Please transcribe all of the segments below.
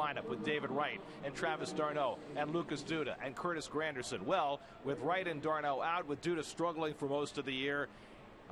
lineup with David Wright and Travis d'Arnaud and Lucas Duda and Curtis Granderson. Well, with Wright and d'Arnaud out, with Duda struggling for most of the year,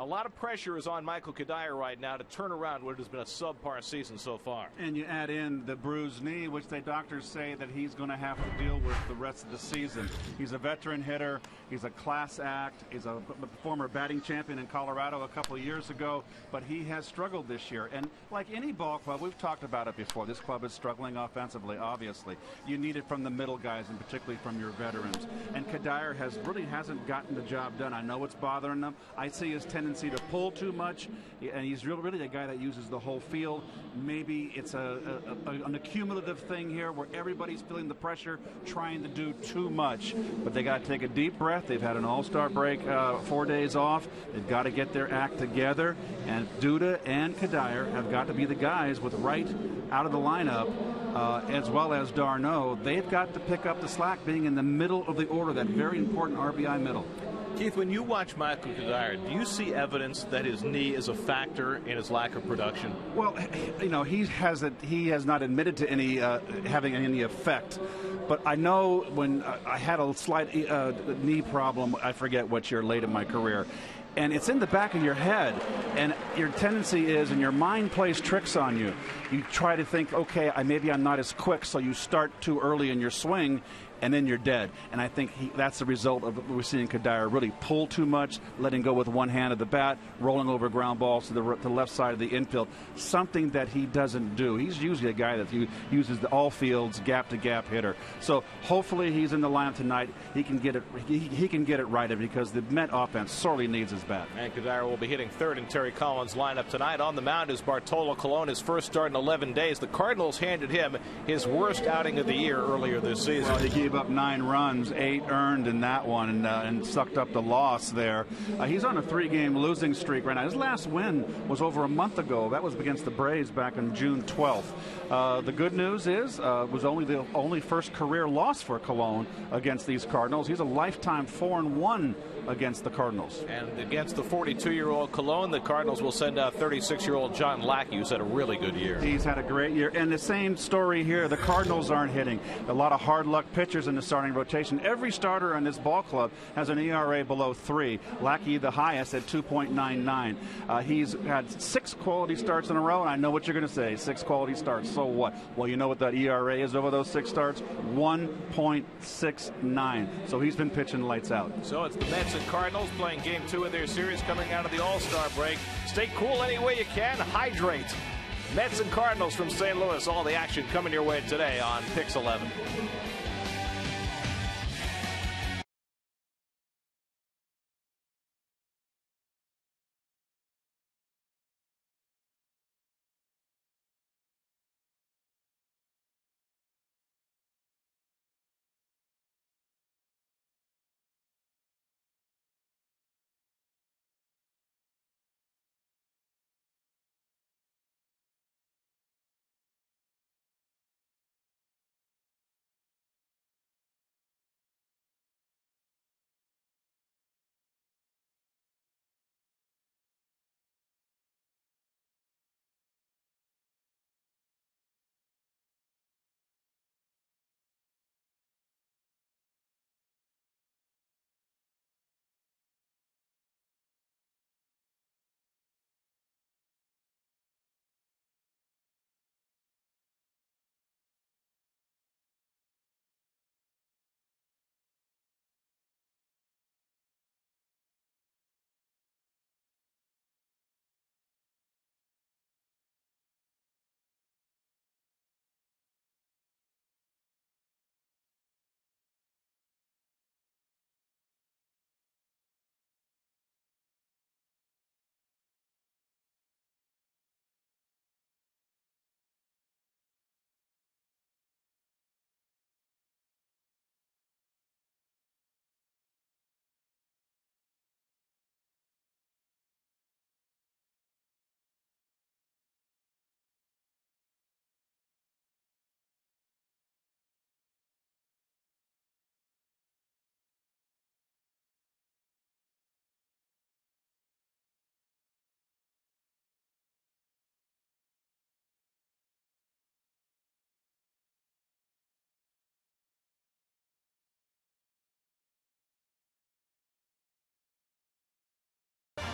a lot of pressure is on Michael Cuddyer right now to turn around what has been a subpar season so far. And you add in the bruised knee, which the doctors say that he's going to have to deal with the rest of the season. He's a veteran hitter. He's a class act. He's a former batting champion in Colorado a couple of years ago, but he has struggled this year. And like any ball club, we've talked about it before, this club is struggling offensively, obviously. You need it from the middle guys and particularly from your veterans. And Cuddyer really hasn't gotten the job done. I know it's bothering them. I see his tendency to pull too much, and he's really a guy that uses the whole field. Maybe it's an accumulative thing here where everybody's feeling the pressure, trying to do too much. But they got to take a deep breath. They've had an all-star break, 4 days off. They've got to get their act together, and Duda and Cuddyer have got to be the guys with Wright out of the lineup, as well as d'Arnaud. They've got to pick up the slack, being in the middle of the order, that very important RBI middle. Keith, when you watch Michael Cuddyer, do you see evidence that his knee is a factor in his lack of production? Well, you know, he has not admitted to any having any effect. But I know when I had a slight knee problem, I forget what year, late in my career, and it's in the back of your head, and your tendency is, and your mind plays tricks on you. You try to think, okay, maybe I'm not as quick, so you start too early in your swing, and then you're dead. And I think that's the result of what we're seeing Cuddyer really pull too much, letting go with one hand of the bat, rolling over ground balls to the left side of the infield, something that he doesn't do. He's usually a guy that uses the all fields gap-to-gap hitter. So hopefully he's in the lineup tonight. He can get it. He can get it righted, because the Met offense sorely needs his bat. And Cuddyer will be hitting third in Terry Collins' lineup tonight. On the mound is Bartolo Colon, his first start in 11 days. The Cardinals handed him his worst outing of the year earlier this season. Well, he gave up 9 runs, 8 earned in that one, and sucked up the loss there. He's on a 3-game losing streak right now. His last win was over a month ago. That was against the Braves back on June 12th. The good news is it was only the only first career loss for Colon against these Cardinals. He's a lifetime 4-1 against the Cardinals. And against the 42-year-old Colon, the Cardinals will send out 36-year-old John Lackey, who's had a really good year. He's had a great year. And the same story here. The Cardinals aren't hitting. A lot of hard luck pitchers in the starting rotation. Every starter in this ball club has an ERA below 3. Lackey, the highest, at 2.99. He's had 6 quality starts in a row, and I know what you're going to say. 6 quality starts. So what? Well, you know what that ERA is over those 6 starts? 1.69. So he's been pitching lights out. So it's the Mets and Cardinals playing game 2 of their series coming out of the All-Star break. Stay cool any way you can. Hydrate. Mets and Cardinals from St. Louis. All the action coming your way today on Pix 11.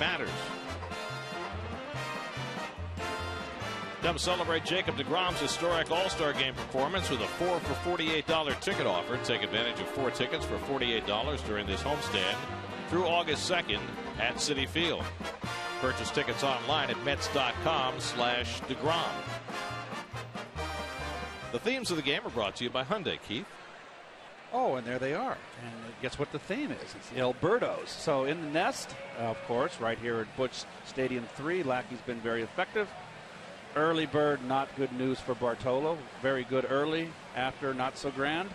matters. Come celebrate Jacob deGrom's historic All-Star Game performance with a 4 for $48 ticket offer. Take advantage of 4 tickets for $48 during this homestand through August 2nd at Citi Field. Purchase tickets online at Mets.com/deGrom. The themes of the game are brought to you by Hyundai, Keith. Oh, and there they are. And guess what the theme is? It's Alberto's. So in the nest, of course, right here at Busch Stadium 3, Lackey's been very effective. Early bird, not good news for Bartolo. Very good early, after not so grand.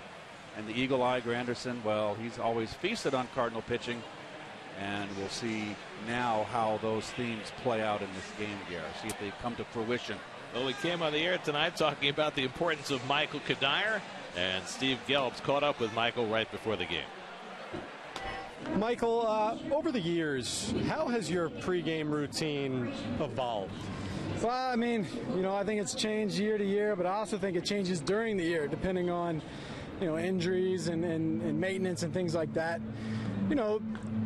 And the eagle eye, Granderson, well, he's always feasted on Cardinal pitching. And we'll see now how those themes play out in this game, Gary. See if they come to fruition. Well, we came on the air tonight talking about the importance of Michael Cuddyer, and Steve Gelb's caught up with Michael right before the game. Michael, over the years, how has your pregame routine evolved? Well, I mean, I think it's changed year to year, but I also think it changes during the year, depending on, injuries and maintenance and things like that.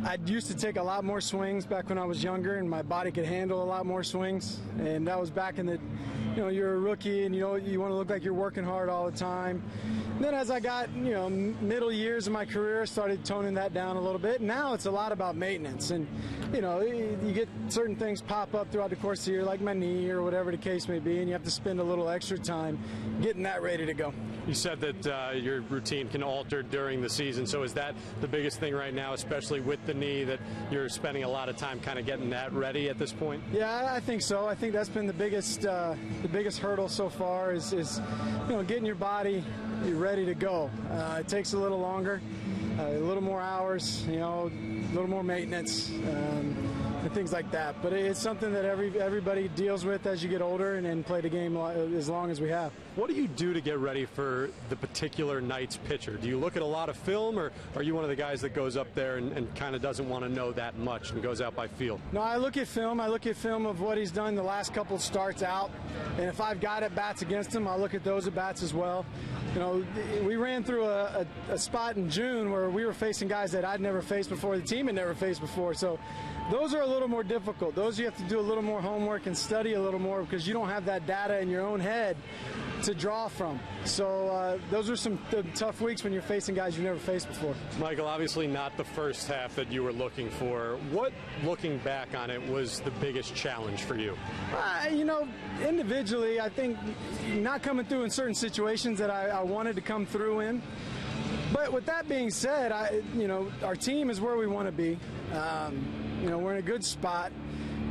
I used to take a lot more swings back when I was younger, and my body could handle a lot more swings. And that was back in the, you're a rookie, and you want to look like you're working hard all the time. And then as I got, middle years of my career, I started toning that down a little bit. Now it's a lot about maintenance, and you get certain things pop up throughout the course of the year, like my knee or whatever the case may be, and you have to spend a little extra time getting that ready to go. You said that your routine can alter during the season, so is that the biggest thing right now, especially with the knee, that you're spending a lot of time kind of getting that ready at this point? Yeah, I think so. I think that's been the biggest hurdle so far is getting your body ready to go. It takes a little longer, a little more hours, a little more maintenance. And things like that, but it's something that everybody deals with as you get older and play the game as long as we have. What do you do to get ready for the particular night's pitcher? Do you look at a lot of film, or are you one of the guys that goes up there and kind of doesn't want to know that much and goes out by feel? No, I look at film. I look at film of what he's done the last couple starts out, and if I've got at bats against him, I'll look at those at bats as well. We ran through a spot in June where we were facing guys that I'd never faced before, the team had never faced before, so those are a little more difficult. Those you have to do a little more homework and study a little more because you don't have that data in your own head to draw from. So those are some tough weeks when you're facing guys you've never faced before. Michael, obviously not the first half that you were looking for. What, looking back on it, was the biggest challenge for you? Individually, I think not coming through in certain situations that I wanted to come through in. But with that being said, our team is where we want to be. We're in a good spot.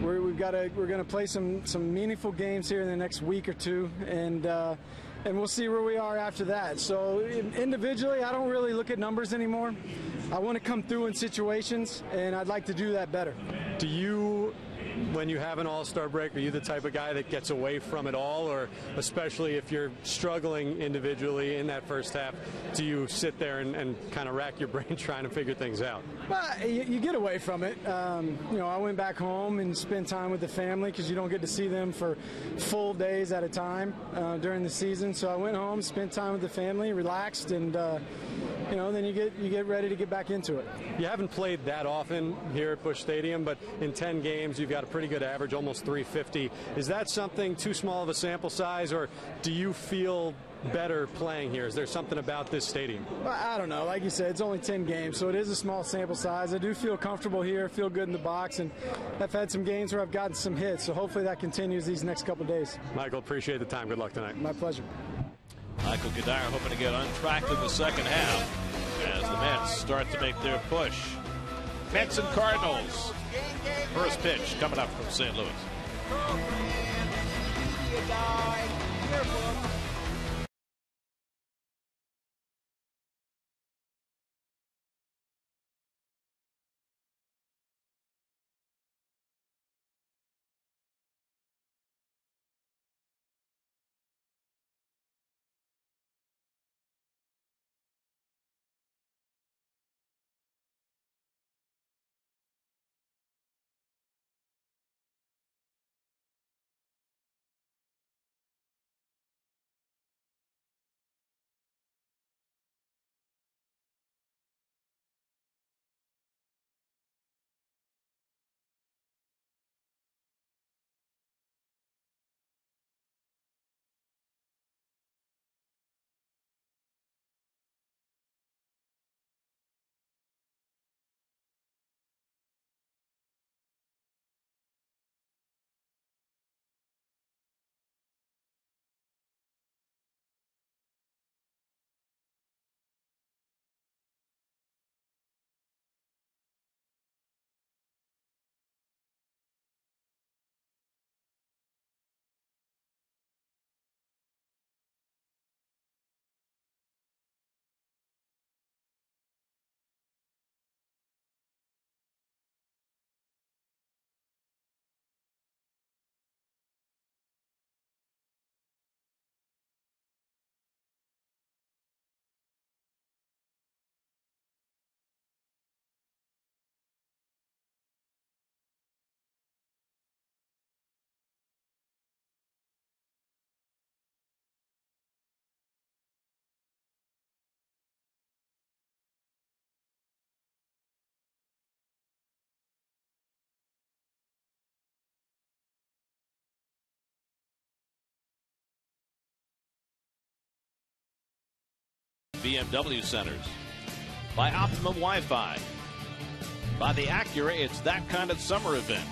We're going to play some meaningful games here in the next week or two, and we'll see where we are after that. So individually, I don't really look at numbers anymore. I want to come through in situations, and I'd like to do that better. Do you, when you have an all-star break, are you the type of guy that gets away from it all, or especially if you're struggling individually in that first half, do you sit there and kind of rack your brain trying to figure things out? Well, you get away from it. I went back home and spent time with the family because you don't get to see them for full days at a time during the season. So I went home, spent time with the family, relaxed, and then you get ready to get back into it. You haven't played that often here at Busch Stadium, but in 10 games you've got a pretty good average, almost 350. Is that something too small of a sample size, or do you feel better playing here? Is there something about this stadium? Well, I don't know. Like you said, it's only 10 games, so it is a small sample size. I do feel comfortable here, feel good in the box, and I've had some games where I've gotten some hits, so hopefully that continues these next couple days. Michael, appreciate the time. Good luck tonight. My pleasure. Michael Cuddyer hoping to get untracked in the second half as the Mets start to make their push. Mets and Cardinals. First pitch coming up from St. Louis. BMW centers. By Optimum Wi-Fi. By the Acura It's That Kind of Summer event.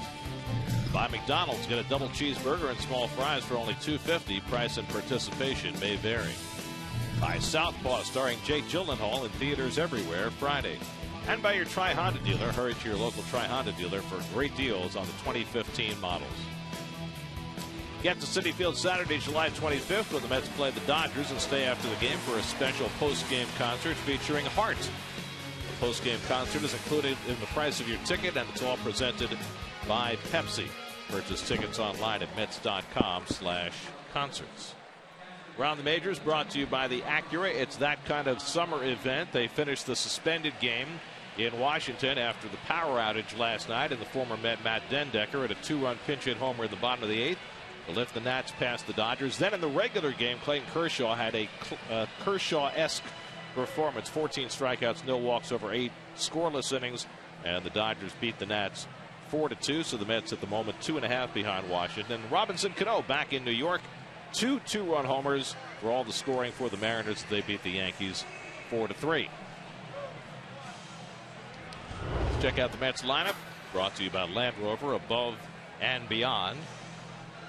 By McDonald's, get a double cheeseburger and small fries for only $2.50. Price and participation may vary. By Southpaw, starring Jake Gyllenhaal, in theaters everywhere Friday. And by your Tri-Honda dealer. Hurry to your local Tri-Honda dealer for great deals on the 2015 models. Get to Citi Field Saturday, July 25th, when the Mets play the Dodgers, and stay after the game for a special post-game concert featuring Heart. The post-game concert is included in the price of your ticket, and it's all presented by Pepsi. Purchase tickets online at Mets.com/concerts. Around the Majors, brought to you by the Acura It's That Kind of Summer event. They finished the suspended game in Washington after the power outage last night, and the former Met Matt Dendecker had a 2-run pinch hit homer in the bottom of the 8th to lift the Nats past the Dodgers. Then in the regular game, Clayton Kershaw had a Kershaw-esque performance. 14 strikeouts, no walks over 8 scoreless innings, and the Dodgers beat the Nats 4-2. So the Mets at the moment 2.5 behind Washington. Robinson Cano back in New York. 2 2-run homers for all the scoring for the Mariners. They beat the Yankees 4-3. Let's check out the Mets lineup. Brought to you by Land Rover, above and beyond.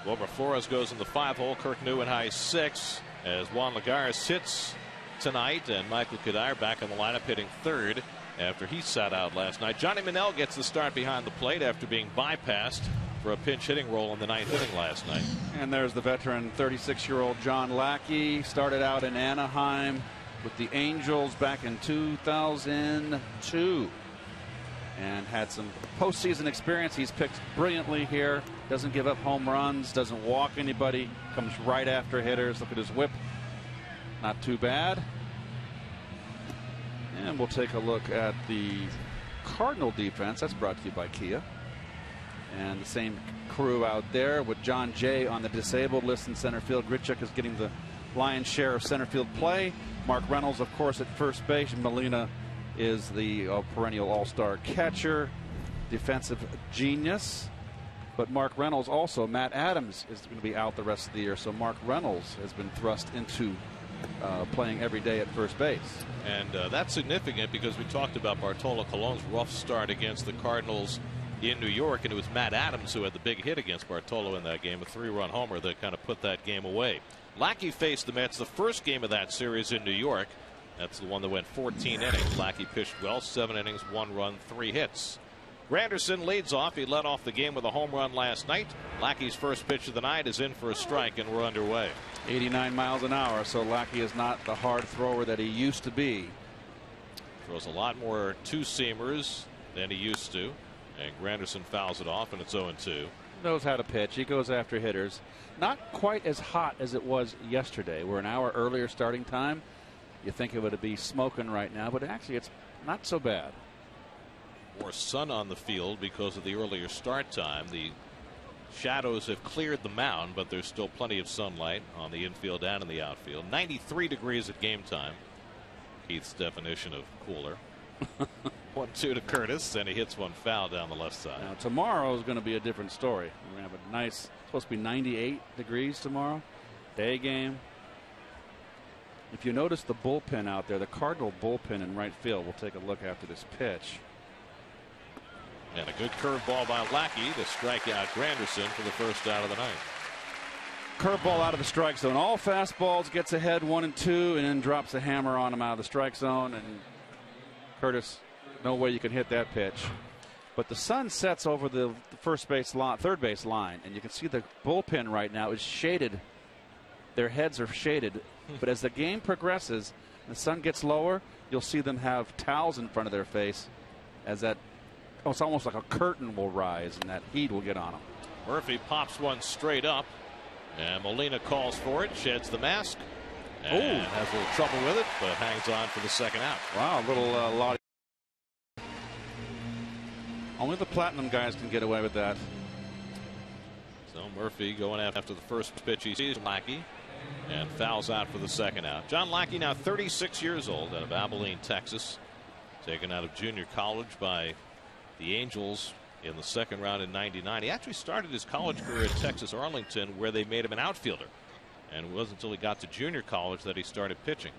Wilmer Flores goes in the 5-hole. Kirk Neuenhuis 6 as Juan Lagares hits tonight, and Michael Kadire back in the lineup hitting 3rd after he sat out last night. Johnny Manel gets the start behind the plate after being bypassed for a pinch hitting role in the 9th inning last night. And there's the veteran 36-year-old John Lackey. Started out in Anaheim with the Angels back in 2002 and had some postseason experience. He's pitched brilliantly here. Doesn't give up home runs, doesn't walk anybody, comes right after hitters. Look at his whip. Not too bad. And we'll take a look at the Cardinal defense. That's brought to you by Kia. And the same crew out there with John Jay on the disabled list in center field. Grichuk is getting the lion's share of center field play. Mark Reynolds, of course, at first base. Molina is the perennial all-star catcher, defensive genius. But Mark Reynolds also, Matt Adams is going to be out the rest of the year. So Mark Reynolds has been thrust into playing every day at first base. And that's significant because we talked about Bartolo Colon's rough start against the Cardinals in New York, and it was Matt Adams who had the big hit against Bartolo in that game, a 3-run homer that kind of put that game away. Lackey faced the Mets the first game of that series in New York. That's the one that went 14 innings. Lackey pitched well, 7 innings, 1 run, 3 hits. Granderson leads off. He led off the game with a home run last night. Lackey's first pitch of the night is in for a strike, and we're underway. 89 miles an hour, so Lackey is not the hard thrower that he used to be. Throws a lot more two-seamers than he used to, and Granderson fouls it off, and it's 0-2. Knows how to pitch. He goes after hitters. Not quite as hot as it was yesterday. We're an hour earlier starting time. You think it would be smoking right now, but actually it's not so bad. More sun on the field because of the earlier start time. The shadows have cleared the mound, but there's still plenty of sunlight on the infield and in the outfield. 93 degrees at game time. Keith's definition of cooler. 1-2 to Curtis, and he hits one foul down the left side. Now, tomorrow is going to be a different story. We're going to have a nice, supposed to be 98 degrees tomorrow. Day game. If you notice the bullpen out there, the Cardinal bullpen in right field, we'll take a look after this pitch. And a good curveball by Lackey to strike out Granderson for the first out of the ninth. Curveball out of the strike zone. All fastballs, gets ahead 1-2, and then drops a hammer on him out of the strike zone. And Curtis, no way you can hit that pitch. But the sun sets over the first base line, third base line, and you can see the bullpen right now is shaded. Their heads are shaded. But as the game progresses, the sun gets lower, you'll see them have towels in front of their face as that. Oh, it's almost like a curtain will rise and that heat will get on them. Murphy pops one straight up, and Molina calls for it, sheds the mask, and has a little trouble with it, but hangs on for the second out. Wow, a little lot. Only the platinum guys can get away with that. So Murphy going after the first pitch he sees Lackey, and fouls out for the second out. John Lackey, now 36 years old, out of Abilene, Texas, taken out of junior college by the Angels in the second round in '99. He actually started his college career at Texas Arlington, where they made him an outfielder, and it wasn't until he got to junior college that he started pitching.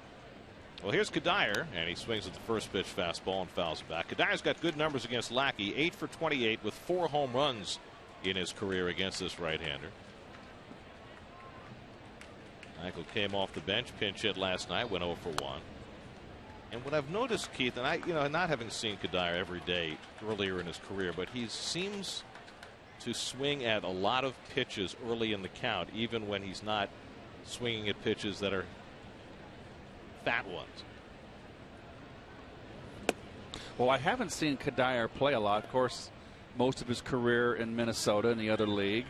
Well, here's Kadire, and he swings at the first pitch fastball and fouls it back. Kadire's got good numbers against Lackey, 8 for 28 with 4 home runs in his career against this right-hander. Michael came off the bench, pinch hit last night, went 0 for 1. And what I've noticed, Keith, and I, not having seen Kadire every day earlier in his career, but he seems to swing at a lot of pitches early in the count, even when he's not swinging at pitches that are fat ones. Well, I haven't seen Kadire play a lot. Of course, most of his career in Minnesota in the other league,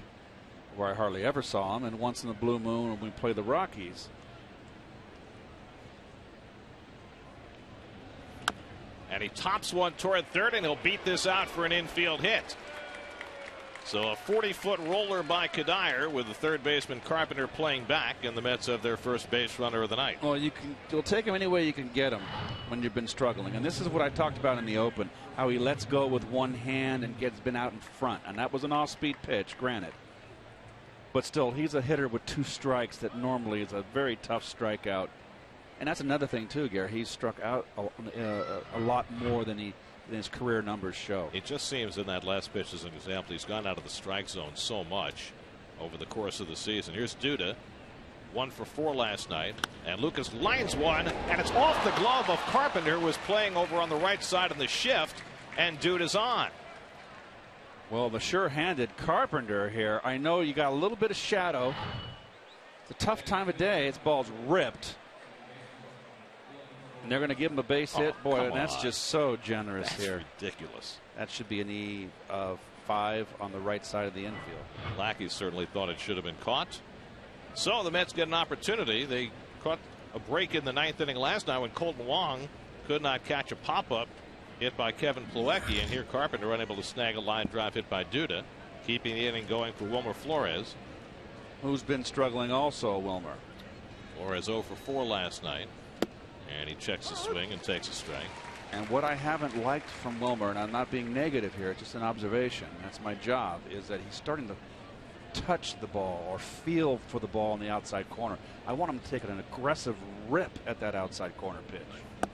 where I hardly ever saw him, and once in the blue moon when we play the Rockies. And he tops one toward third, and he'll beat this out for an infield hit. So a 40-foot roller by Kadire with the third baseman Carpenter playing back, and the Mets have their first base runner of the night. Well, you'll take him any way you can get him when you've been struggling. And this is what I talked about in the open, how he lets go with one hand and gets been out in front. And that was an off-speed pitch, granted. But still, he's a hitter with 2 strikes that normally is a very tough strikeout. And that's another thing, too, Gary. He's struck out a lot more than his career numbers show. It just seems in that last pitch as an example, he's gone out of the strike zone so much over the course of the season. Here's Duda, 1 for 4 last night, and Lucas lines one, and it's off the glove of Carpenter, who was playing over on the right side of the shift, and Duda's on. Well, the sure-handed Carpenter here. I know you got a little bit of shadow. It's a tough time of day. His ball's ripped. And they're going to give him a base hit. Boy, and that's just so generous here. Ridiculous. That should be an E of 5 on the right side of the infield. Lackey certainly thought it should have been caught. So the Mets get an opportunity. They caught a break in the 9th inning last night when Colton Wong could not catch a pop-up hit by Kevin Plawecki. And here Carpenter unable to snag a line drive hit by Duda, keeping the inning going for Wilmer Flores. Who's been struggling also, Wilmer. Flores 0 for 4 last night. And he checks the swing and takes a strike. And what I haven't liked from Wilmer, and I'm not being negative here, it's just an observation, that's my job, is that he's starting to touch the ball or feel for the ball in the outside corner. I want him to take an aggressive rip at that outside corner pitch.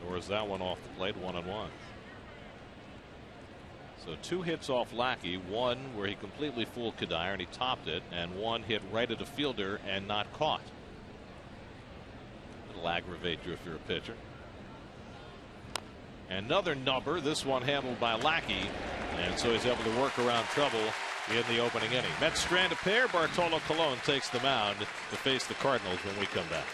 Or is that one off the plate, 1-1? So 2 hits off Lackey, one where he completely fooled Kadire and he topped it, and one hit right at a fielder and not caught. It'll aggravate you if you're a pitcher. Another number, this one handled by Lackey, and so he's able to work around trouble in the opening inning. Mets strand a pair. Bartolo Colon takes the mound to face the Cardinals when we come back.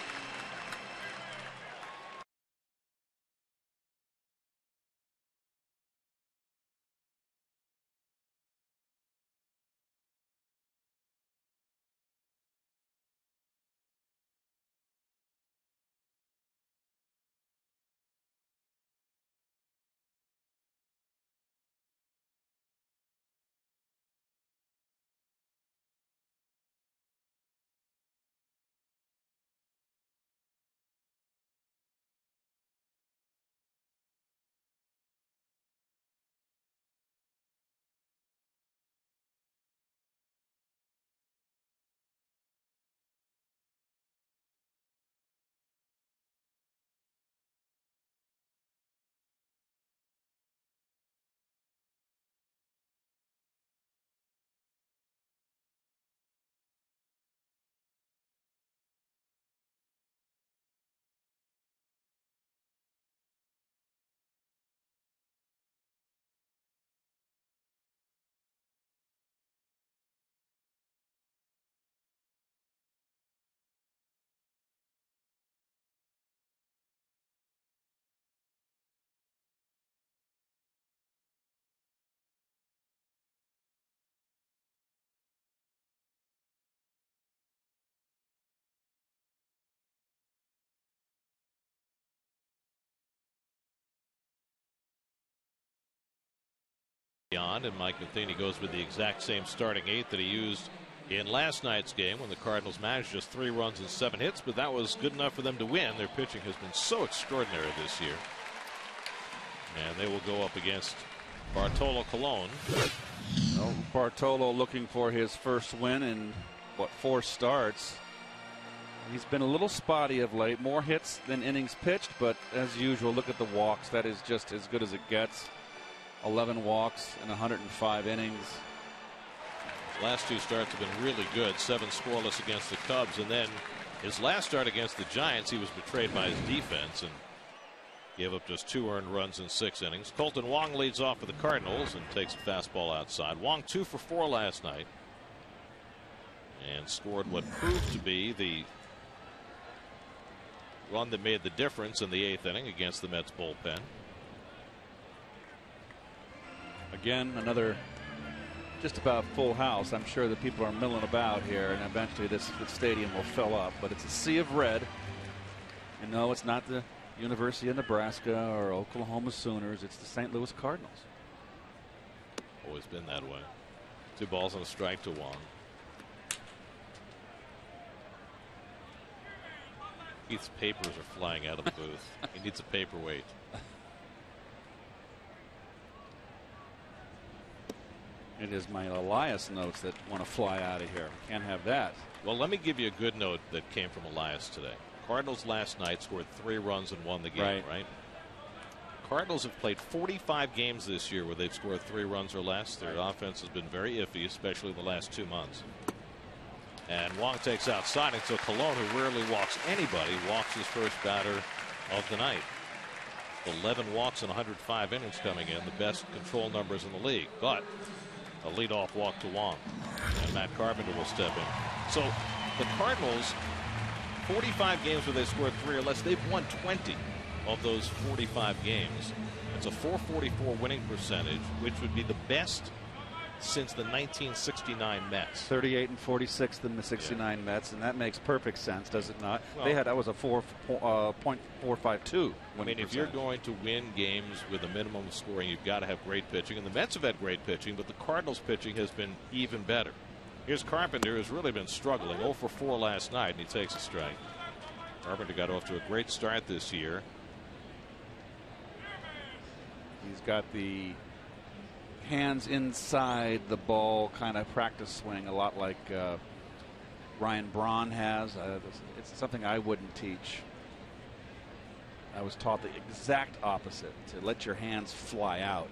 And Mike Matheny goes with the exact same starting 8 that he used in last night's game when the Cardinals managed just 3 runs and 7 hits, but that was good enough for them to win. Their pitching has been so extraordinary this year. And they will go up against Bartolo Colon. Well, Bartolo looking for his first win in, 4 starts. He's been a little spotty of late. More hits than innings pitched, but as usual, look at the walks. That is just as good as it gets. 11 walks in 105 innings. His last 2 starts have been really good. 7 scoreless against the Cubs, and then his last start against the Giants, he was betrayed by his defense and gave up just 2 earned runs in 6 innings. Colton Wong leads off for the Cardinals and takes a fastball outside. Wong 2 for 4 last night and scored what proved to be the run that made the difference in the 8th inning against the Mets bullpen. Again, another just about full house. I'm sure that people are milling about here, and eventually this stadium will fill up. But it's a sea of red. And no, it's not the University of Nebraska or Oklahoma Sooners. It's the St. Louis Cardinals. Always been that way. 2 balls and a strike to Wong. Keith's papers are flying out of the booth. He needs a paperweight. It is my Elias notes that want to fly out of here. Can't have that. Well, let me give you a good note that came from Elias today. Cardinals last night scored 3 runs and won the game, right? Cardinals have played 45 games this year where they've scored 3 runs or less. Their offense has been very iffy, especially the last 2 months. And Wong takes outside until Colon, who rarely walks anybody, walks his first batter of the night. 11 walks in 105 innings coming in, the best control numbers in the league. But a leadoff walk to Wong, and Matt Carpenter will step in. So the Cardinals, 45 games where they scored 3 or less, they've won 20 of those 45 games. It's a .444 winning percentage, which would be the best since the 1969 Mets. 38 and 46th in the 69 Mets, and that makes perfect sense, does it not? Well, they had that was a .452. I mean, if you're going to win games with a minimum of scoring, you've got to have great pitching, and the Mets have had great pitching, but the Cardinals pitching has been even better. Here's Carpenter, who's really been struggling. 0 for 4 last night, and he takes a strike. Carpenter got off to a great start this year. He's got the hands inside the ball kind of practice swing, a lot like Ryan Braun has. It's something I wouldn't teach. I was taught the exact opposite, to let your hands fly out.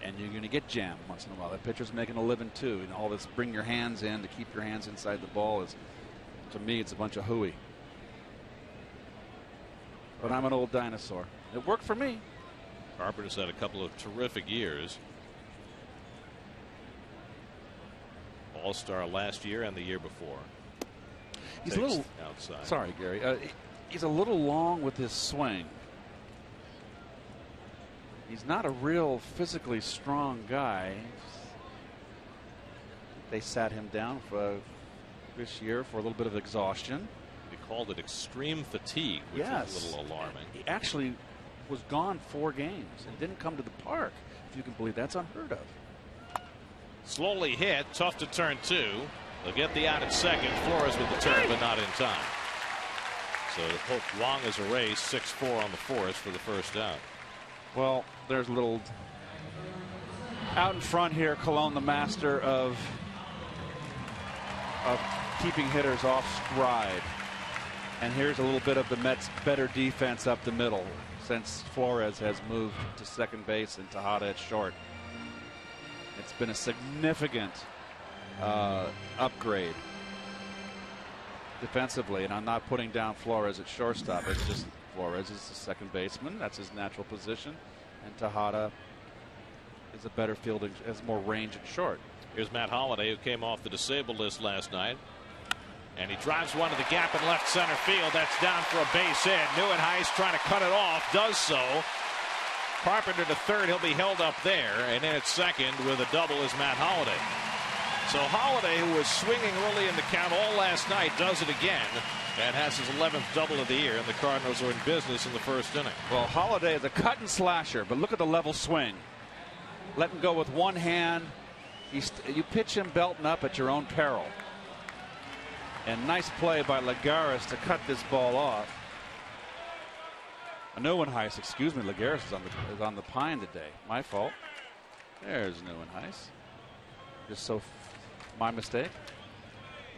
And you're going to get jammed once in a while. That pitcher's making a living too. And all this bring your hands in to keep your hands inside the ball is, to me, it's a bunch of hooey. But I'm an old dinosaur. It worked for me. Carpenter's had a couple of terrific years. All-star last year and the year before. He's a little outside. Sorry, Gary. He's a little long with his swing. He's not a real physically strong guy. They sat him down for this year for a little bit of exhaustion. They called it extreme fatigue, which is a little alarming. He actually was gone 4 games and didn't come to the park. If you can believe that's unheard of. Slowly hit, tough to turn 2. They'll get the out at second. Flores with the turn, but not in time. So Wong is erased. 6-4 on the force for the first out. Well, there's a little out in front here. Colon, the master of keeping hitters off stride. And here's a little bit of the Mets' better defense up the middle since Flores has moved to second base and Tejada at short. It's been a significant upgrade defensively, and I'm not putting down Flores at shortstop. It's just Flores is the second baseman. That's his natural position, and Tejada is a better fielding, has more range at short. Here's Matt Holliday, who came off the disabled list last night, and he drives one to the gap in left center field. That's down for a base hit. Neuenhuis trying to cut it off, does so. Carpenter to third. He'll be held up there, and then at second with a double is Matt Holliday. So Holliday, who was swinging early in the count all last night, does it again and has his 11th double of the year, and the Cardinals are in business in the first inning. Well, Holliday is a cut and slasher, but look at the level swing. Let him go with one hand. You pitch him belting up at your own peril. And nice play by Lagares to cut this ball off. Neuenhuis, excuse me, Lagares is on the pine today. My fault. There's Neuenhuis. Just so my mistake.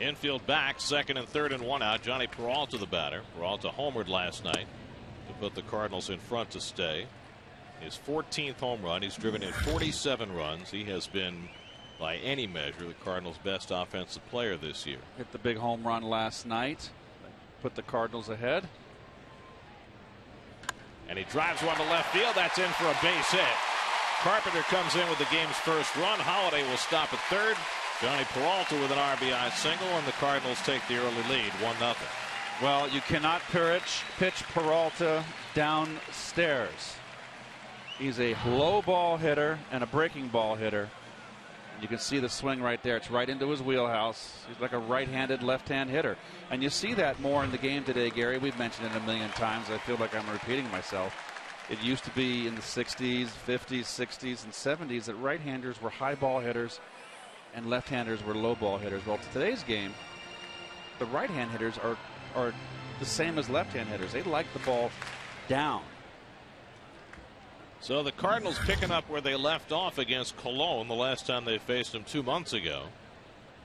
Infield back, second and third and one out. Johnny Peralta the batter. Peralta homered last night to put the Cardinals in front to stay. His 14th home run. He's driven in 47 runs. He has been, by any measure, the Cardinals' best offensive player this year. Hit the big home run last night. Put the Cardinals ahead. And he drives one to left field. That's in for a base hit. Carpenter comes in with the game's first run. Holiday will stop at third. Johnny Peralta with an RBI single, and the Cardinals take the early lead, 1-0. Well, you cannot pitch Peralta downstairs. He's a low ball hitter and a breaking ball hitter. You can see the swing right there. It's right into his wheelhouse. He's like a right-handed, left-hand hitter. And you see that more in the game today, Gary. We've mentioned it a million times. I feel like I'm repeating myself. It used to be in the 60s, 50s, 60s, and 70s that right-handers were high ball hitters and left-handers were low ball hitters. Well, today's game, the right-hand hitters are the same as left-hand hitters. They like the ball down. So the Cardinals picking up where they left off against Cologne the last time they faced them 2 months ago.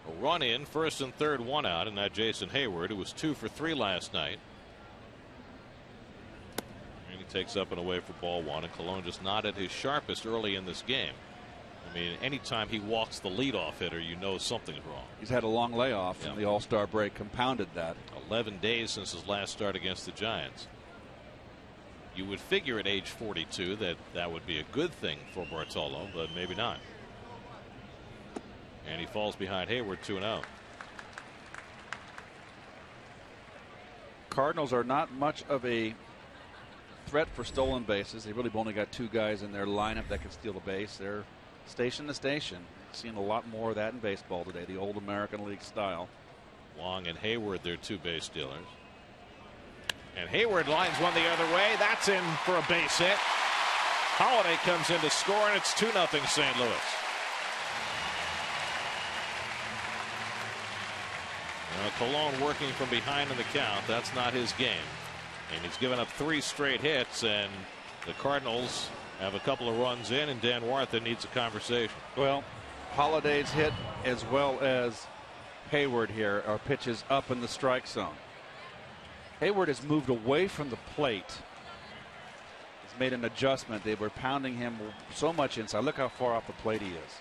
A run in, first and third, one out, and that Jason Hayward, who was 2 for 3 last night. And he takes up and away for ball one, and Cologne just not at his sharpest early in this game. I mean, anytime he walks the leadoff hitter, you know something's wrong. He's had a long layoff, and the All-Star break compounded that. 11 days since his last start against the Giants. You would figure at age 42 that that would be a good thing for Bartolo, but maybe not. And he falls behind Hayward 2-0. Cardinals are not much of a threat for stolen bases. They've really only got 2 guys in their lineup that can steal the base. They're station to station. Seen a lot more of that in baseball today, the old American League style. Long and Hayward, their 2 base stealers. And Hayward lines one the other way. That's in for a base hit. Holiday comes in to score, and it's 2-0 St. Louis. Now, Cologne working from behind in the count. That's not his game. And he's given up 3 straight hits, and the Cardinals have a couple of runs in, and Dan Wartha needs a conversation. Well, Holiday's hit as well as Hayward here are pitches up in the strike zone. Hayward has moved away from the plate. He's made an adjustment. They were pounding him so much inside. Look how far off the plate he is.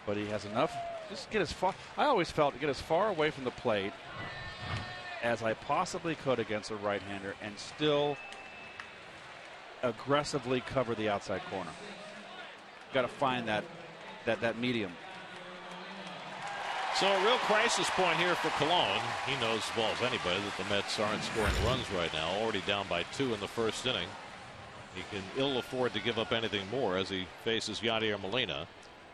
But he has enough. Just get as far. I always felt to get as far away from the plate as I possibly could against a right-hander and still aggressively cover the outside corner. Got to find that medium. So a real crisis point here for Cologne. He knows as well as anybody that the Mets aren't scoring runs right now. Already down by 2 in the first inning. He can ill afford to give up anything more as he faces Yadier Molina.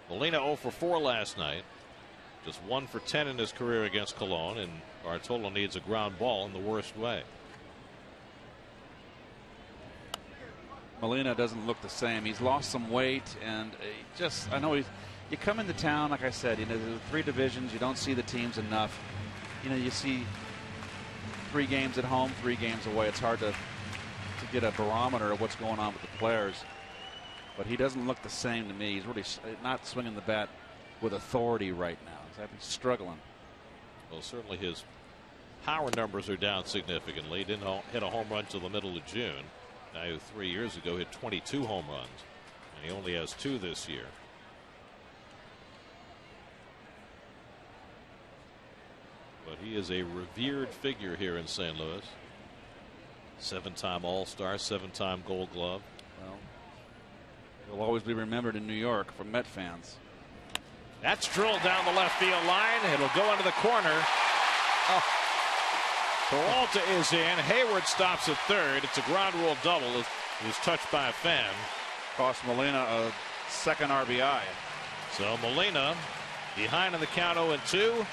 Molina 0 for 4 last night. Just 1 for 10 in his career against Cologne, and Bartolo needs a ground ball in the worst way. Molina doesn't look the same. He's lost some weight, and I know you come into town, like I said, you know, the 3 divisions, you don't see the teams enough. You know, you see 3 games at home, 3 games away. It's hard to get a barometer of what's going on with the players. But he doesn't look the same to me. He's really not swinging the bat with authority right now. He's struggling. Well, certainly his power numbers are down significantly. He didn't hit a home run till the middle of June. Now, 3 years ago, hit 22 home runs, and he only has 2 this year. But he is a revered figure here in St. Louis. 7-time All-Star, 7-time Gold Glove. Well, he'll always be remembered in New York from Met fans. That's drilled down the left field line. It'll go into the corner. Oh. Peralta is in. Hayward stops at third. It's a ground rule double. It was touched by a fan. Cost Molina a second RBI. So Molina behind in the count 0-2.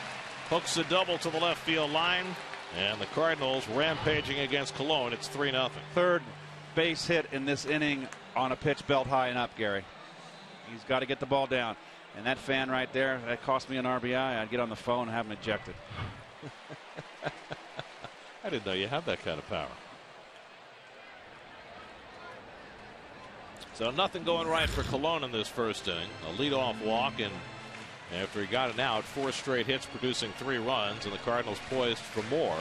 Hooks a double to the left field line. And the Cardinals rampaging against Cologne. It's 3-0. Third base hit in this inning on a pitch belt high and up, Gary. He's got to get the ball down. And that fan right there, that cost me an RBI. I'd get on the phone and have him ejected. I didn't know you had that kind of power. So nothing going right for Cologne in this first inning. A leadoff walk, and After he got an out, 4 straight hits, producing 3 runs, and the Cardinals poised for more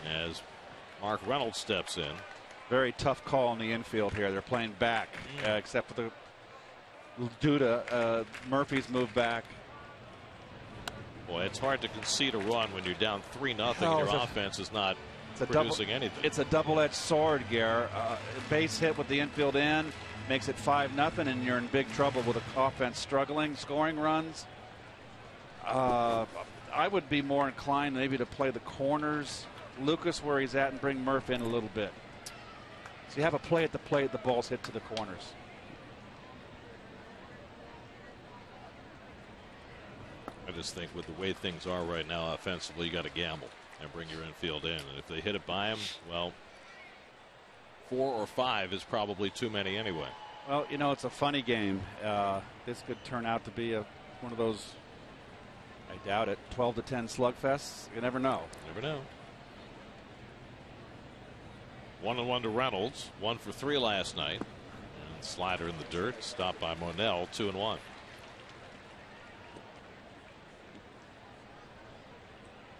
as Mark Reynolds steps in. Very tough call in the infield here. They're playing back, except for due to Murphy's move back. Boy, it's hard to concede a run when you're down 3-0 and your offense is not producing anything. It's a double-edged sword, Gare. Base hit with the infield in makes it 5-0, and you're in big trouble with the offense struggling, scoring runs. I would be more inclined maybe to play the corners, Lucas where he's at, and bring Murph in a little bit. So you have a play at the plate, the ball's hit to the corners. I just think with the way things are right now offensively, you got to gamble and bring your infield in. And if they hit it by him, well, 4 or 5 is probably too many anyway. Well, you know, it's a funny game. This could turn out to be one of those, I doubt it, 12-10 slugfests. You never know. Never know. 1-1 to Reynolds. 1 for 3 last night. And slider in the dirt. Stopped by Monell. 2-1.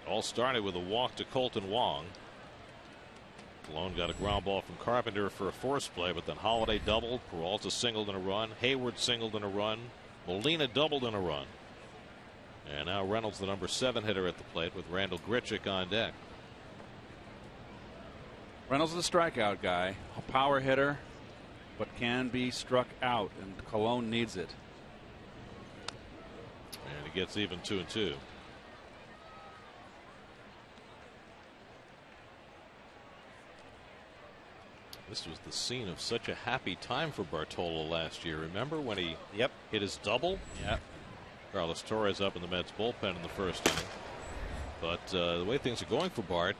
All started with a walk to Colton Wong. Colon got a ground ball from Carpenter for a force play, but then Holiday doubled. Peralta singled in a run. Hayward singled in a run. Molina doubled in a run. And now Reynolds, the number 7 hitter at the plate, with Randall Grichuk on deck. Reynolds is a strikeout guy, a power hitter, but can be struck out, and Colon needs it. And he gets even 2-2. This was the scene of such a happy time for Bartolo last year. Remember when he hit his double? Yep. Carlos Torres up in the Mets bullpen in the first inning. But the way things are going for Bart,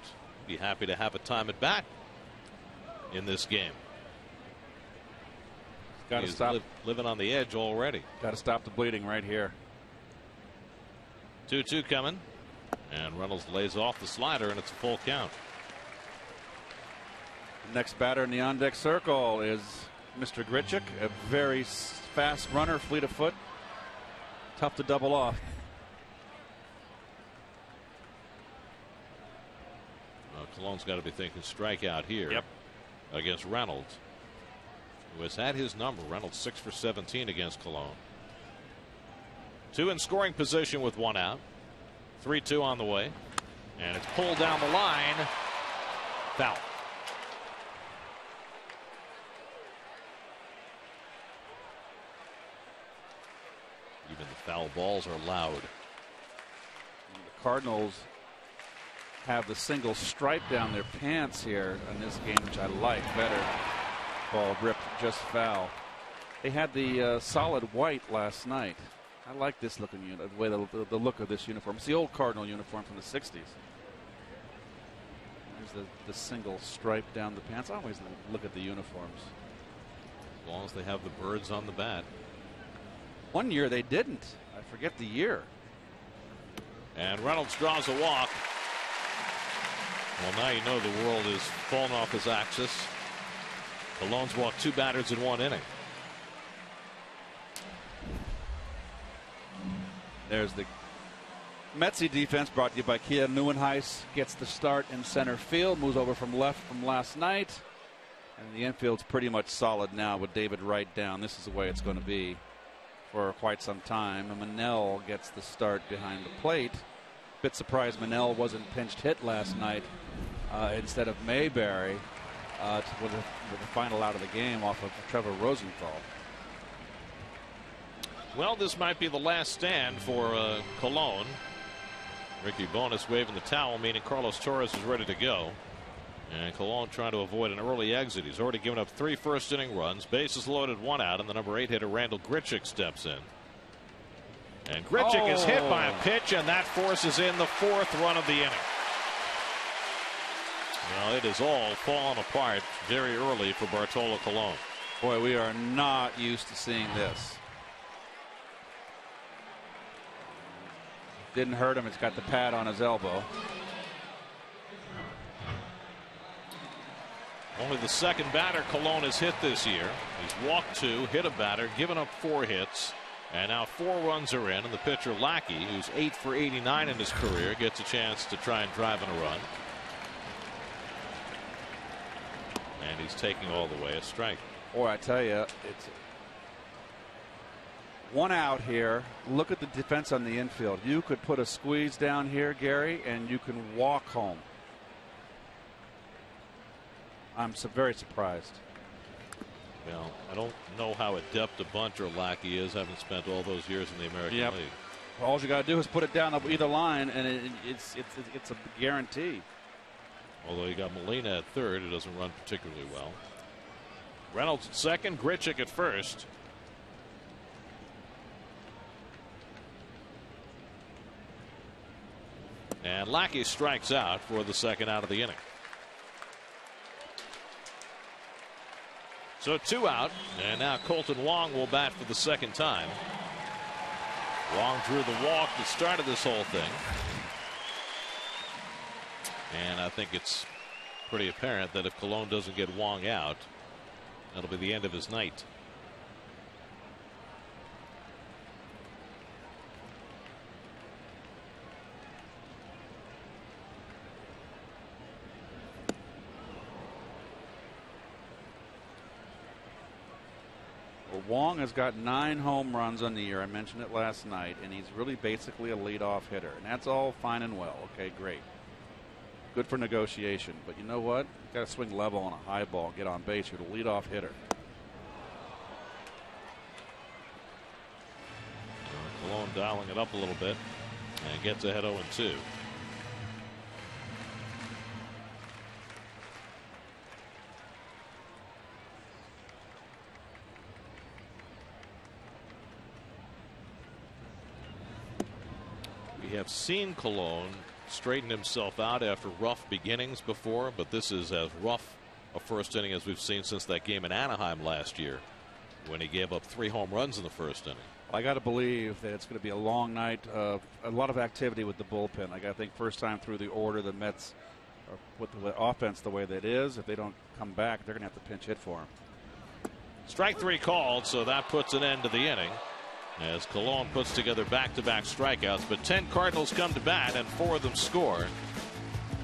be happy to have a time at bat in this game. Got to stop living on the edge already. Got to stop the bleeding right here. 2-2 coming, and Reynolds lays off the slider, and it's a full count. Next batter in the on-deck circle is Mr. Grichuk, a very fast runner, fleet of foot. Tough to double off. Well, Colon's got to be thinking strikeout here against Reynolds, who has had his number. Reynolds 6 for 17 against Colon. 2 in scoring position with 1 out. 3-2 on the way, and it's pulled down the line. Foul. Even the foul balls are loud. The Cardinals have the single stripe down their pants here in this game, which I like better. Ball ripped just foul. They had the solid white last night. I like this looking unit, the way the look of this uniform. It's the old Cardinal uniform from the 60s. There's the single stripe down the pants. I always look at the uniforms. As long as they have the birds on the bat. One year they didn't. I forget the year. And Reynolds draws a walk. Well, now you know the world is falling off his axis. Colon's walked 2 batters in 1 inning. There's the Metsy defense, brought to you by Kia. Neuenhuis gets the start in center field, moves over from left from last night. And the infield's pretty much solid now with David Wright down. This is the way it's going to be for quite some time. And Monell gets the start behind the plate. Bit surprised Monell wasn't pinched hit last night instead of Mayberry with the final out of the game off of Trevor Rosenthal. Well, this might be the last stand for Colon. Ricky Bonas waving the towel, meaning Carlos Torres is ready to go. And Colon trying to avoid an early exit. He's already given up 3 first-inning runs. Bases loaded, 1 out, and the number 8 hitter Randall Grichuk steps in. And Grichuk is hit by a pitch, and that forces in the 4th run of the inning. Well, it is all falling apart very early for Bartolo Colon. Boy, we are not used to seeing this. Didn't hurt him. It's got the pad on his elbow. Only the 2nd batter Colon has hit this year. He's walked 2, hit a batter, given up 4 hits, And now 4 runs are in, and the pitcher Lackey, who's 8 for 89 in his career, gets a chance to try and drive in a run. And he's taking all the way a strike. Boy, I tell you, it's 1 out here. Look at the defense on the infield. You could put a squeeze down here, Gary, and you can walk home. I'm very surprised. Well, I don't know how adept a bunter Lackey is, having spent all those years in the American League. All you got to do is put it down up either line, and it's a guarantee. Although you got Molina at third, who doesn't run particularly well. Reynolds at second, Grichuk at first. And Lackey strikes out for the second out of the inning. So 2 out, and now Colton Wong will bat for the second time. Wong drew the walk that started this whole thing. And I think it's pretty apparent that if Colon doesn't get Wong out, that'll be the end of his night. Wong has got 9 home runs on the year. I mentioned it last night, and he's really basically a leadoff hitter, and that's all fine and well. Okay, great, good for negotiation. But you know what? You got to swing level on a high ball, get on base. You're the leadoff hitter. Colon dialing it up a little bit and gets ahead 0-2. We have seen Colon straighten himself out after rough beginnings before, but this is as rough a first inning as we've seen since that game in Anaheim last year when he gave up 3 home runs in the first inning. I got to believe that it's going to be a long night of a lot of activity with the bullpen. I got to think first time through the order, the Mets are with the offense the way that is. If they don't come back, they're going to have to pinch hit for him. Strike 3 called, so that puts an end to the inning as Colon puts together back-to-back strikeouts. But 10 Cardinals come to bat and 4 of them score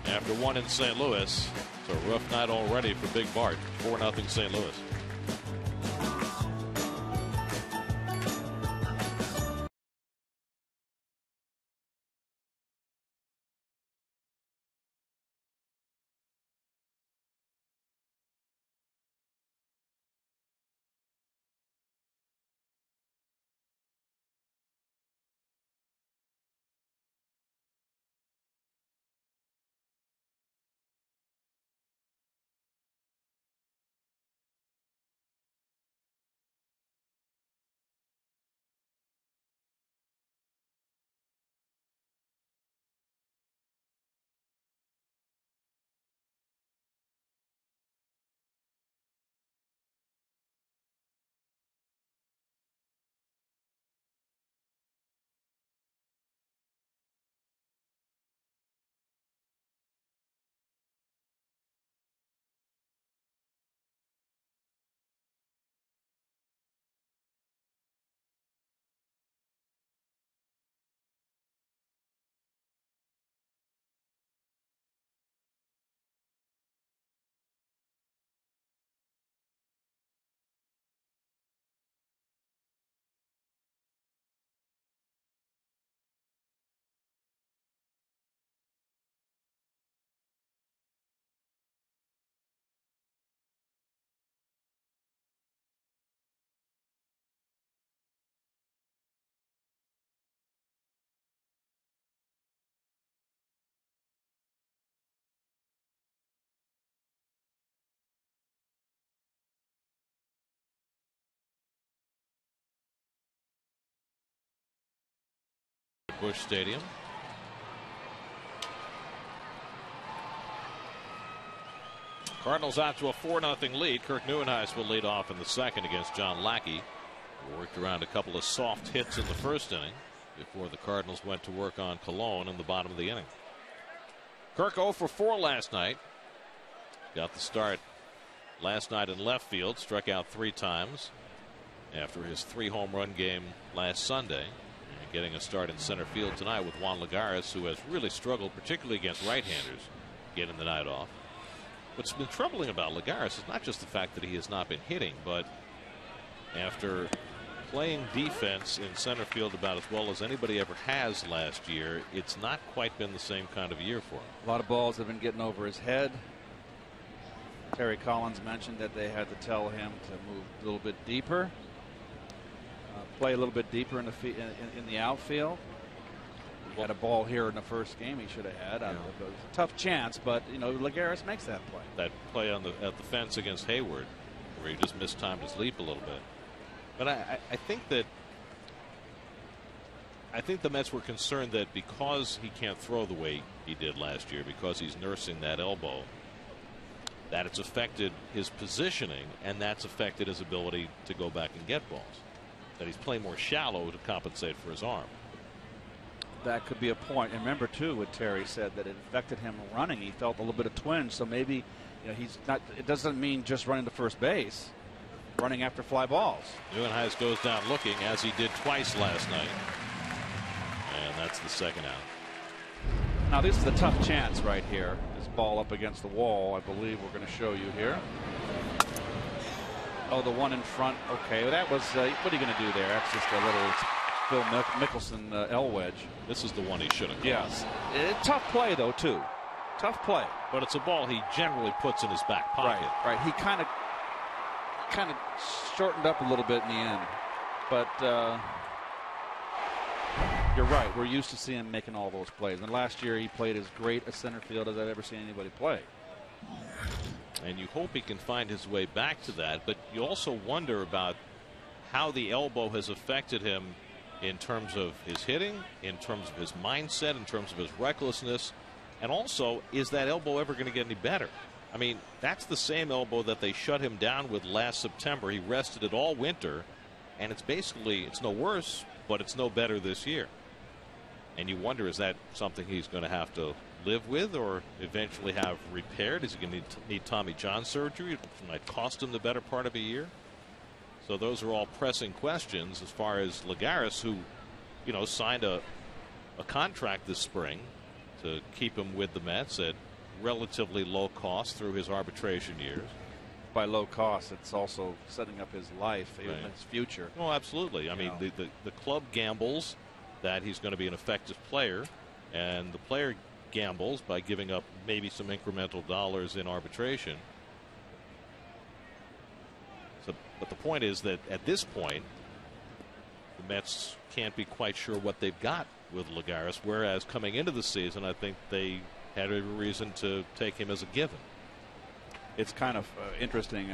after 1 in St. Louis. It's a rough night already for Big Bart. 4-0 St. Louis. Busch Stadium. Cardinals out to a 4-0 lead. Kirk Neuenhuis will lead off in the second against John Lackey. Worked around a couple of soft hits in the first inning before the Cardinals went to work on Colon in the bottom of the inning. Kirk 0 for 4 last night. Got the start last night in left field. Struck out 3 times. after his 3 home run game last Sunday. And getting a start in center field tonight with Juan Lagares, who has really struggled, particularly against right-handers, getting the night off. What's been troubling about Lagares is not just the fact that he has not been hitting, but after playing defense in center field about as well as anybody ever has last year, it's not quite been the same kind of a year for him. A lot of balls have been getting over his head. Terry Collins mentioned that they had to tell him to move a little bit deeper, play a little bit deeper in the outfield. He had a ball here in the first game he should have had. It was a tough chance, but Lagares makes that play. That play at the fence against Hayward, where he just mistimed his leap a little bit. But I think the Mets were concerned that because he can't throw the way he did last year, because he's nursing that elbow, that it's affected his positioning, and that's affected his ability to go back and get balls. That he's playing more shallow to compensate for his arm. That could be a point. And remember too what Terry said, that it affected him running. He felt a little bit of twinge, so maybe he's not. It doesn't mean just running to first base. Running after fly balls. Neuenhuis goes down looking, as he did twice last night. And that's the second out. Now this is a tough chance right here. This ball up against the wall, I believe we're going to show you here. Oh, the one in front. Okay, well, that was, what are you going to do there? That's just a little Phil Mickelson L wedge. This is the one he should have caught. Yes. Tough play, though, too. Tough play. But it's a ball he generally puts in his back pocket. Right. He kind of shortened up a little bit in the end, but you're right. We're used to seeing him making all those plays, and last year he played as great a center field as I've ever seen anybody play. And you hope he can find his way back to that, but you also wonder about how the elbow has affected him in terms of his hitting, in terms of his mindset, in terms of his recklessness, and also, is that elbow ever going to get any better? I mean, that's the same elbow that they shut him down with last September. He rested it all winter, and it's no worse, but it's no better this year. And you wonder, is that something he's going to have to live with or eventually have repaired? Is he going to need Tommy John surgery? It might cost him the better part of a year. So those are all pressing questions as far as Lagares, who, signed a contract this spring to keep him with the Mets at relatively low cost through his arbitration years. By low cost, it's also setting up his life, even his future. Oh, absolutely. I mean, the club gambles that he's going to be an effective player, and the player gambles by giving up maybe some incremental dollars in arbitration. So, but the point is that at this point, the Mets can't be quite sure what they've got with Lagares, whereas coming into the season, I think they had a reason to take him as a given. It's kind of interesting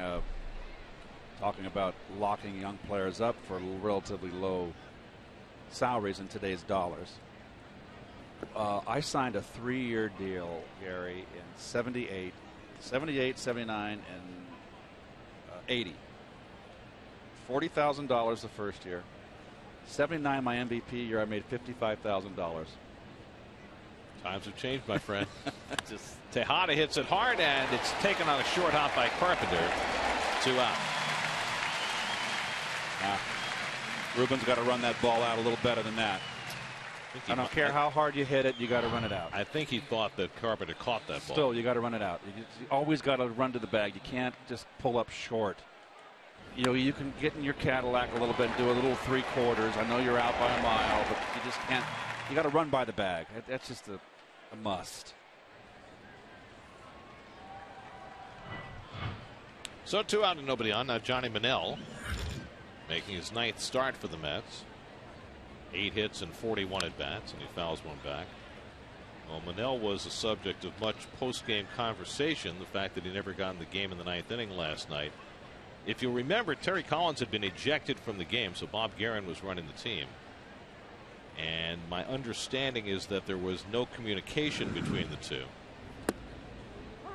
talking about locking young players up for relatively low salaries in today's dollars. I signed a 3-year deal, Gary, in 78, 79, and 80. $40,000 the first year. 79, my MVP year, I made $55,000. Times have changed, my friend. Tejada hits it hard, and it's taken on a short hop by Carpenter. 2 out. Ruben's got to run that ball out a little better than that. I don't care how hard you hit it, you got to run it out. I think he thought that Carpenter caught that ball. Still, you got to run it out. You always got to run to the bag. You can't just pull up short. You can get in your Cadillac a little bit and do a little 3/4. I know you're out by a mile, but you just can't. You got to run by the bag. That's just a must. So 2 out and nobody on. Now Johnny Manel making his 9th start for the Mets. 8 hits and 41 at bats, and he fouls one back. Well, Manel was the subject of much post-game conversation. The fact that he never got in the game in the 9th inning last night. If you'll remember, Terry Collins had been ejected from the game, so Bob Guerin was running the team. And my understanding is that there was no communication between the two.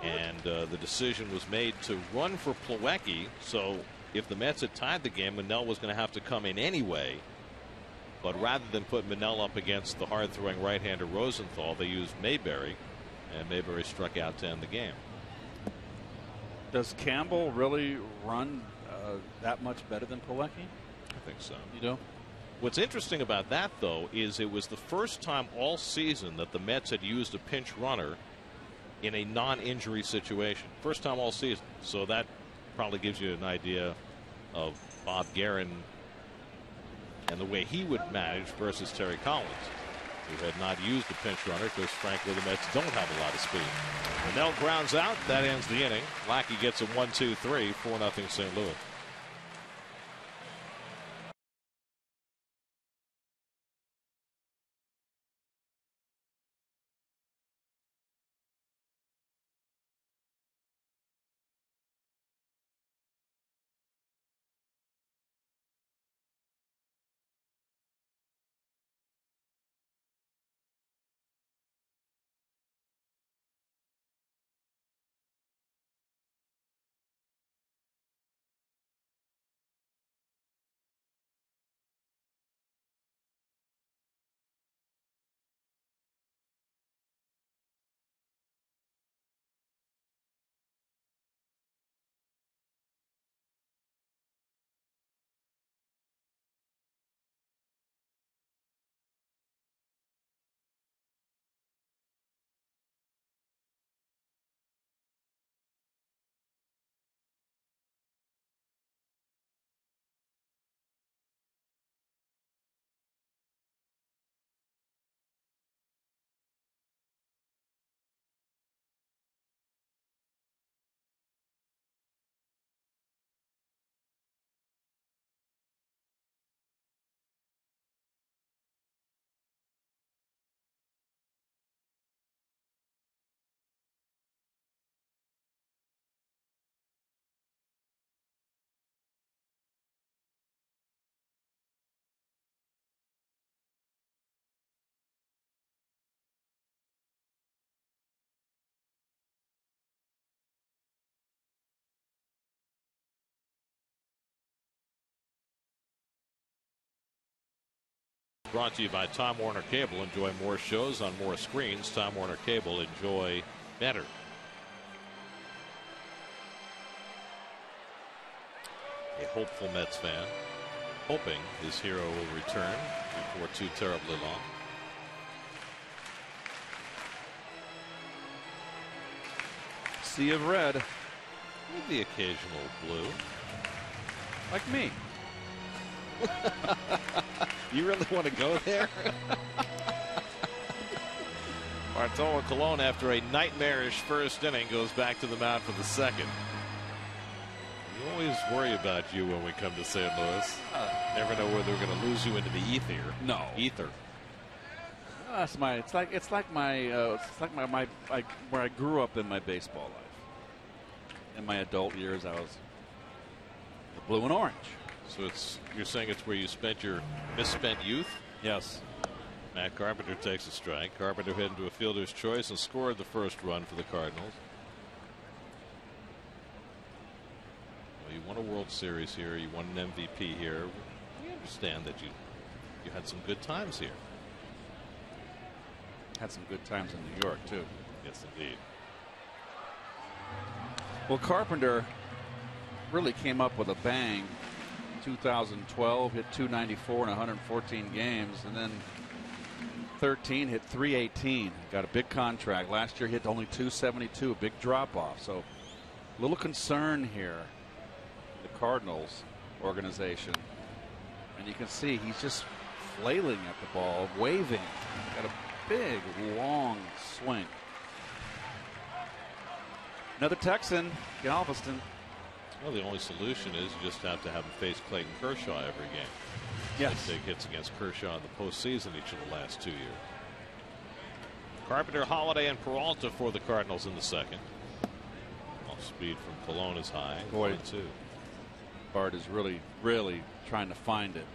And the decision was made to run for Plawecki. So if the Mets had tied the game, Manel was going to have to come in anyway. But rather than put Manel up against the hard-throwing right-hander Rosenthal, they used Mayberry, and Mayberry struck out to end the game. Does Campbell really run that much better than Plawecki? I think so. You do? What's interesting about that, though, is it was the first time all season that the Mets had used a pinch runner in a non-injury situation. First time all season. So that probably gives you an idea of Bob Guerin and the way he would manage versus Terry Collins, who had not used a pinch runner because, frankly, the Mets don't have a lot of speed. Rennell grounds out. That ends the inning. Lackey gets a 1-2-3, 4-0 St. Louis. Brought to you by Time Warner Cable. Enjoy more shows on more screens. Time Warner Cable. Enjoy better. A hopeful Mets fan, hoping his hero will return before too terribly long. Sea of red. With the occasional blue. Like me. You really want to go there? Bartolo Colon, after a nightmarish first inning, goes back to the mound for the second. We always worry about you when we come to St. Louis. Never know whether we're going to lose you into the ether. No. Ether. That's my. It's like my where I grew up in my baseball life. In my adult years, I was the blue and orange. So you're saying it's where you spent your misspent youth? Yes. Matt Carpenter takes a strike. Carpenter hit into a fielder's choice and scored the first run for the Cardinals. Well, you won a World Series here. You won an MVP here. We understand that you had some good times here. Had some good times in New York too. Yes, indeed. Well, Carpenter really came up with a bang. 2012 hit 294 in 114 games, and then 13 hit 318. Got a big contract. Last year hit only 272, a big drop off. So a little concern here, the Cardinals organization. And you can see he's just flailing at the ball, waving. Got a big, long swing. Another Texan, Galveston. Well, the only solution is you just have to have him face Clayton Kershaw every game. Yes. Big hits against Kershaw in the postseason each of the last 2 years. Carpenter, Holiday, and Peralta for the Cardinals in the second. Off speed from Colon is high. Boy, 1-2. Bart is really, really trying to find it.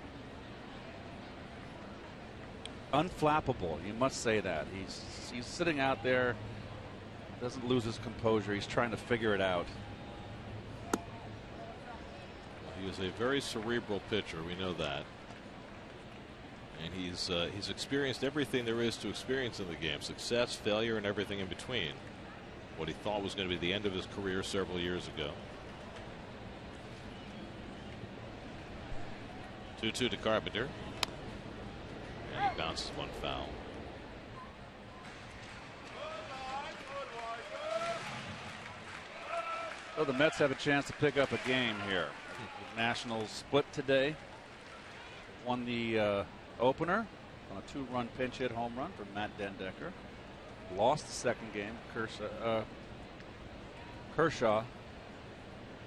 Unflappable, you must say that. He's sitting out there, doesn't lose his composure. He's trying to figure it out. He is a very cerebral pitcher. We know that. And he's experienced everything there is to experience in the game. Success, failure, and everything in between. What he thought was going to be the end of his career several years ago. 2-2 to Carpenter. And he bounces one foul. So the Mets have a chance to pick up a game here. The Nationals split today. Won the opener on a 2-run pinch hit home run from Matt Dendecker. Lost the second game. Kershaw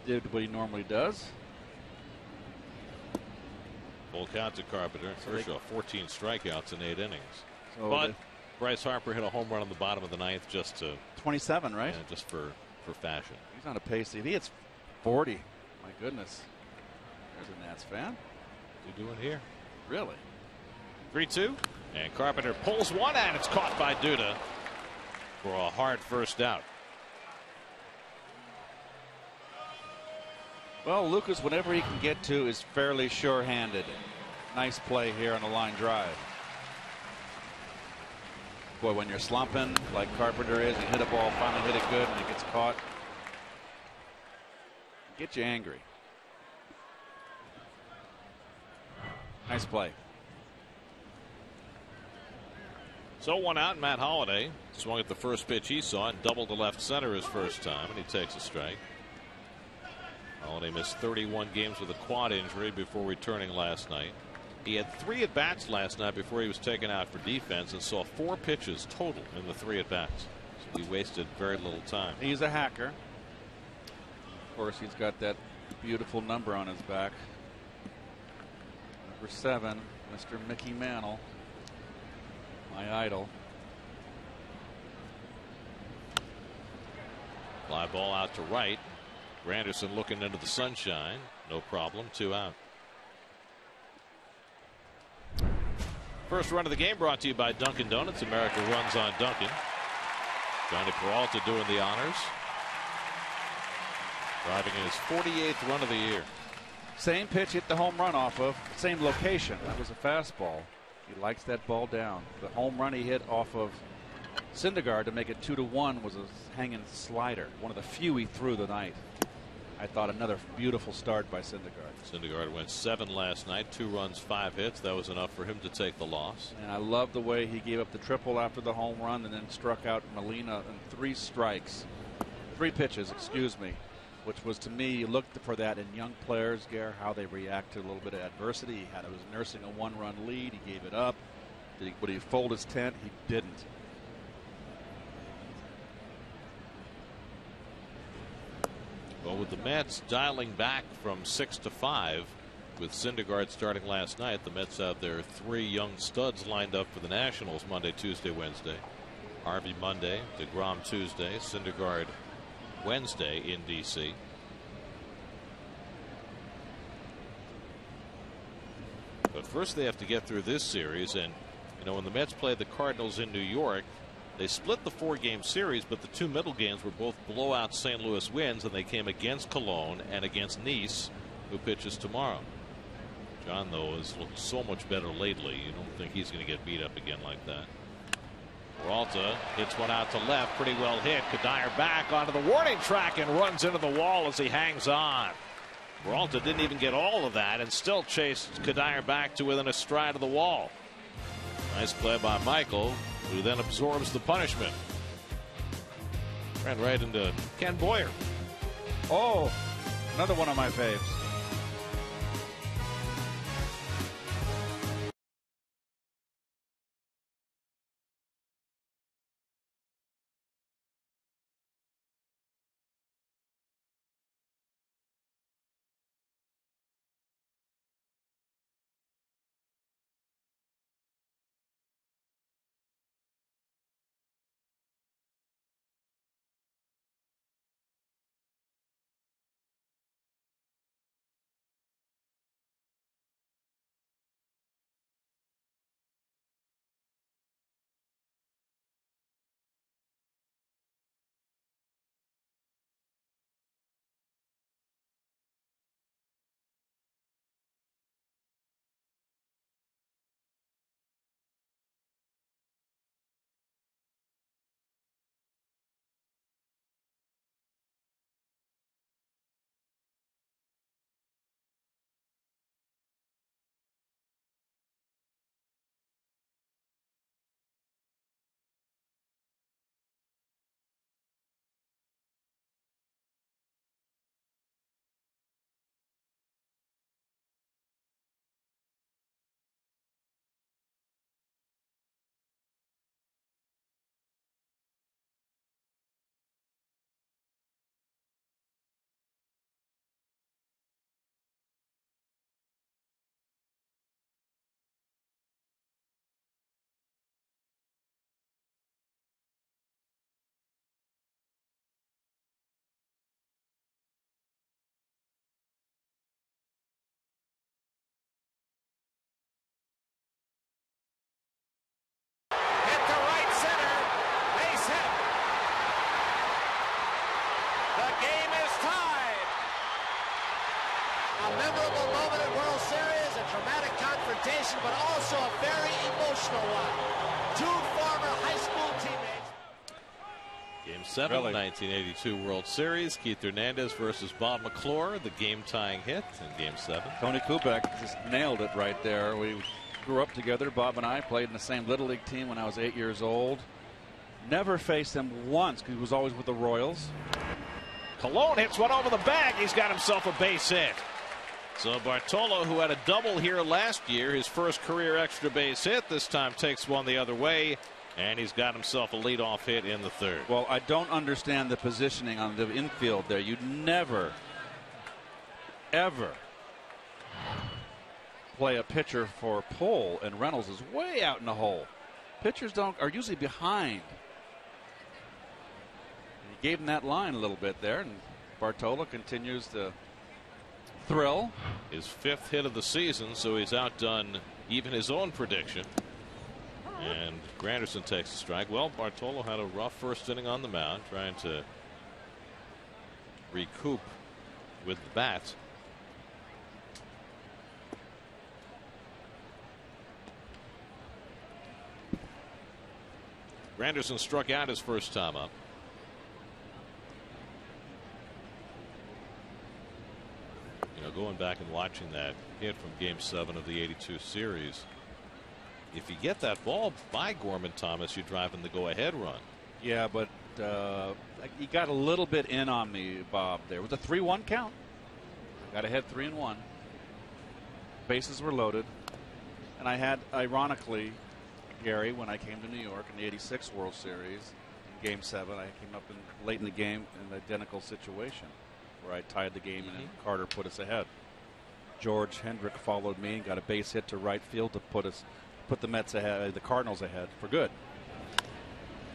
did what he normally does. Full count to Carpenter. Kershaw 14 strikeouts in 8 innings. So but Bryce Harper hit a home run on the bottom of the ninth just to 27, right? Yeah, just for fashion. He's on a pace. If he hits 40, my goodness. There's a Nats fan. What's he doing here? Really? 3-2. And Carpenter pulls one, and it's caught by Duda for a hard first out. Well, Lucas, whatever he can get to, is fairly sure-handed. Nice play here on the line drive. Boy, when you're slumping like Carpenter is, you hit a ball, finally hit it good, and it gets caught. Get you angry. Nice play. So 1 out. Matt Holliday swung at the first pitch he saw and doubled to left center his first time, and he takes a strike. Holliday missed 31 games with a quad injury before returning last night. He had 3 at-bats last night before he was taken out for defense and saw 4 pitches total in the 3 at-bats. So he wasted very little time. He's a hacker. Of course, he's got that beautiful number on his back. Number 7, Mr. Mickey Mantle, my idol. Fly ball out to right. Granderson looking into the sunshine. No problem. 2 out. First run of the game brought to you by Dunkin' Donuts. America runs on Dunkin'. Johnny Peralta doing the honors. Driving in his 48th run of the year. Same pitch hit the home run off of. Same location. That was a fastball. He likes that ball down. The home run he hit off of Syndergaard to make it 2-1 was a hanging slider. One of the few he threw the night. I thought another beautiful start by Syndergaard. Syndergaard went 7 last night, 2 runs, 5 hits. That was enough for him to take the loss. And I love the way he gave up the triple after the home run and then struck out Molina in 3 pitches, excuse me, which was, to me, you looked for that in young players, Gare, how they react to a little bit of adversity. He was nursing a 1-run lead. He gave it up. Would he fold his tent? He didn't. Well, with the Mets dialing back from 6 to 5, with Syndergaard starting last night, the Mets have their 3 young studs lined up for the Nationals Monday, Tuesday, Wednesday. Harvey Monday, DeGrom Tuesday, Syndergaard Wednesday in D.C. But first they have to get through this series, and you know, when the Mets played the Cardinals in New York, they split the 4-game series, but the 2 middle games were both blowout St. Louis wins, and they came against Cologne and against Nice, who pitches tomorrow. John, though, has looked so much better lately. You don't think he's going to get beat up again like that. Peralta hits one out to left, pretty well hit. Kadire back onto the warning track and runs into the wall as he hangs on. Peralta didn't even get all of that and still chased Kadire back to within a stride of the wall. Nice play by Michael, who then absorbs the punishment. Ran right into Ken Boyer. Oh, another one of my faves. reputation, but also a very emotional one. Two former high school teammates. Game 7, really? 1982 World Series. Keith Hernandez versus Bob McClure, the game-tying hit in Game 7. Tony Kubek just nailed it right there. We grew up together. Bob and I played in the same Little League team when I was 8 years old. Never faced him once because he was always with the Royals. Colon hits one over the bag. He's got himself a base hit. So Bartolo, who had a double here last year, his first career extra base hit, this time takes one the other way, and he's got himself a leadoff hit in the third. Well, I don't understand the positioning on the infield there. You'd never, ever play a pitcher for pull, and Reynolds is way out in the hole. Pitchers are usually behind. He gave him that line a little bit there, and Bartolo continues to thrill. His 5th hit of the season, so he's outdone even his own prediction. And Granderson takes a strike. Well, Bartolo had a rough first inning on the mound, trying to recoup with the bat. Granderson struck out his first time up. You know, going back and watching that hit from Game 7 of the '82 series, if you get that ball by Gorman Thomas, you drive in the go-ahead run. Yeah, but he got a little bit in on me, Bob. There was a 3-1 count. Got ahead 3-1. Bases were loaded, and I had, ironically, Gary, when I came to New York in the '86 World Series, in Game 7, I came up late in the game in an identical situation where I tied the game and Carter put us ahead. George Hendrick followed me and got a base hit to right field to put the Mets ahead, the Cardinals ahead for good.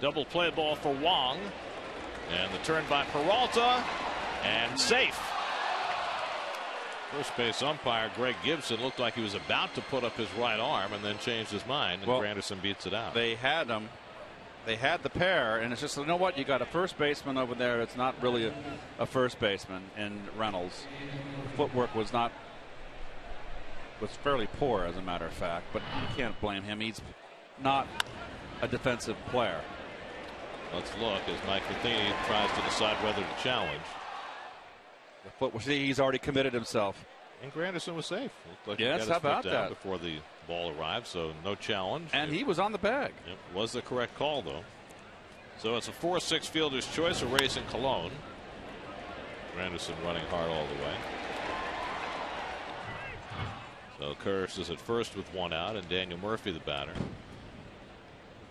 Double play ball for Wong, and the turn by Peralta, and safe. First base umpire Greg Gibson looked like he was about to put up his right arm and then changed his mind, and Granderson beats it out. They had him. They had the pair, and it's just, you know what? You got a first baseman over there. It's not really a first baseman in Reynolds. The footwork was fairly poor, as a matter of fact, but you can't blame him. He's not a defensive player. Let's look as Mike Matheny tries to decide whether to challenge. The footwork, he's already committed himself. And Granderson was safe. Looked like yes, he got how about his foot down that? Before the ball arrived, so no challenge. And he was on the bag. It was the correct call, though. So it's a 4-6 fielder's choice of Racing Cologne. Granderson running hard all the way. So Curtis is at first with one out, and Daniel Murphy the batter.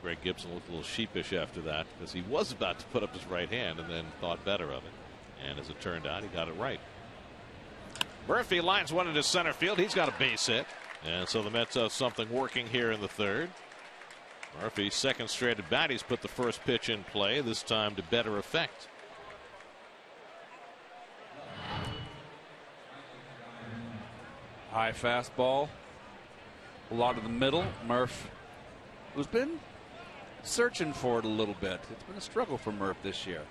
Greg Gibson looked a little sheepish after that because he was about to put up his right hand and then thought better of it. And as it turned out, he got it right. Murphy lines one into center field. He's got a base hit. And so the Mets have something working here in the third. Murphy, second straight at bat. He's put the first pitch in play, this time to better effect. High fastball. A lot of the middle. Murph, who's been searching for it a little bit. It's been a struggle for Murph this year.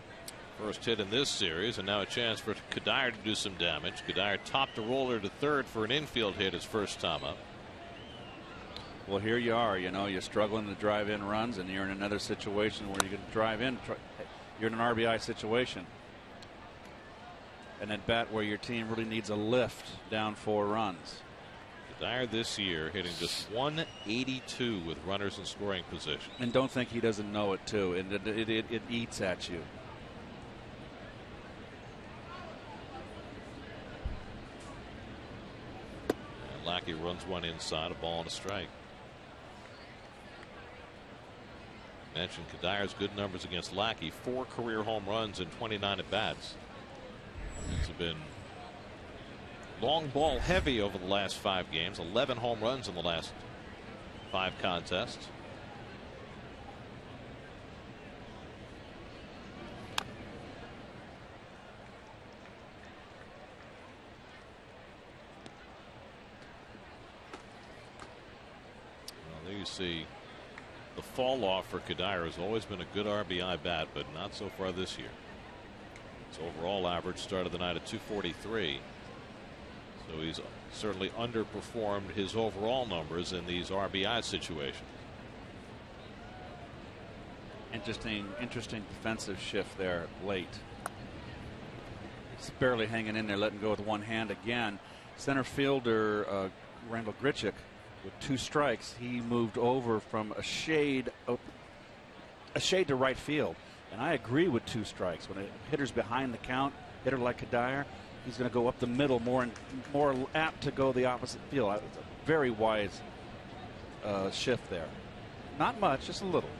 First hit in this series, and now a chance for Kadire to do some damage. Kadire topped a roller to third for an infield hit his first time up. Well, here you are. You know, you're struggling to drive in runs, and you're in another situation where you can drive in. You're in an RBI situation. An at bat where your team really needs a lift down 4 runs. Kadire this year hitting just 182 with runners in scoring position. And don't think he doesn't know it, too. And it eats at you. Lackey runs one inside, a ball and a strike. Mentioned Kadire's good numbers against Lackey. 4 career home runs and 29 at bats. It's been long ball heavy over the last 5 games. 11 home runs in the last 5 contests. You see the fall off for Kadire has always been a good RBI bat, but not so far this year. His overall average started the night at 243. So he's certainly underperformed his overall numbers in these RBI situations. Interesting defensive shift there late. He's barely hanging in there, letting go with one hand again. Center fielder Randall Grichuk with 2 strikes. He moved over from a shade to right field. And I agree with 2 strikes. When a hitter's behind the count, hitter like Kadire, he's going to go up the middle more apt to go the opposite field. It's a very wise shift there. Not much, just a little.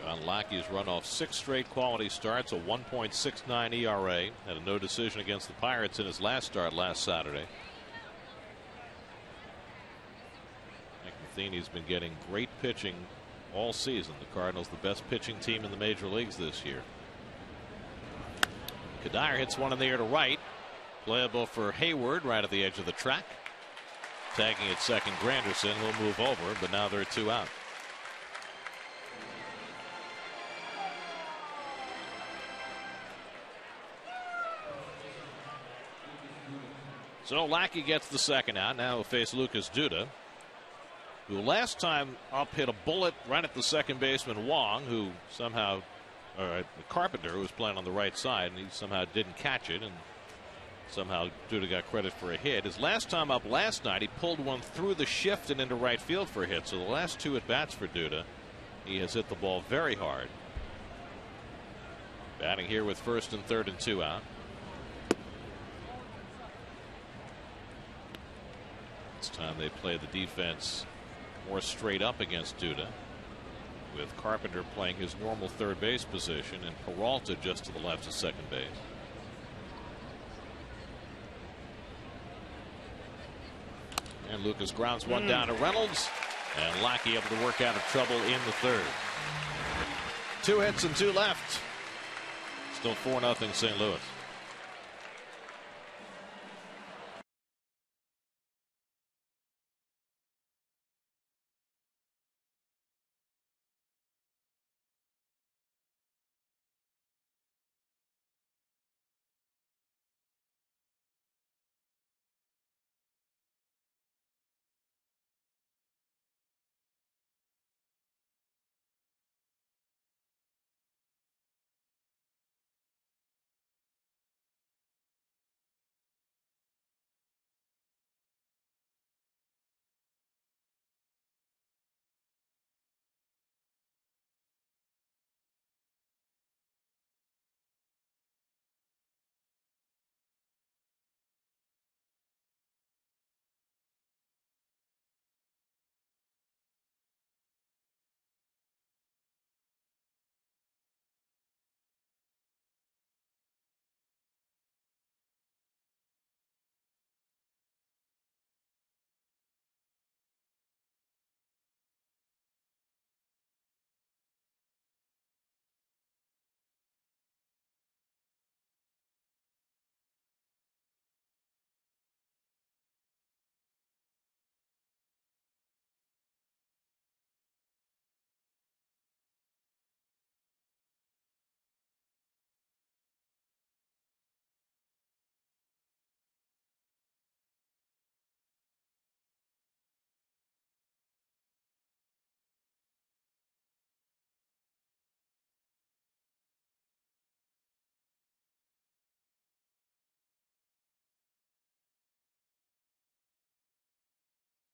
John Lackey's run off 6 straight quality starts, a 1.69 ERA, had a no decision against the Pirates in his last start last Saturday. Mike Matheny's been getting great pitching all season. The Cardinals the best pitching team in the major leagues this year. Kadire hits one in the air to right. Playable for Hayward right at the edge of the track. Tagging at second, Granderson will move over, but now there are 2 out. So Lackey gets the second out. Now he'll face Lucas Duda, who last time up hit a bullet right at the second baseman Wong, who somehow, Carpenter, who was playing on the right side, and he somehow didn't catch it, and somehow Duda got credit for a hit. His last time up last night, he pulled one through the shift and into right field for a hit. So the last 2 at bats for Duda, he has hit the ball very hard. Batting here with first and third and 2 out. This time they play the defense more straight up against Duda, with Carpenter playing his normal third base position and Peralta just to the left of second base. And Lucas grounds one down to Reynolds, and Lackey able to work out of trouble in the third. 2 hits and 2 left. Still 4-0 St. Louis.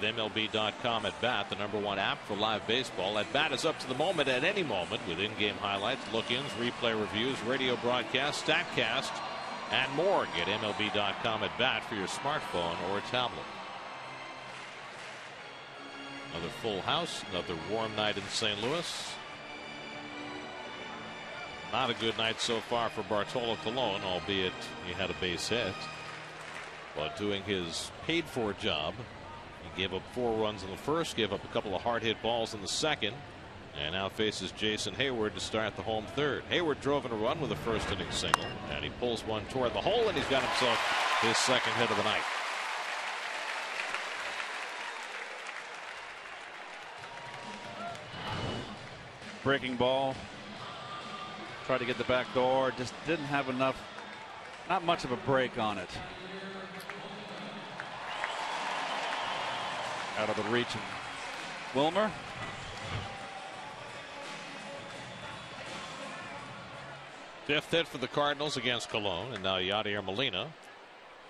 MLB.com at bat, the #1 app for live baseball. At bat is up to the moment at any moment with in-game highlights, look-ins, replay reviews, radio broadcasts, StatCast, and more. Get MLB.com at bat for your smartphone or tablet. Another full house, another warm night in St. Louis. Not a good night so far for Bartolo Colon, albeit he had a base hit. But doing his paid-for job. He gave up 4 runs in the first, gave up a couple of hard hit balls in the second, and now faces Jason Hayward to start the home third. Hayward drove in a run with a first inning single, and he pulls one toward the hole, and he's got himself his second hit of the night. Breaking ball. Tried to get the back door. Just didn't have enough. Not much of a break on it. Out of the reach of Wilmer. Fifth hit for the Cardinals against Colon, and now Yadier Molina,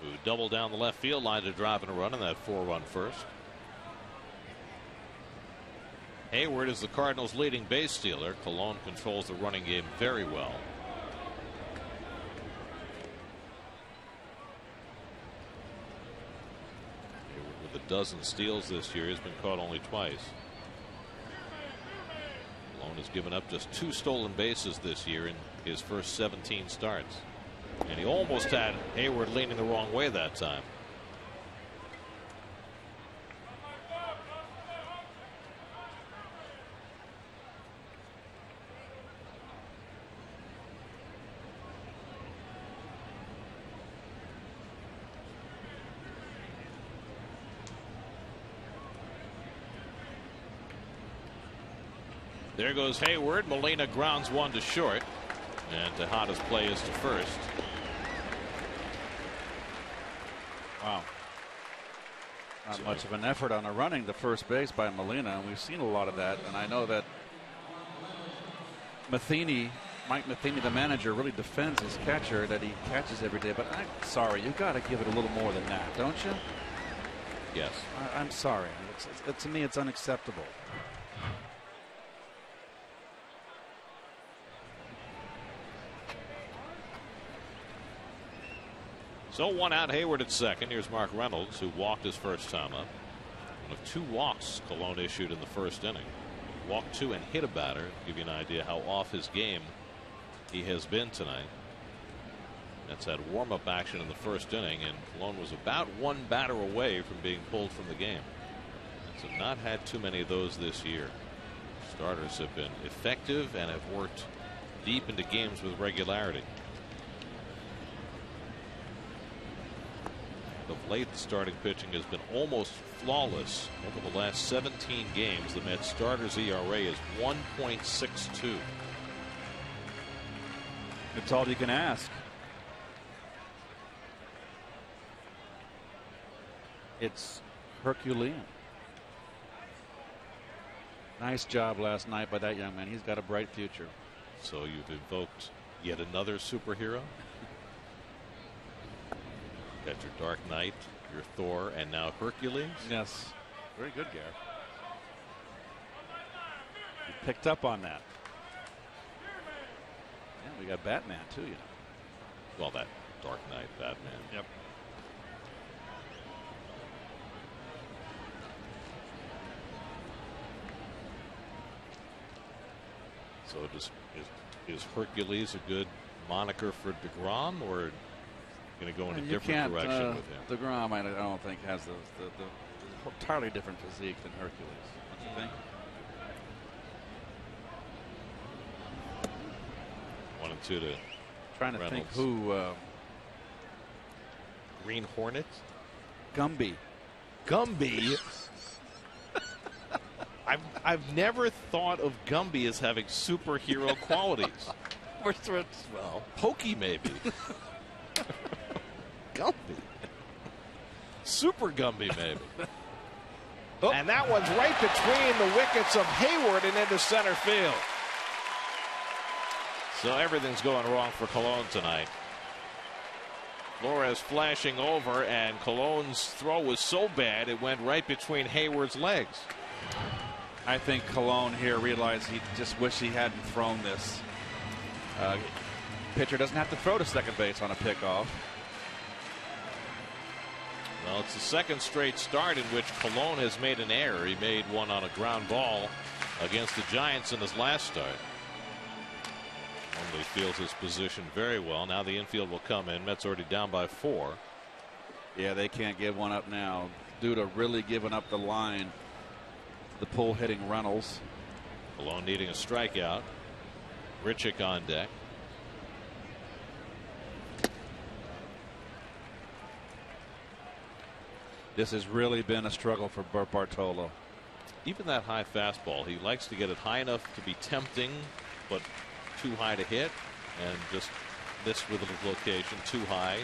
who doubled down the left field line to drive in a run in that 4-run first. Hayward is the Cardinals' leading base stealer. Colon controls the running game very well. Hayward with a dozen steals this year. Has been caught only twice. Colon has given up just 2 stolen bases this year in his first 17 starts. And he almost had Hayward leaning the wrong way that time. There goes Hayward. Molina grounds one to short. And Tejada's play is to first. Wow. Not much of an effort on a running to first base by Molina, and we've seen a lot of that. And I know that Mike Matheny, the manager, really defends his catcher that he catches every day. But I'm sorry, you've got to give it a little more than that, don't you? Yes. I'm sorry. To me, it's unacceptable. So 1 out, Hayward at second. Here's Mark Reynolds, who walked his first time up. One of 2 walks Colon issued in the first inning. Walked 2 and hit a batter. To give you an idea how off his game he has been tonight. That's had warm-up action in the first inning, and Colon was about 1 batter away from being pulled from the game. So not had too many of those this year. Starters have been effective and have worked deep into games with regularity. Of late, the starting pitching has been almost flawless. Over the last 17 games, the Mets starters ERA is 1.62. It's all you can ask. It's Herculean. Nice job last night by that young man. He's got a bright future. So you've invoked yet another superhero? Got your Dark Knight, your Thor, and now Hercules? Yes. Very good, Gary. You picked up on that. Yeah, we got Batman, too, you know. Well, that Dark Knight Batman. Yep. So is Hercules a good moniker for DeGrom, or going to go in a different direction with him? DeGrom, I don't think, has the entirely different physique than Hercules. Don't you think? 1 and 2 to trying to Reynolds. Think who. Green Hornet? Gumby. I've never thought of Gumby as having superhero qualities. Well, Pokey maybe. Gumby. Super Gumby maybe. Oh. And that one's right between the wickets of Hayward and into center field. So everything's going wrong for Colon tonight. Flores flashing over, and Colon's throw was so bad it went right between Hayward's legs. I think Colon here realized he just wished he hadn't thrown this. Pitcher doesn't have to throw to second base on a pickoff. Well, it's the second straight start in which Colon has made an error. He made one on a ground ball against the Giants in his last start. Normally feels his position very well. Now the infield will come in. Mets already down by 4. Yeah, they can't give one up now. Duda really giving up the line. The pull hitting Reynolds. Colon needing a strikeout. Richick on deck. This has really been a struggle for Bert Bartolo. even that high fastball, he likes to get it high enough to be tempting, but too high to hit, and just missed with a location too high,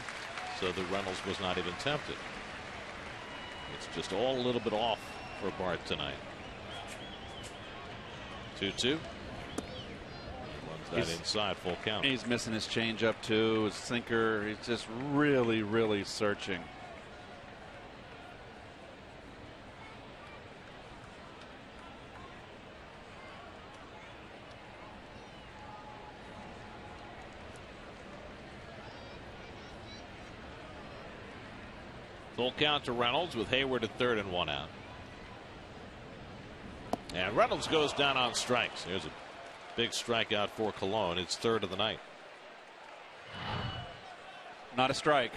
so the Reynolds was not even tempted. It's just all a little bit off for Bart tonight. 2-2. Runs that inside, full count. He's missing his changeup too, his sinker. He's just really, really searching. Full count to Reynolds with Hayward at third and 1 out. And Reynolds goes down on strikes. Here's a big strikeout for Cologne. It's third of the night. Not a strike.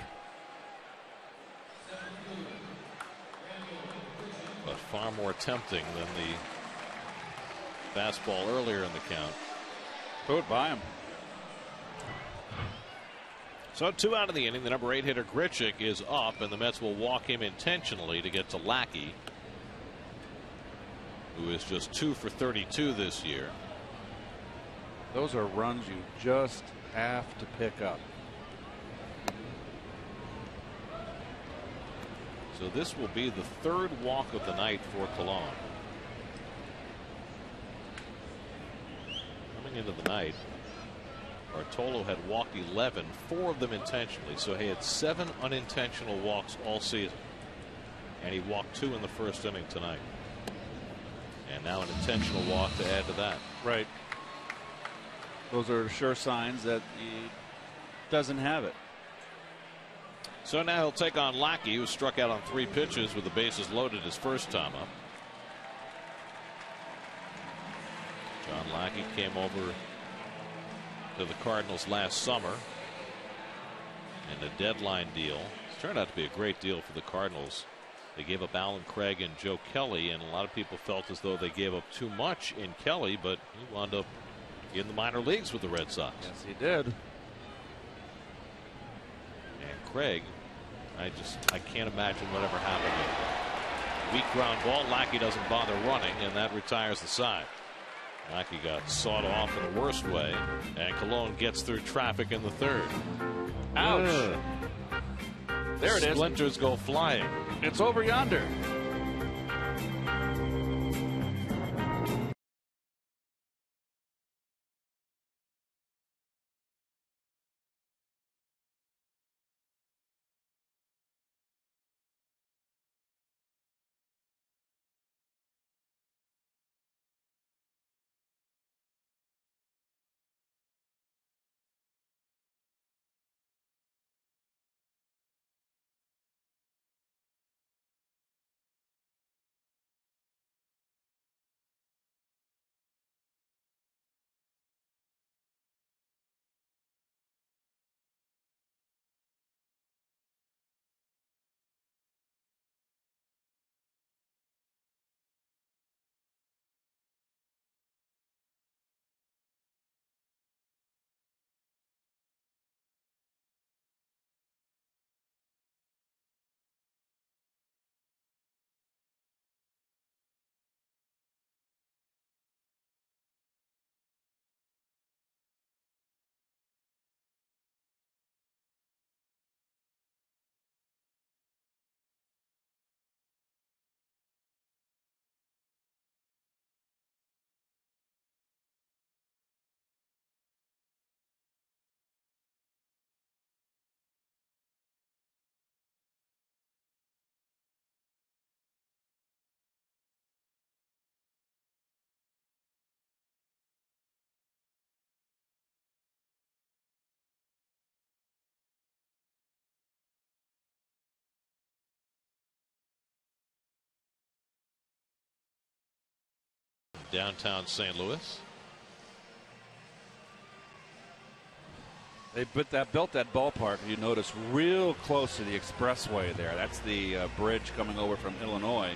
But far more tempting than the fastball earlier in the count. Throw it by him. So 2 out of the inning. The number 8 hitter Grichuk is up, and the Mets will walk him intentionally to get to Lackey, who is just 2 for 32 this year. Those are runs you just have to pick up. So this will be the third walk of the night for Cologne. Coming into the night, Bartolo had walked 11, 4 of them intentionally, so he had 7 unintentional walks all season, and he walked 2 in the first inning tonight, and now an intentional walk to add to that. Right. Those are sure signs that he doesn't have it. So now he'll take on Lackey, who struck out on 3 pitches with the bases loaded his first time up. John Lackey came over to the Cardinals last summer in a deadline deal. It's turned out to be a great deal for the Cardinals. They gave up Alan Craig and Joe Kelly, and a lot of people felt as though they gave up too much in Kelly, but he wound up in the minor leagues with the Red Sox. Yes, he did. And Craig, I can't imagine whatever happened. Weak ground ball. Lackey doesn't bother running, and that retires the side. Lackey got sawed off in the worst way, and Cologne gets through traffic in the third. Ouch. There it is. Splinters go flying. It's over yonder. Downtown St. Louis. They built that ballpark, you notice, real close to the expressway there. That's the bridge coming over from Illinois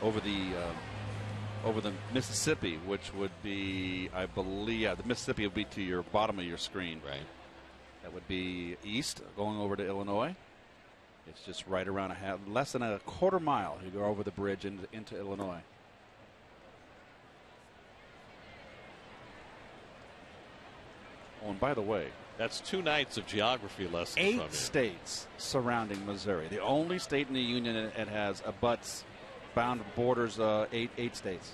over the Mississippi, which would be, I believe, the Mississippi would be to your bottom of your screen. Right. That would be east, going over to Illinois. It's just right around less than a quarter mile. You go over the bridge into Illinois. Oh, and by the way, that's 2 nights of geography lessons. 8 from you. states surrounding Missouri. The only state in the union that has bound borders 8 states.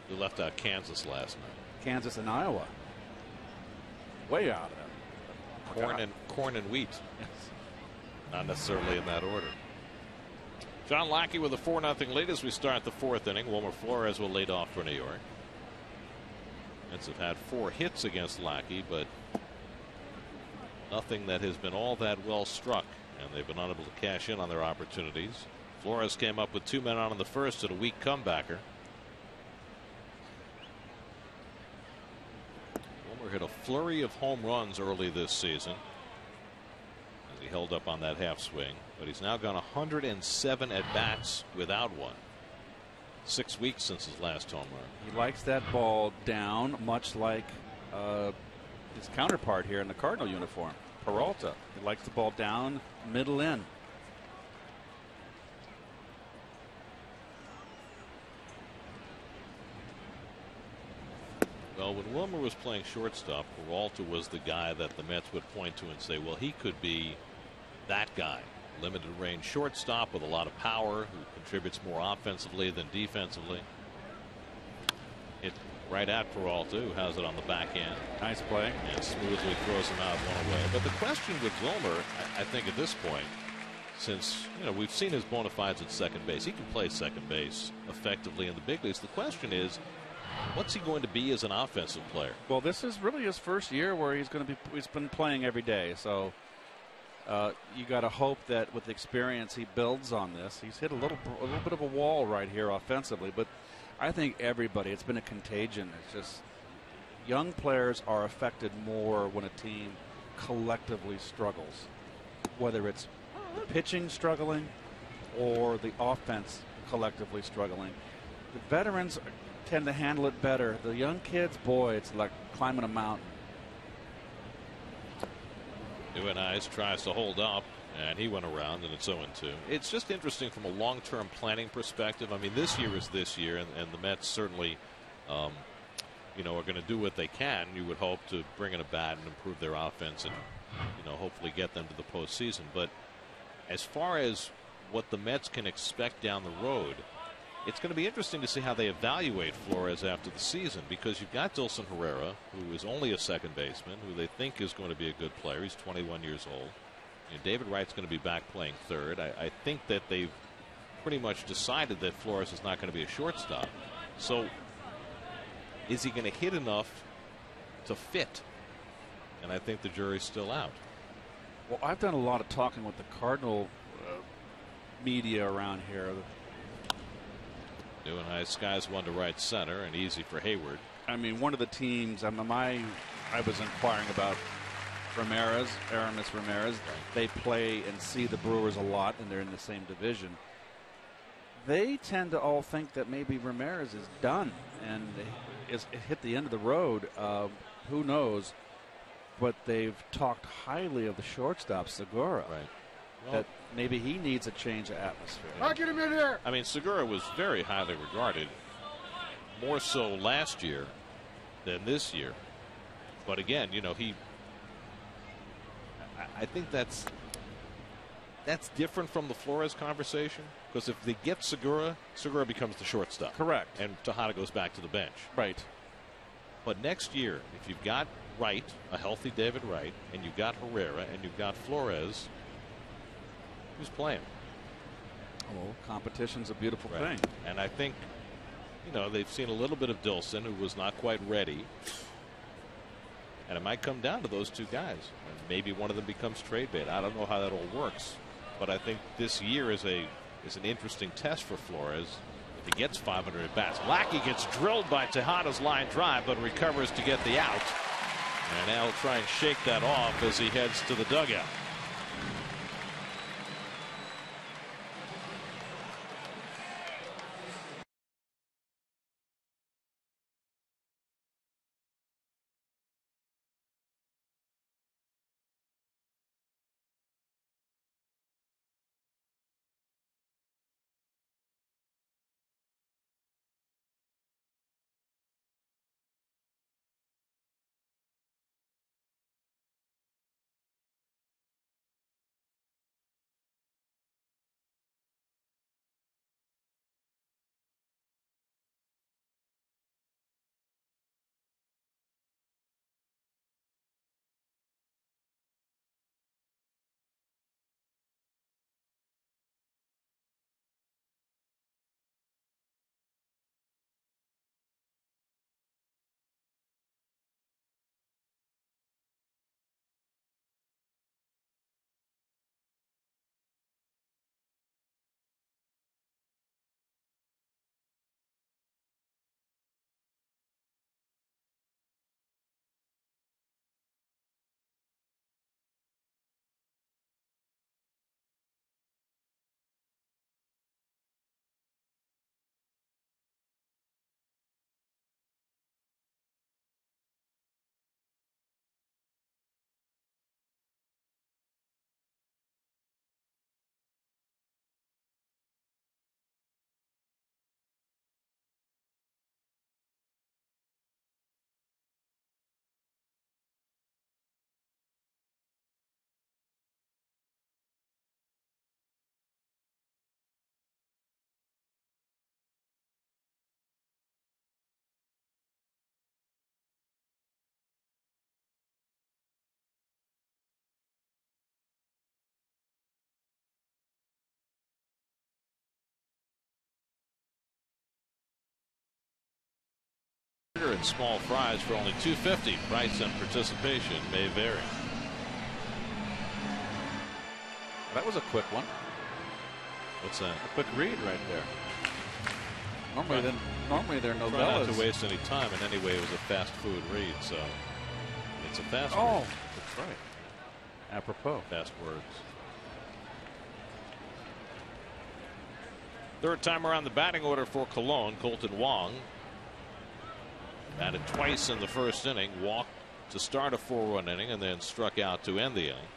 You left out Kansas last night. Kansas and Iowa. Way out of there. Corn and wheat. Yes. Not necessarily in that order. John Lackey with a 4-0 lead as we start the 4th inning. Wilmer Flores will lead off for New York. Mets have had 4 hits against Lackey, but nothing that has been all that well struck, and they've been unable to cash in on their opportunities. Flores came up with 2 men on in the first at a weak comebacker. Wilmer hit a flurry of home runs early this season as he held up on that half swing, but he's now gone 107 at bats without one. 6 weeks since his last home run. He likes that ball down, much like his counterpart here in the Cardinal uniform, Peralta. He likes the ball down, middle in. Well, when Wilmer was playing shortstop, Peralta was the guy that the Mets would point to and say, well, he could be that guy. Limited range shortstop with a lot of power, who contributes more offensively than defensively. Hit right at Peralta, who has it on the back end. Nice play. And smoothly throws him out one away. But the question with Wilmer, I think at this point, since we've seen his bona fides at second base, he can play second base effectively in the big leagues. The question is, what's he going to be as an offensive player? Well, this is really his first year where he's been playing every day. So you got to hope that with experience he builds on this. He's hit a little bit of a wall right here offensively, but I think everybody, it's been a contagion. It's just young players are affected more when a team collectively struggles, whether it's the pitching struggling or the offense collectively struggling. The veterans tend to handle it better. The young kids, boy, it's like climbing a mountain. NYN tries to hold up, and he went around, and it's 0-2. It's just interesting from a long-term planning perspective. I mean, this year is this year, and the Mets certainly, are going to do what they can. You would hope to bring in a bat and improve their offense, and hopefully get them to the postseason. But as far as what the Mets can expect down the road, it's going to be interesting to see how they evaluate Flores after the season, because you've got Dilson Herrera, who is only a second baseman, who they think is going to be a good player. He's 21 years old. David Wright's going to be back playing third. I think that they've pretty much decided that Flores is not going to be a shortstop. So is he going to hit enough to fit? And I think the jury's still out. Well, I've done a lot of talking with the Cardinal media around here. NYN skies one to right center and easy for Hayward. I mean, one of the teams I was inquiring about, Aramis Ramirez. They play and see the Brewers a lot, and they're in the same division. They tend to all think that maybe Ramirez is done and is hit the end of the road. Who knows? But they've talked highly of the shortstop, Segura. Right. Well, that maybe he needs a change of atmosphere. I'll get him in here. I mean, Segura was very highly regarded, more so last year than this year. But again, I think that's different from the Flores conversation, because if they get Segura becomes the shortstop. Correct. And Tejada goes back to the bench. Right. But next year, if you've got Wright, a healthy David Wright, and you've got Herrera, and you've got Flores, who's playing? Well, competition's a beautiful thing. And I think, they've seen a little bit of Dilson, who was not quite ready. And it might come down to those two guys. And maybe one of them becomes trade bait. I don't know how that all works. But I think this year is an interesting test for Flores. If he gets 500 at bats. Lackey gets drilled by Tejada's line drive, but recovers to get the out. And now he'll try and shake that off as he heads to the dugout. And small fries for only $2.50. Price and participation may vary. That was a quick one. What's that? A quick read right there. Normally there are no not to waste any time, and anyway it was a fast food read, so it's a fast read. That's right. Apropos. Fast words. Third time around the batting order for Cologne. Colton Wong batted twice in the first inning, walked to start a 4-run inning, and then struck out to end the inning.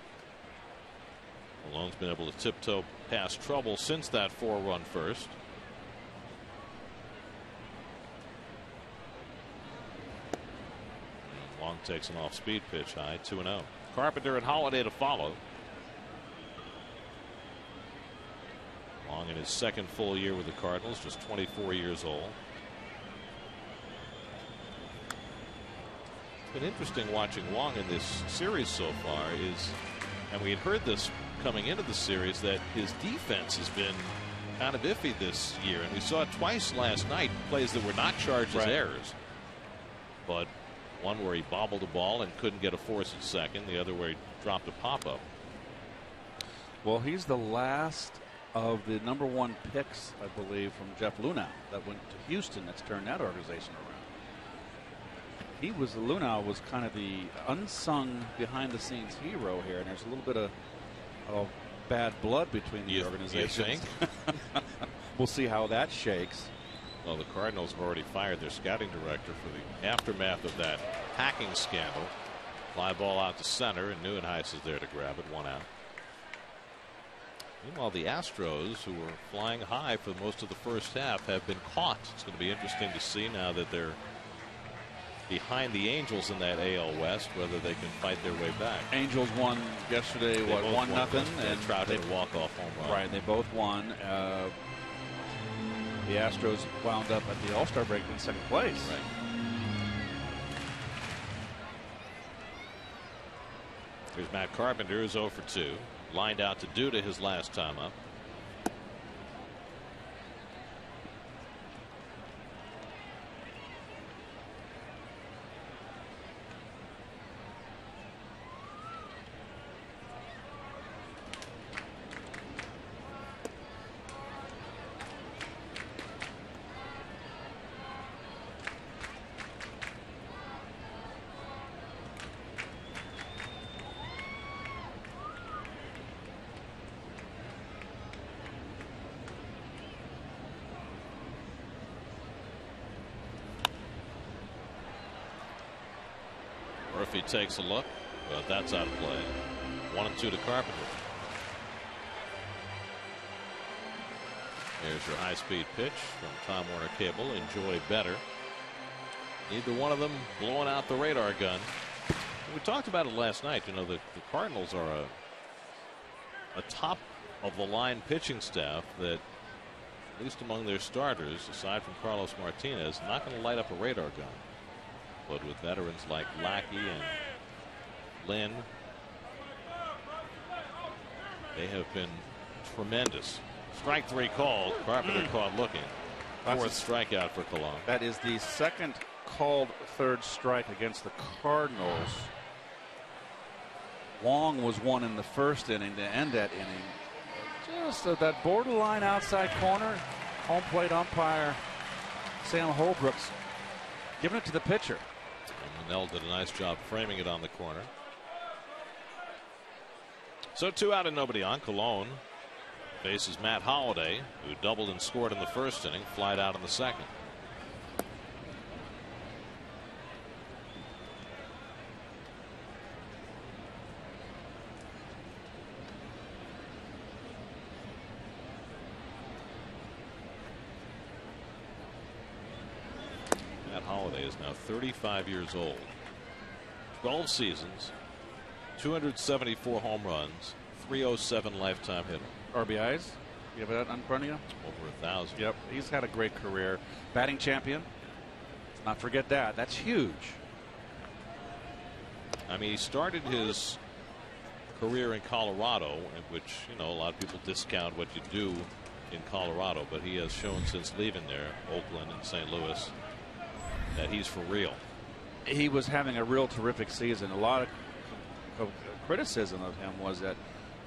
Cologne's been able to tiptoe past trouble since that 4-run first. And Wong takes an off-speed pitch high, 2-0. Carpenter and Holiday to follow. Wong in his second full year with the Cardinals, just 24 years old. It's been interesting watching Wong in this series so far, and we had heard this coming into the series, that his defense has been kind of iffy this year, and we saw it twice last night, plays that were not charged as errors, but one where he bobbled the ball and couldn't get a force at second, the other where he dropped a pop-up. Well, he's the last of the #1 picks, I believe, from Jeff Lunau that went to Houston. That's turned that organization around. Lunau was kind of the unsung behind-the-scenes hero here, and there's a little bit of bad blood between the organizations. You think? We'll see how that shakes. Well, the Cardinals have already fired their scouting director for the aftermath of that hacking scandal. Fly ball out to center, and Neuenhuis is there to grab it, 1 out. Meanwhile, the Astros, who were flying high for most of the first half, have been caught. It's going to be interesting to see now that they're behind the Angels in that AL West, whether they can fight their way back. Angels won yesterday, 1-0, and Trout hit a walk-off home run. Right, they both won. The Astros wound up at the All-Star break in second place. Right. Here's Matt Carpenter, who's 0 for 2. Lined out to Duda his last time up. Murphy takes a look, but that's out of play. 1-2 to Carpenter. Here's your high-speed pitch from Tom Warner Cable. Enjoy better. Neither one of them blowing out the radar gun. We talked about it last night. You know, the Cardinals are a top of the line pitching staff that, at least among their starters, aside from Carlos Martinez, not going to light up a radar gun. But with veterans like Lackey and Lynn, they have been tremendous. Strike 3 called. Carpenter caught looking. Fourth strikeout for Cologne. That is the second called third strike against the Cardinals. Wong was one in the first inning to end that inning. Just that borderline outside corner. Home plate umpire Sam Holbrook's giving it to the pitcher. And Manel did a nice job framing it on the corner. So 2 out and nobody on. Cologne faces Matt Holliday, who doubled and scored in the first inning, flied out in the second. Matt Holliday is now 35 years old. 12 seasons, 274 home runs, 307 lifetime hitter. RBIs? You have that in front of you? Over 1,000. Yep, he's had a great career. Batting champion. Let's not forget that. That's huge. I mean, he started his career in Colorado, which, you know, a lot of people discount what you do in Colorado, but he has shown since leaving there, Oakland and St. Louis, that he's for real. He was having a real terrific season. A lot of criticism of him was that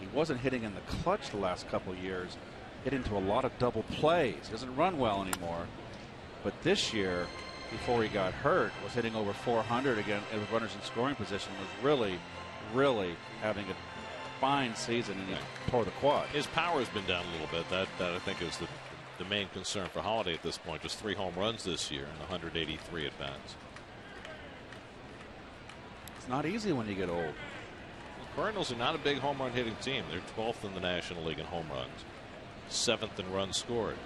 he wasn't hitting in the clutch the last couple of years. Hit into a lot of double plays. Doesn't run well anymore. But this year, before he got hurt, was hitting over 400 again with runners in scoring position. Was really having a fine season, and he tore the quad. His power has been down a little bit. That I think is the main concern for Holiday at this point. Just 3 home runs this year and 183 at bats. It's not easy when you get old. The Cardinals are not a big home run hitting team. They're 12th in the National League in home runs, 7th in runs scored.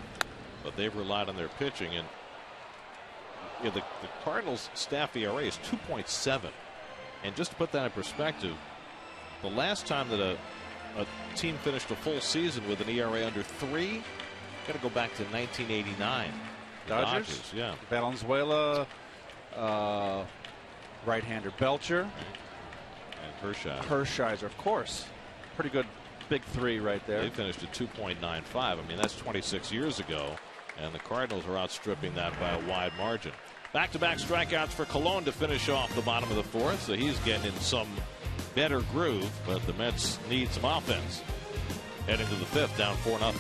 But they've relied on their pitching, and the Cardinals staff ERA is 2.7. And just to put that in perspective, the last time that a team finished a full season with an ERA under 3, got to go back to 1989. Dodgers, yeah. Valenzuela, right-hander Belcher, and Hershiser, of course. Pretty good big 3 right there. They finished at 2.95. I mean, that's 26 years ago, and the Cardinals are outstripping that by a wide margin. Back-to-back strikeouts for Colon to finish off the bottom of the 4th, so he's getting in some better groove, but the Mets need some offense. Heading to the 5th, down 4-0.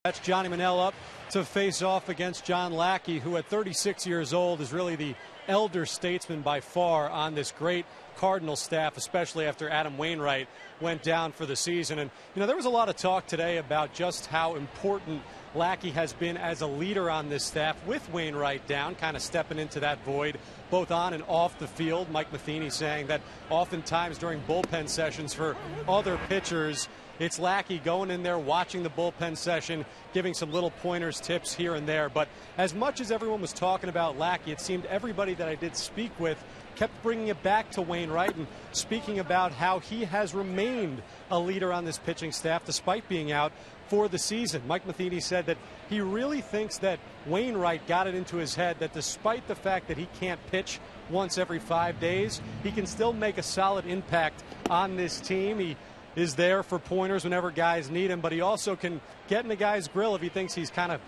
That's Johnny Manel up to face off against John Lackey, who at 36 years old is really the elder statesman by far on this great Cardinal staff, especially after Adam Wainwright went down for the season. And, there was a lot of talk today about just how important Lackey has been as a leader on this staff with Wainwright down, kind of stepping into that void, both on and off the field. Mike Matheny saying that oftentimes during bullpen sessions for other pitchers, it's Lackey going in there, watching the bullpen session, giving some little pointers, tips here and there. But as much as everyone was talking about Lackey, it seemed everybody that I did speak with kept bringing it back to Wainwright and speaking about how he has remained a leader on this pitching staff despite being out for the season. Mike Matheny said that he really thinks that Wainwright got it into his head that despite the fact that he can't pitch once every 5 days, he can still make a solid impact on this team. He is there for pointers whenever guys need him, but he also can get in the guy's grill if he thinks he's kind of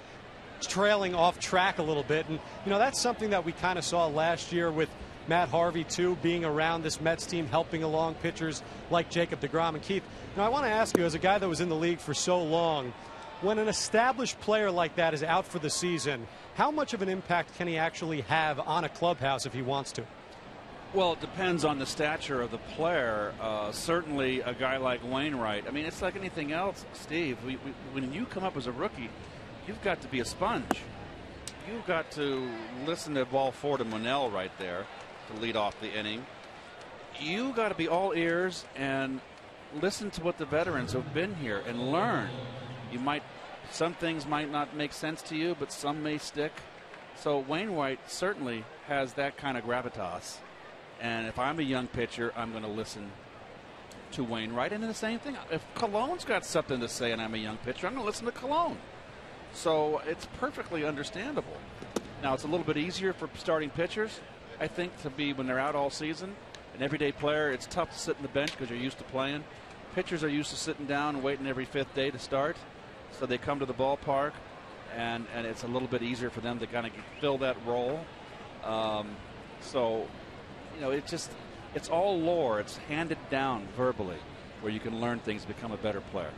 trailing off track a little bit. And, that's something that we kind of saw last year with Matt Harvey, too, being around this Mets team, helping along pitchers like Jacob deGrom. And, Keith, I want to ask you, as a guy that was in the league for so long, when an established player like that is out for the season, how much of an impact can he actually have on a clubhouse if he wants to? Well, it depends on the stature of the player. Certainly a guy like Wainwright. I mean, it's like anything else, Steve. When you come up as a rookie, you've got to be a sponge. You've got to listen to ball 4 to Manel right there to lead off the inning. You got to be all ears and listen to what the veterans who've been here and learn. Some things might not make sense to you, but some may stick. So Wainwright certainly has that kind of gravitas. And if I'm a young pitcher, I'm going to listen to Wainwright. And then the same thing. If Cologne's got something to say and I'm a young pitcher, I'm going to listen to Cologne. So it's perfectly understandable. Now, it's a little bit easier for starting pitchers, I think, to be when they're out all season. An everyday player, it's tough to sit in the bench because you're used to playing. Pitchers are used to sitting down and waiting every 5th day to start. So they come to the ballpark, and it's a little bit easier for them to kind of fill that role. So, it's all lore. It's handed down verbally where you can learn things, become a better player.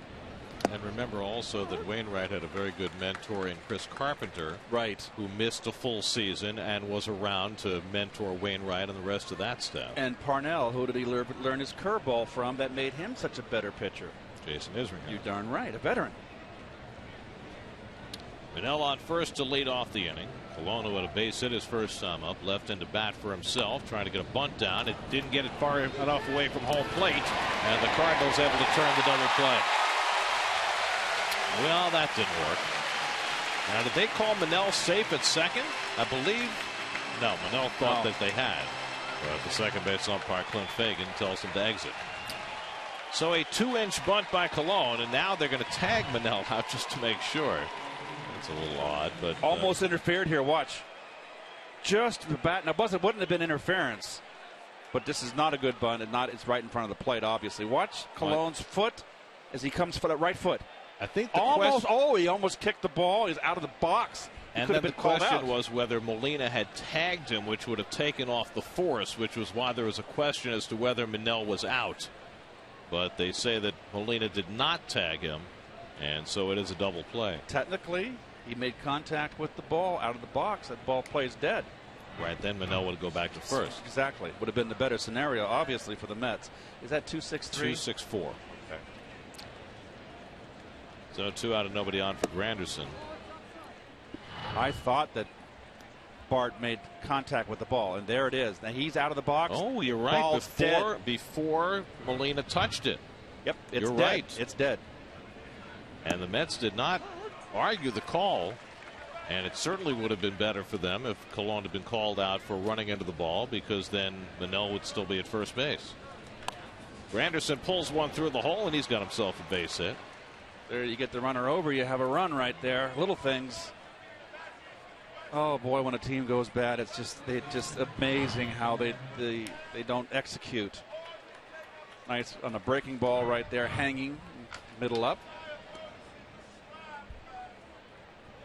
And remember also that Wainwright had a very good mentor in Chris Carpenter, right, who missed a full season and was around to mentor Wainwright and the rest of that staff. And Parnell, who did he learn his curveball from that made him such a better pitcher? Jason Isringham. You're darn right, a veteran. Manel on first to lead off the inning. Cologno had a base hit his first time up, left into bat for himself, trying to get a bunt down. It didn't get it far enough away from home plate, and the Cardinals able to turn the double play. Well, that didn't work. Now, did they call Manel safe at second? I believe. No, Manel thought that they had. But the second base umpire, Clint Fagan, tells him to exit. So a 2-inch bunt by Cologne, and now they're going to tag Manel out just to make sure. It's a little odd, but almost interfered here. Watch, just the bat. Now, wouldn't have been interference, but this is not a good bunt, and it's right in front of the plate. Obviously, watch Cologne's foot as he comes for that right foot. I think he almost kicked the ball. He's out of the box. And then the question was whether Molina had tagged him, which would have taken off the force, which was why there was a question as to whether Manel was out. But they say that Molina did not tag him, and so it is a double play. Technically, he made contact with the ball out of the box. That ball plays dead. Right, then Manel would go back to first. Exactly. Would have been the better scenario, obviously, for the Mets. Is that 2-6-3? 2-6-4. Okay. So 2 out and nobody on for Granderson. I thought that Bart made contact with the ball, and there it is. Now he's out of the box. Oh, you're right. Before Molina touched it. Yep, it's you're dead. Right. It's dead. And the Mets did not argue the call, and it certainly would have been better for them if Cologne had been called out for running into the ball, because then Manel would still be at first base. Granderson pulls one through the hole, and he's got himself a base hit. There you get the runner over. You have a run right there. Little things. Oh boy, when a team goes bad, it's just amazing how they don't execute. Nice on a breaking ball right there, hanging middle up.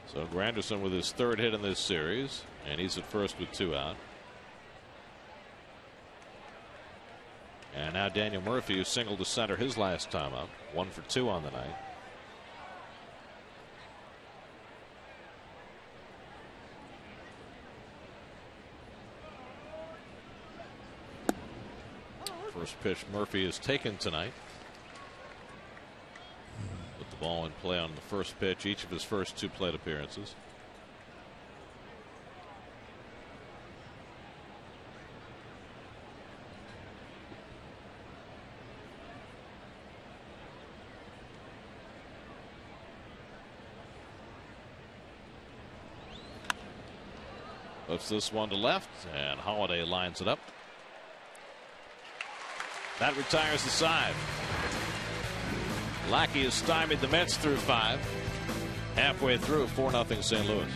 So Granderson with his 3rd hit in this series, and he's at first with 2 out. And now Daniel Murphy, who singled to center his last time up, 1 for 2 on the night. First pitch Murphy is taken tonight. Put the ball in play on the first pitch each of his first 2 plate appearances. Puts this one to left, and Holiday lines it up. That retires the side. Lackey has stymied the Mets through 5. Halfway through, 4-0 St. Louis.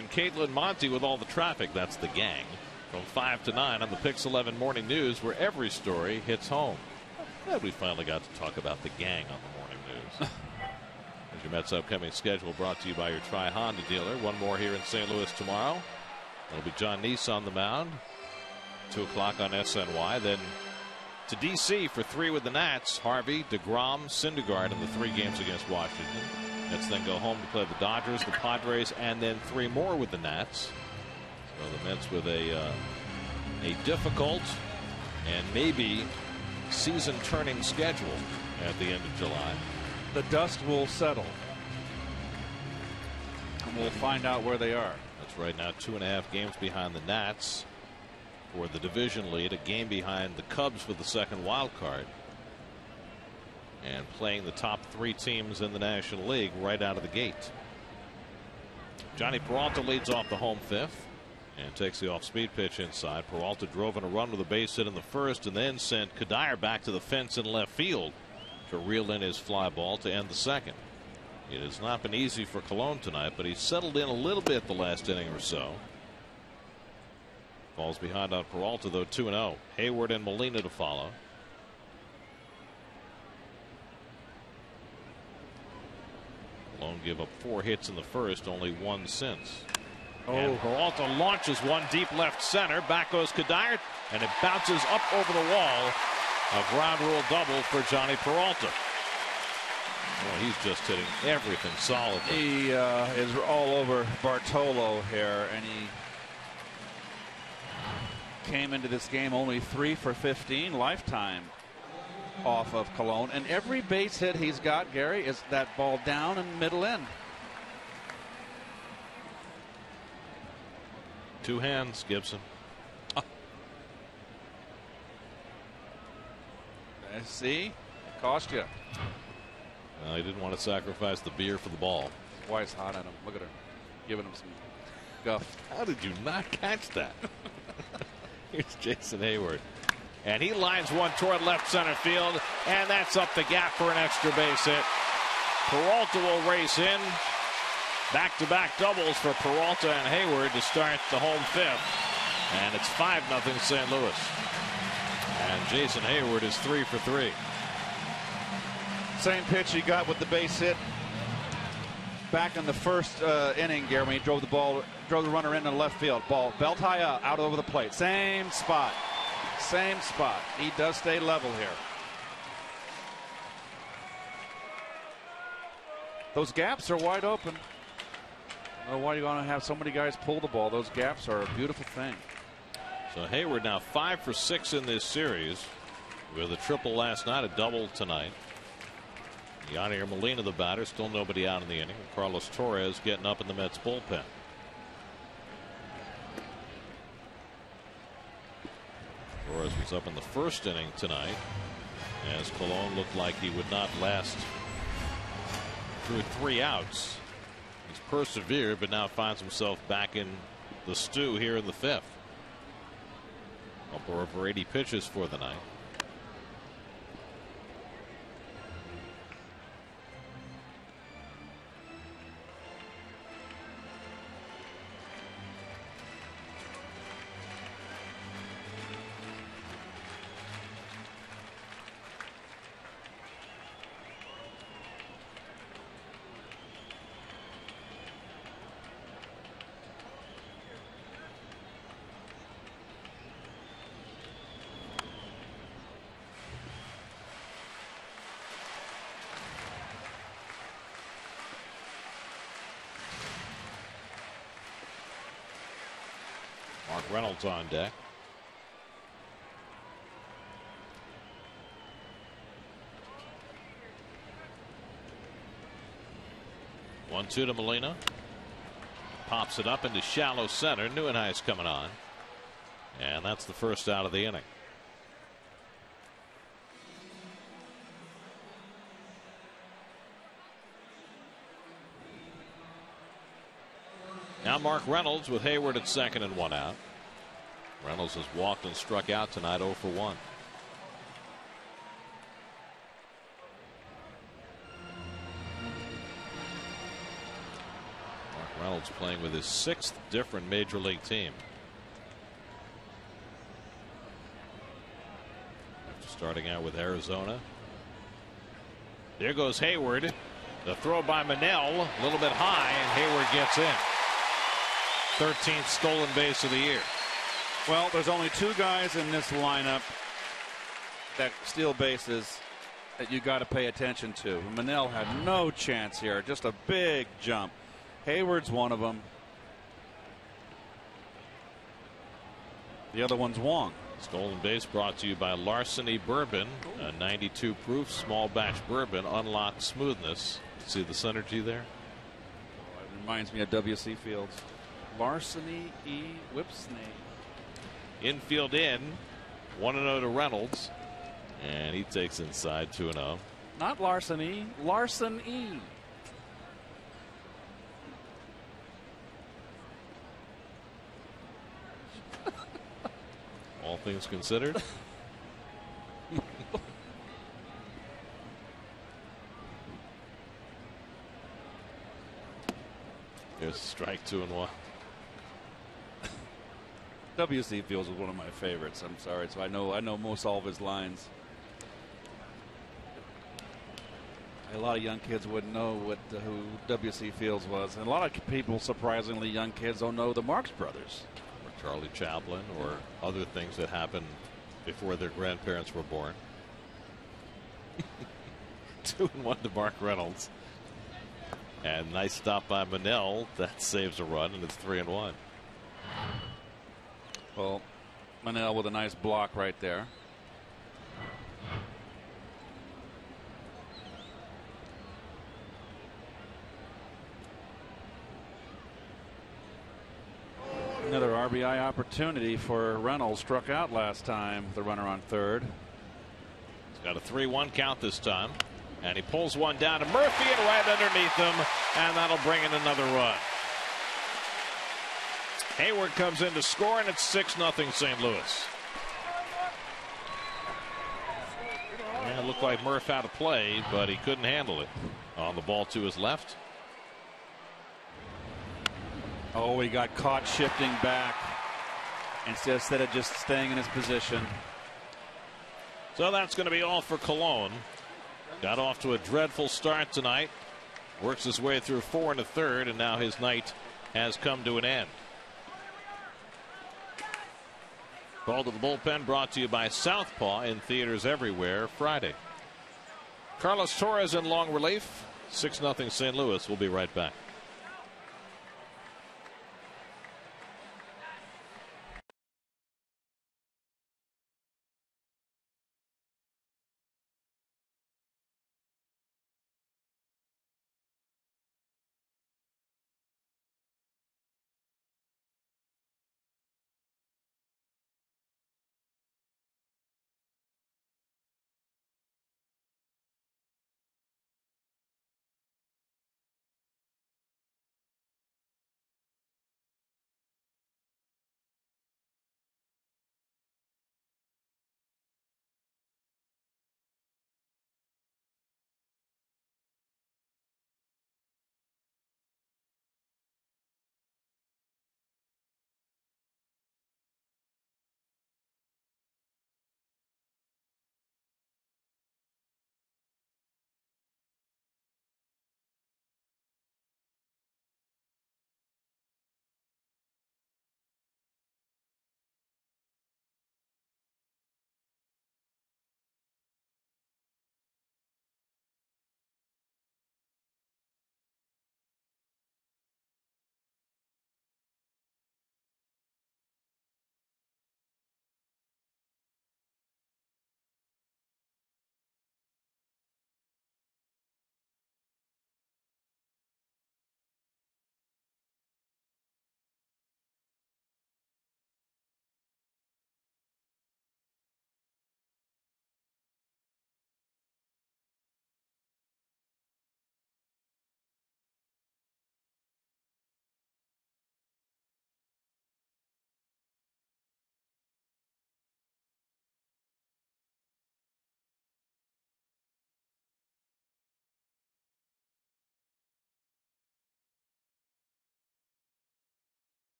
and Caitlin Monty with all the traffic. That's the gang. From 5 to 9 on the Pix 11 Morning News, where every story hits home. Glad we finally got to talk about the gang on the Morning News. As your Mets' upcoming schedule brought to you by your Tri-Honda dealer. One more here in St. Louis tomorrow. It'll be John Neese on the mound. 2 o'clock on SNY. Then to D.C. for 3 with the Nats. Harvey, DeGrom, Syndergaard in the 3 games against Washington. Mets then go home to play the Dodgers, the Padres, and then 3 more with the Nats. So the Mets with a difficult and maybe season-turning schedule at the end of July. The dust will settle, and we'll find out where they are. That's right now 2.5 games behind the Nats for the division lead, a game behind the Cubs with the second wild card, and playing the top 3 teams in the National League right out of the gate. Johnny Peralta leads off the home 5th and takes the off-speed pitch inside. Peralta drove in a run with a base hit in the first and then sent Kadire back to the fence in left field to reel in his fly ball to end the second. It has not been easy for Colon tonight, but he's settled in a little bit the last inning or so. Falls behind on Peralta, though, 2-0. Hayward and Molina to follow. Colon give up 4 hits in the first, only 1 since. And Peralta launches one deep left center. Back goes Kadire, and it bounces up over the wall. A ground rule double for Johnny Peralta. Well, he's just hitting everything solidly. He is all over Bartolo here, and he came into this game only 3 for 15 lifetime off of Colon, and every base hit he's got, Gary, is that ball down and middle in. 2 hands, Gibson. See, it cost you. Well, he didn't want to sacrifice the beer for the ball. His wife's hot at him. Look at her, giving him some guff. How did you not catch that? Here's Jason Hayward, and he lines one toward left center field, and that's up the gap for an extra base hit. Peralta will race in. Back-to-back doubles for Peralta and Hayward to start the home 5th, and it's 5-0 St. Louis. And Jason Hayward is 3 for 3. Same pitch he got with the base hit back in the first inning, Gary, when he drove the runner into left field. Ball belt high out over the plate. Same spot. Same spot. He does stay level here. Those gaps are wide open. I don't know why you're going to have so many guys pull the ball. Those gaps are a beautiful thing. So Hayward now 5 for 6 in this series with a triple last night, a double tonight. Yadier Molina, the batter, still nobody out in the inning. Carlos Torres getting up in the Mets bullpen. Torres was up in the first inning tonight as Colon looked like he would not last through 3 outs. He's persevered, but now finds himself back in the stew here in the 5th. Up over 80 pitches for the night. Mark Reynolds on deck. One two to Molina. Pops it up into shallow center. Neuenhuis coming on. And that's the first out of the inning. Now Mark Reynolds with Hayward at second and 1 out. Reynolds has walked and struck out tonight 0 for 1. Mark Reynolds Reynolds playing with his 6th different major league team. After starting out with Arizona. There goes Hayward. The throw by Manel, a little bit high, and Hayward gets in. 13th stolen base of the year. Well, there's only 2 guys in this lineup that steal bases that you got to pay attention to. Manel had no chance here, just a big jump. Hayward's one of them. The other one's Wong. Stolen base brought to you by Larceny Bourbon, a 92 proof small batch bourbon, unlocked smoothness. See the synergy there? It reminds me of W.C. Fields. Larceny E. Whipsnade. Infield in, 1-0 to Reynolds, and he takes inside 2-0. Not Larceny, Larson E. All things considered. There's strike 2-1. W.C. Fields was one of my favorites. I'm sorry, so I know most all of his lines. A lot of young kids wouldn't know who W.C. Fields was, and a lot of people, surprisingly, young kids don't know the Marx Brothers, or Charlie Chaplin, or other things that happened before their grandparents were born. 2-1 to Mark Reynolds. And nice stop by Manel. That saves a run, and it's 3-1. Well, Manel with a nice block right there. Another RBI opportunity for Reynolds. Struck out last time, the runner on third. He's got a 3-1 count this time. And he pulls one down to Murphy and right underneath him, and that'll bring in another run. Hayward comes in to score, and it's 6-0 St. Louis. And it looked like Murph had a play, but he couldn't handle it. On the ball to his left. Oh, he got caught shifting back instead of just staying in his position. So that's going to be all for Cologne. Got off to a dreadful start tonight. Works his way through 4 1/3, and now his night has come to an end. Call to the bullpen brought to you by Southpaw in theaters everywhere Friday. Carlos Torres in long relief. 6-0 St. Louis. We'll be right back.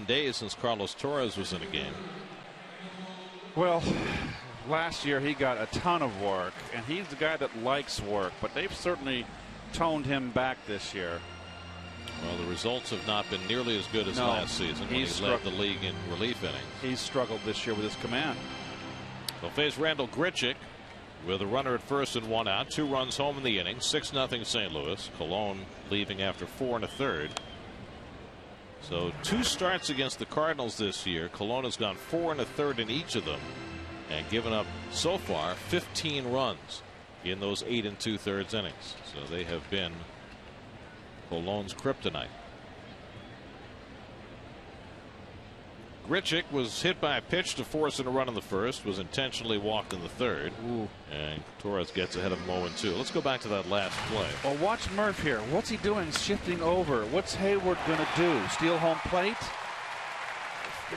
days since Carlos Torres was in a game. Well, last year he got a ton of work, and he's the guy that likes work, but they've certainly toned him back this year. Well, the results have not been nearly as good as last season when he led the league in relief innings. He's struggled this year with his command. They'll face Randall Grichuk with a runner at first and 1 out. 2 runs home in the inning. 6-0 St. Louis. Colon leaving after 4 1/3. So 2 starts against the Cardinals this year. Colon has gone 4 1/3 in each of them and given up so far 15 runs in those 8 2/3 innings. So they have been Colon's kryptonite. Grichuk was hit by a pitch to force in a run in the first, was intentionally walked in the third. Ooh. And Torres gets ahead of him 0-2. Let's go back to that last play. Well, watch Murph here. What's he doing? Shifting over. What's Hayward going to do? Steal home plate?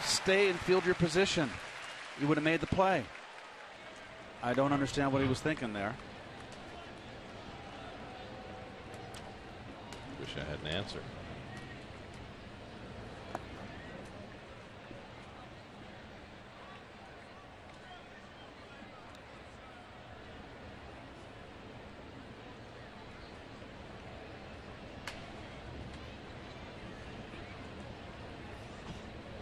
Stay and field your position. You would have made the play. I don't understand what he was thinking there. Wish I had an answer.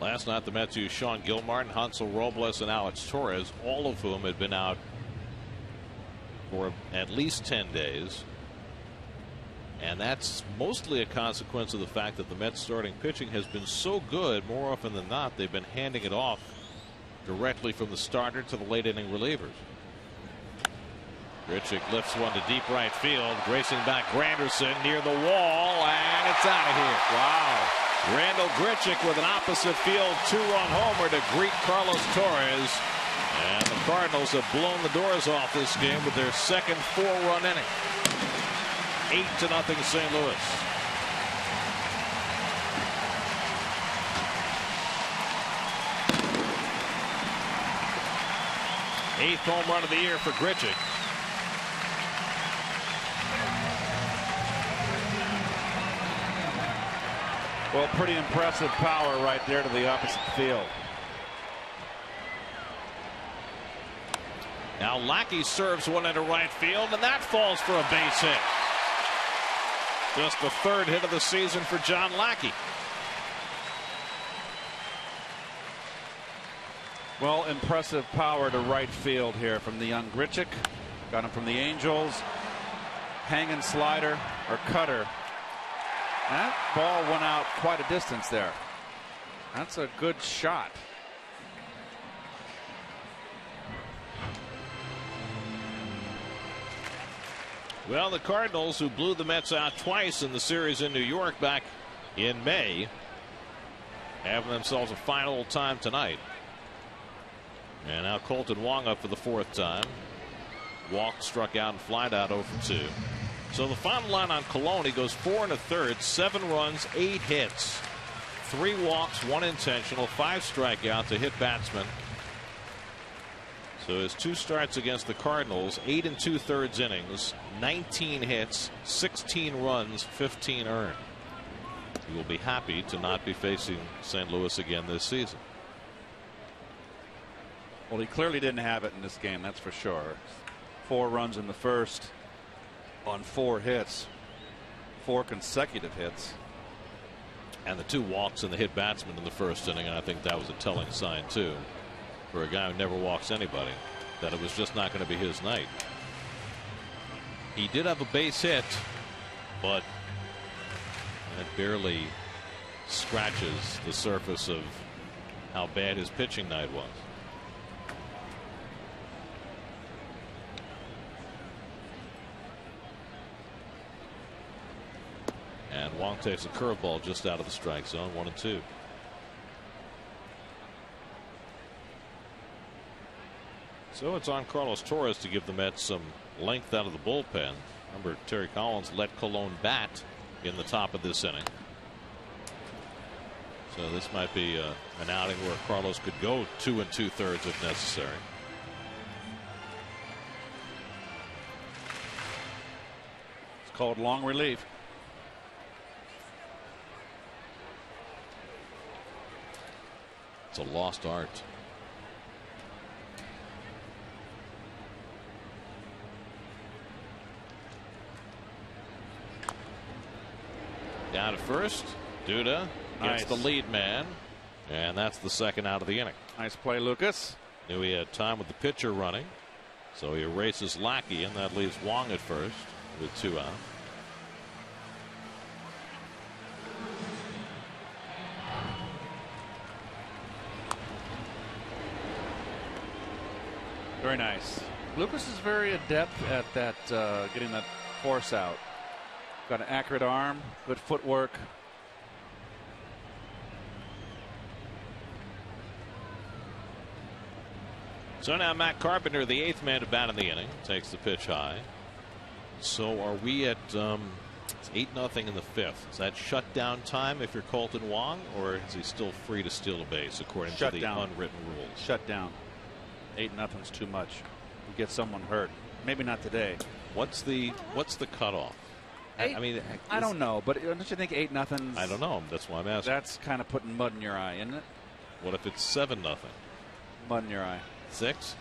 Last night the Mets used Sean Gilmartin, Hansel Robles, and Alex Torres, all of whom had been out for at least 10 days. And that's mostly a consequence of the fact that the Mets starting pitching has been so good. More often than not, they've been handing it off directly from the starter to the late inning relievers. Grichuk lifts one to deep right field. Racing back Granderson near the wall, and it's out of here. Wow. Randall Grichuk with an opposite field 2-run homer to greet Carlos Torres. And the Cardinals have blown the doors off this game with their second 4-run inning. 8-0 St. Louis. Eighth home run of the year for Grichuk. Well, pretty impressive power right there to the opposite field. Now Lackey serves one into right field, and that falls for a base hit. Just the 3rd hit of the season for John Lackey. Well, impressive power to right field here from the young Grichuk. Got him from the Angels. Hanging slider or cutter. That ball went out quite a distance there. That's a good shot. Well, the Cardinals, who blew the Mets out twice in the series in New York back in May, having themselves a fine old time tonight. And now Colton Wong up for the 4th time. Walked, struck out, and flied out 0 for 2. So the final line on Colon, he goes 4 1/3, 7 runs, 8 hits, 3 walks, 1 intentional, 5 strikeouts, a hit batsman. So his 2 starts against the Cardinals, 8 2/3 innings, 19 hits, 16 runs, 15 earned. He will be happy to not be facing St. Louis again this season. Well, he clearly didn't have it in this game, that's for sure. 4 runs in the first on 4 hits, 4 consecutive hits. And the 2 walks and the hit batsman in the first inning, and I think that was a telling sign too for a guy who never walks anybody, that it was just not going to be his night. He did have a base hit, but it barely scratches the surface of how bad his pitching night was. And Wong takes a curveball just out of the strike zone, 1-2. So it's on Carlos Torres to give the Mets some length out of the bullpen. Remember, Terry Collins let Colon bat in the top of this inning. So this might be an outing where Carlos could go 2 2/3 if necessary. It's called long relief. It's a lost art. Down at first, Duda gets the lead man, and that's the second out of the inning. Nice play, Lucas. Knew he had time with the pitcher running, so he erases Lackey, and that leaves Wong at first with 2 out. Very nice. Lucas is very adept at that, getting that force out. Got an accurate arm, good footwork. So now Matt Carpenter, the 8th man to bat in the inning, takes the pitch high. So are we at it's 8-0 in the 5th? Is that shutdown time if you're Colton Wong, or is he still free to steal a base according to the unwritten rules? Shut down. 8-0's too much. You get someone hurt. Maybe not today. What's the cutoff? I mean, I don't know, but don't you think 8-0? I don't know. That's why I'm asking. That's kind of putting mud in your eye, isn't it? What if it's 7-0? Mud in your eye. 6?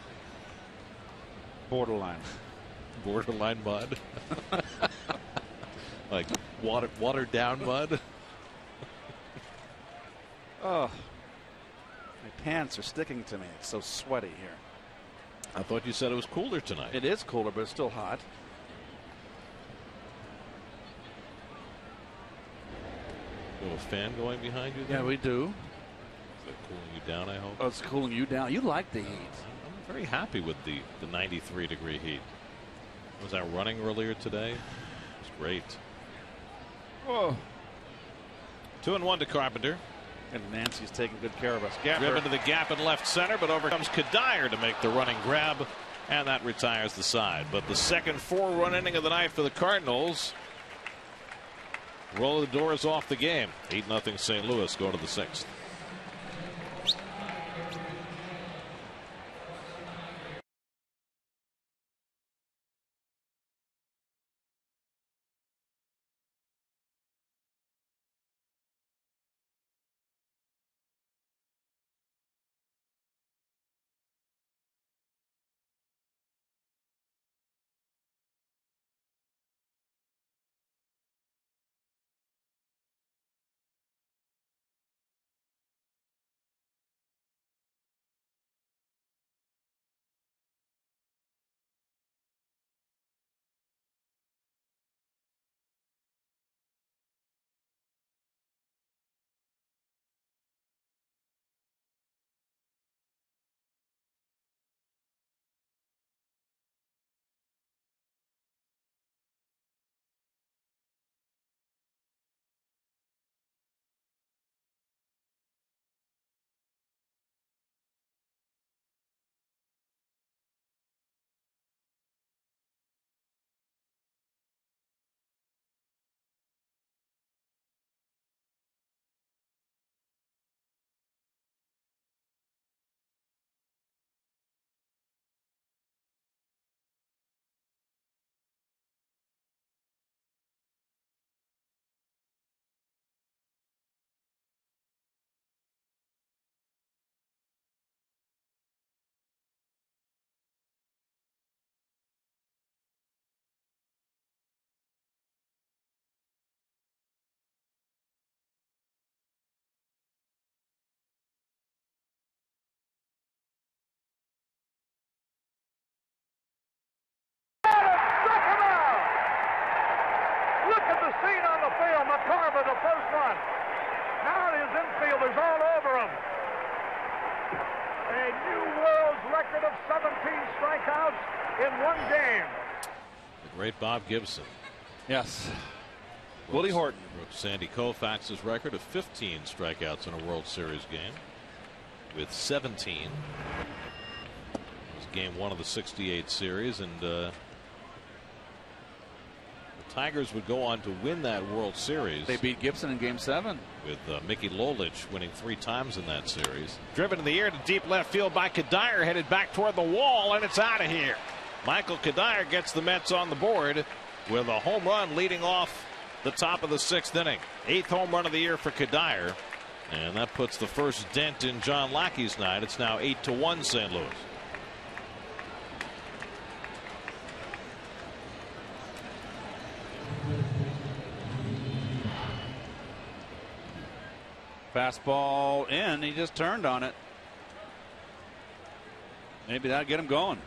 Borderline. Borderline mud. Like watered down mud. Oh, my pants are sticking to me. It's so sweaty here. I thought you said it was cooler tonight. It is cooler, but it's still hot. You have a fan going behind you there? Yeah, we do. Is that cooling you down, I hope? Oh, it's cooling you down. You like the heat. I'm very happy with the 93-degree heat. Was that running earlier today? It was great. Oh. 2-1 to Carpenter. And Nancy's taking good care of us. Driven to the gap in left center, but over comes Kadire to make the running grab, and that retires the side. But the second 4-run inning of the night for the Cardinals. Roll the doors off the game. 8-0 St. Louis go to the 6th. McCarver, the first one. Now his infielders all over him. A new world's record of 17 strikeouts in one game. The great Bob Gibson. Yes. Willie Horton. Broke Sandy Koufax's record of 15 strikeouts in a World Series game with 17. It was game 1 of the '68 series, and the Tigers would go on to win that World Series. They beat Gibson in game 7. With Mickey Lolich winning 3 times in that series. Driven in the air to deep left field by Kadire, headed back toward the wall, and it's out of here. Michael Kadire gets the Mets on the board with a home run leading off the top of the 6th inning. 8th home run of the year for Kadire, And that puts the first dent in John Lackey's night. It's now 8-1 St. Louis. Fastball in. He just turned on it. Maybe that'll get him going.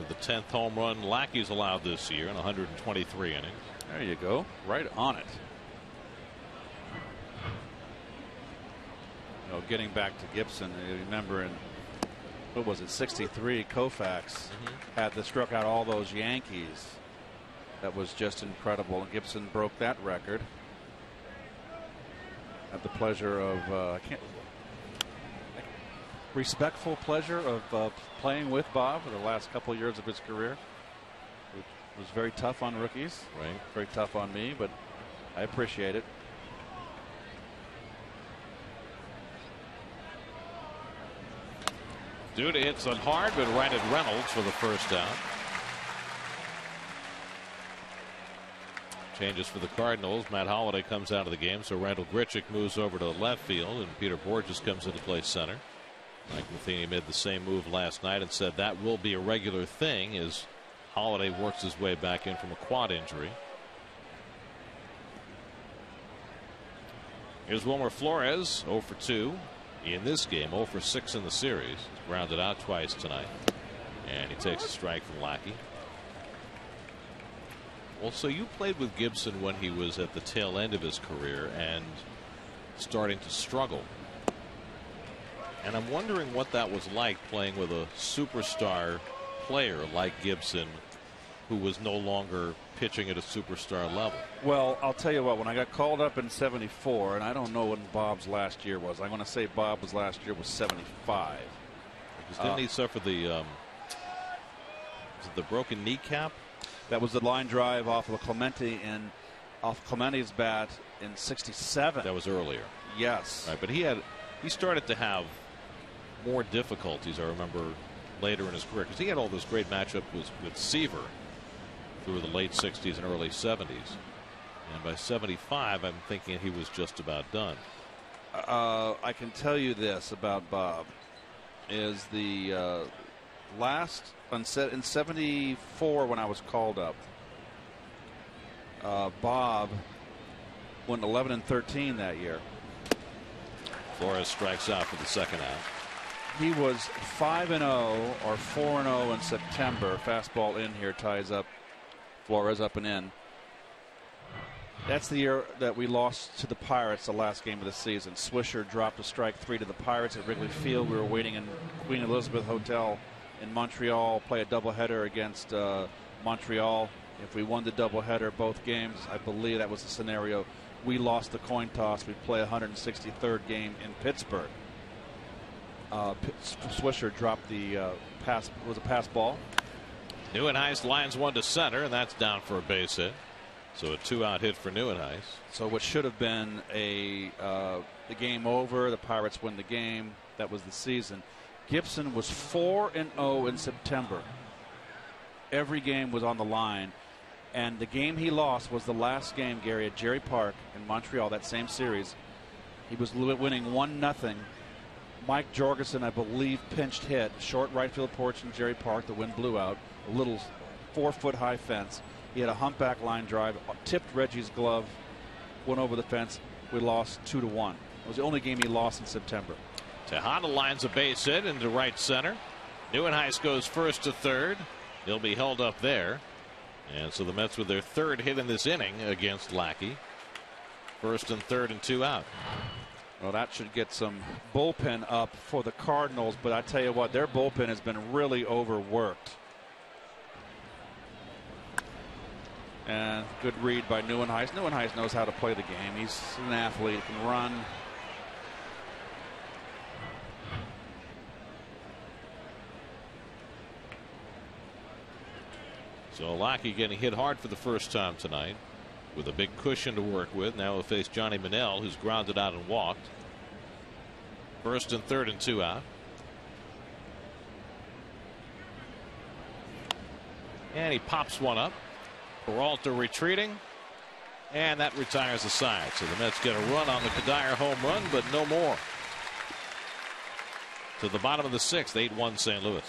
The 10th home run Lackey's allowed this year in 123 innings. There you go. Right on it. You know, getting back to Gibson, you remember in, what was it, 63, Koufax had the struck out all those Yankees. That was just incredible. And Gibson broke that record. Had the pleasure of respectful pleasure of playing with Bob for the last couple of years of his career. It was very tough on rookies, right? Very tough on me, but I appreciate it. Duda hits it hard, but right at Reynolds for the first out. Changes for the Cardinals. Matt Holliday comes out of the game, so Randall Grichuk moves over to left field, and Peter Borges comes into play center. Mike Matheny made the same move last night and said that will be a regular thing as Holliday works his way back in from a quad injury. Here's Wilmer Flores, 0 for 2 in this game, 0 for 6 in the series. He's grounded out twice tonight, and he takes a strike from Lackey. Well, so you played with Gibson when he was at the tail end of his career and starting to struggle. And I'm wondering what that was like playing with a superstar player like Gibson, who was no longer pitching at a superstar level. Well, I'll tell you what, when I got called up in 74, and I don't know when Bob's last year was. I'm going to say Bob's last year was 75. Because didn't he suffer the was it the broken kneecap? That was the line drive off of Clemente and off Clemente's bat in 67. That was earlier. Yes. Right, but he started to have more difficulties, I remember, later in his career, because he had all those great matchups with Seaver through the late 60s and early 70s. And by 75, I'm thinking he was just about done. I can tell you this about Bob, is the last in 74 when I was called up, Bob went 11-13 that year. Flores strikes out for the second out. He was 5-0 or 4-0 in September. Fastball in here ties up Flores up and in. That's the year that we lost to the Pirates the last game of the season. Swisher dropped a strike 3 to the Pirates at Wrigley Field. We were waiting in Queen Elizabeth Hotel in Montreal, play a doubleheader against Montreal. If we won the doubleheader both games, I believe that was the scenario. We lost the coin toss. We play 163rd game in Pittsburgh. Swisher dropped the pass. Was a pass ball. Neuenhuis lines one to center, and that's down for a base hit. So a 2-out hit for Neuenhuis. So what should have been the game over. The Pirates win the game. That was the season. Gibson was 4-0 in September. Every game was on the line. And the game he lost was the last game, Gary, at Jerry Park in Montreal, that same series. He was winning 1-0. Mike Jorgensen, I believe, pinched hit. Short right field porch in Jerry Park. The wind blew out. A little 4-foot high fence. He had a humpback line drive, tipped Reggie's glove, went over the fence. We lost 2-1. It was the only game he lost in September. Tejada lines a base hit into right center. Neuenhuis goes first to third. He'll be held up there. And so the Mets with their third hit in this inning against Lackey. First and third and 2 out. Well, that should get some bullpen up for the Cardinals, but I tell you what, their bullpen has been really overworked. And good read by Neuenhuis. Neuenhuis knows how to play the game. He's an athlete, he can run. So Lackey getting hit hard for the first time tonight with a big cushion to work with. Now he'll face Johnny Manel, who's grounded out and walked. First and third and 2 out. And he pops one up. Peralta retreating. And that retires the side. So the Mets get a run on the Cuddyer home run, but no more. To the bottom of the 6th, 8-1 St. Louis.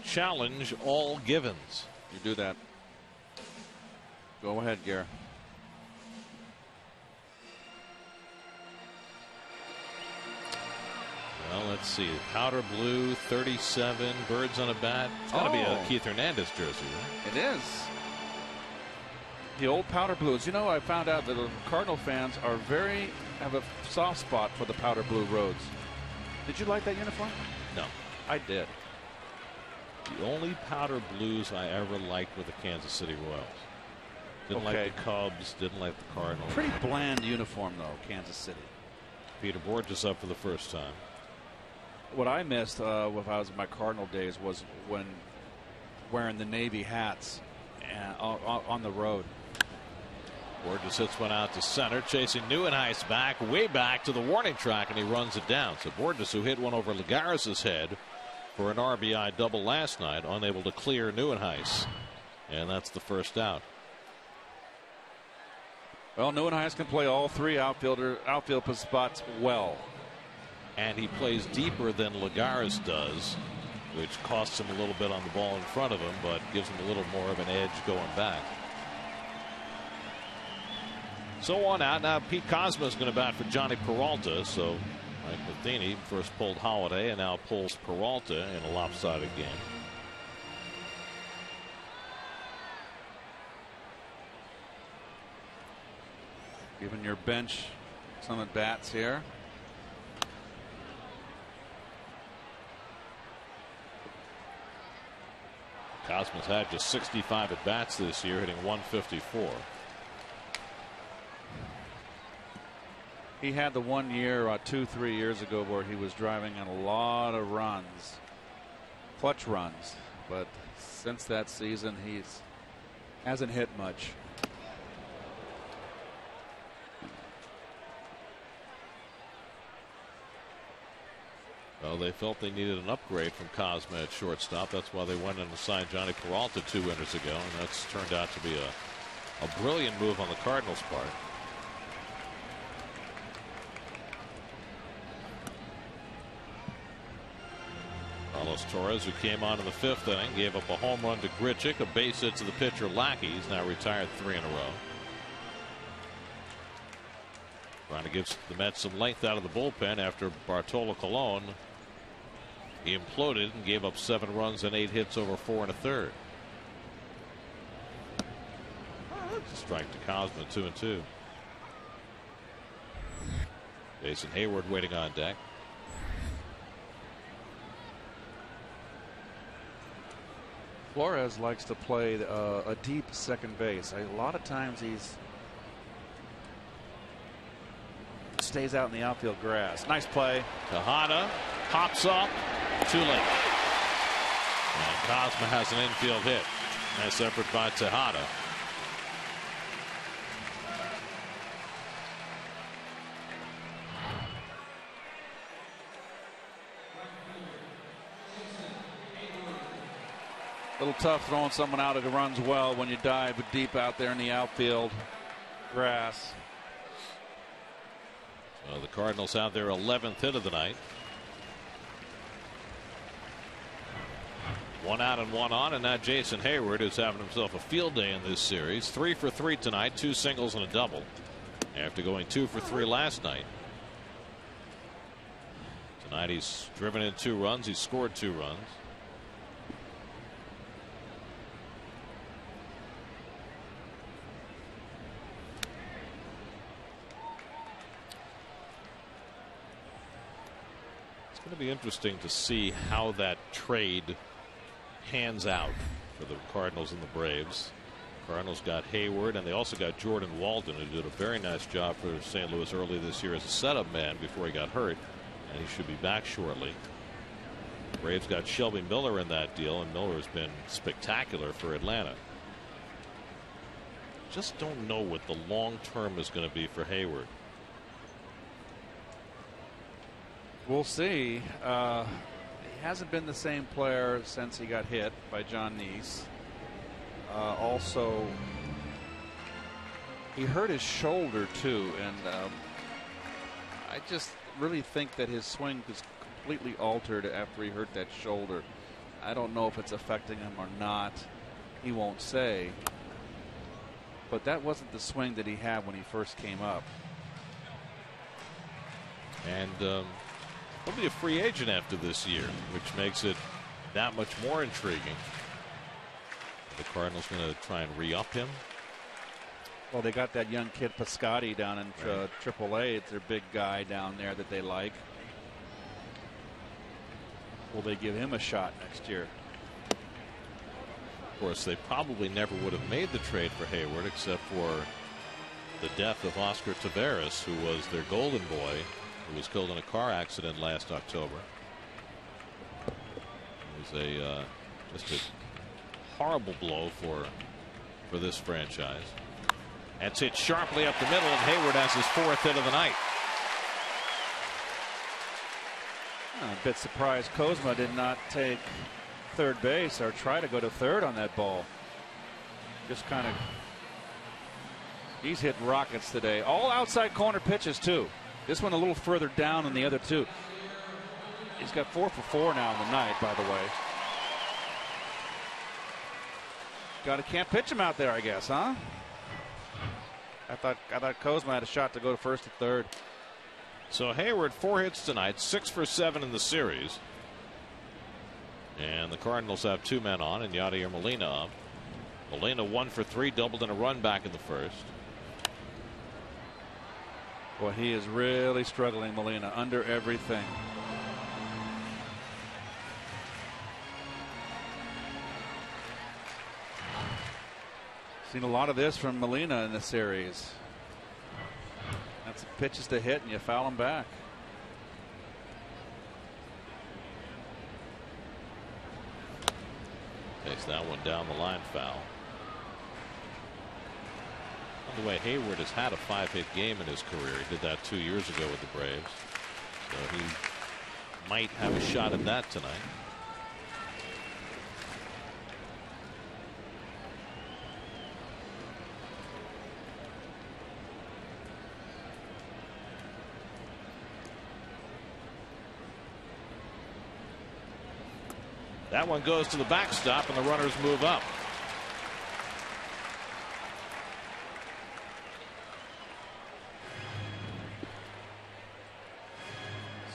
Challenge all givens. You do that. Go ahead, Gary. Well, let's see. Powder blue, 37, birds on a bat. It's got to be a Keith Hernandez jersey, right? It is. The old powder blues. You know, I found out that the Cardinal fans have a soft spot for the powder blue roads. Did you like that uniform? No. I did. The only powder blues I ever liked were the Kansas City Royals. Didn't like the Cubs, didn't like the Cardinals. Pretty bland uniform, though, Kansas City. Peter Borges up for the first time. What I missed when I was in my Cardinal days was when wearing the Navy hats on the road. Borges hits one out to center, chasing Neuenhuis back, way back to the warning track, and he runs it down. So Borges, who hit one over Lagares' head for an RBI double last night, unable to clear Neuenhuis. And that's the first out. Well, Neuenhuis can play all three outfield spots well. And he plays deeper than Lagares does, which costs him a little bit on the ball in front of him, but gives him a little more of an edge going back. So on out. Now Pete Kozma is going to bat for Johnny Peralta. So Mike Matheny first pulled Holiday and now pulls Peralta in a lopsided game. Giving your bench some at bats here. Kozma's had just 65 at bats this year, hitting 154. He had the 1 year, 2-3 years ago, where he was driving in a lot of runs, clutch runs. But since that season, hasn't hit much. Well, they felt they needed an upgrade from Kozma at shortstop. That's why they went and signed Johnny Peralta 2 winters ago, and that's turned out to be a brilliant move on the Cardinals' part. Carlos Torres, who came on in the 5th inning, gave up a home run to Grichuk, a base hit to the pitcher Lackey. He's now retired 3 in a row. Trying to give the Mets some length out of the bullpen after Bartolo Colon. He imploded and gave up 7 runs and 8 hits over 4 1/3. Strike to Kozma, 2-2. Jason Hayward waiting on deck. Flores likes to play a deep second base. A lot of times he's stays out in the outfield grass. Nice play. Tejada pops up. Too late. And Cosma has an infield hit. Nice effort by Tejada. A little tough throwing someone out who runs well when you dive deep out there in the outfield grass. So the Cardinals have their 11th hit of the night. 1 out and 1 on, and now Jason Hayward is having himself a field day in this series. 3 for 3 tonight, 2 singles and a double, after going 2 for 3 last night. Tonight he's driven in 2 runs. He's scored 2 runs. It's going to be interesting to see how that trade hands out for the Cardinals and the Braves. Cardinals got Hayward, and they also got Jordan Walden, who did a very nice job for St. Louis early this year as a setup man before he got hurt, and he should be back shortly. The Braves got Shelby Miller in that deal, and Miller has been spectacular for Atlanta. Just don't know what the long term is going to be for Hayward. We'll see. He hasn't been the same player since he got hit by John Neese. Also, he hurt his shoulder too, and I just really think that his swing is completely altered after he hurt that shoulder. I don't know if it's affecting him or not. He won't say. But that wasn't the swing that he had when he first came up. And he'll be a free agent after this year, which makes it that much more intriguing. Are the Cardinals going to try and re-up him? Well, they got that young kid Piscotty down in AAA. It's their big guy down there that they like. Will they give him a shot next year? Of course, they probably never would have made the trade for Hayward except for the death of Oscar Taveras, who was their golden boy, who was killed in a car accident last October. It was just a horrible blow for this franchise. That's hit sharply up the middle, and Hayward has his 4th hit of the night. I'm a bit surprised Kozma did not take third base or try to go to third on that ball. Just kind of, he's hit rockets today. All outside corner pitches too. This one a little further down than the other two. He's got 4 for 4 now in the night, by the way. Can't pitch him out there, I guess, huh? I thought Kozma had a shot to go to first and third. So Hayward 4 hits tonight, 6 for 7 in the series. And the Cardinals have 2 men on, and Yadier Molina up. Molina 1 for 3, doubled in a run back in the first. Boy, he is really struggling, Molina, under everything. Seen a lot of this from Molina in the series. That's pitches to hit, and you foul him back. Takes that one down the line, foul. By the way, Hayward has had a 5-hit game in his career. He did that 2 years ago with the Braves. So he might have a shot at that tonight. That one goes to the backstop, and the runners move up.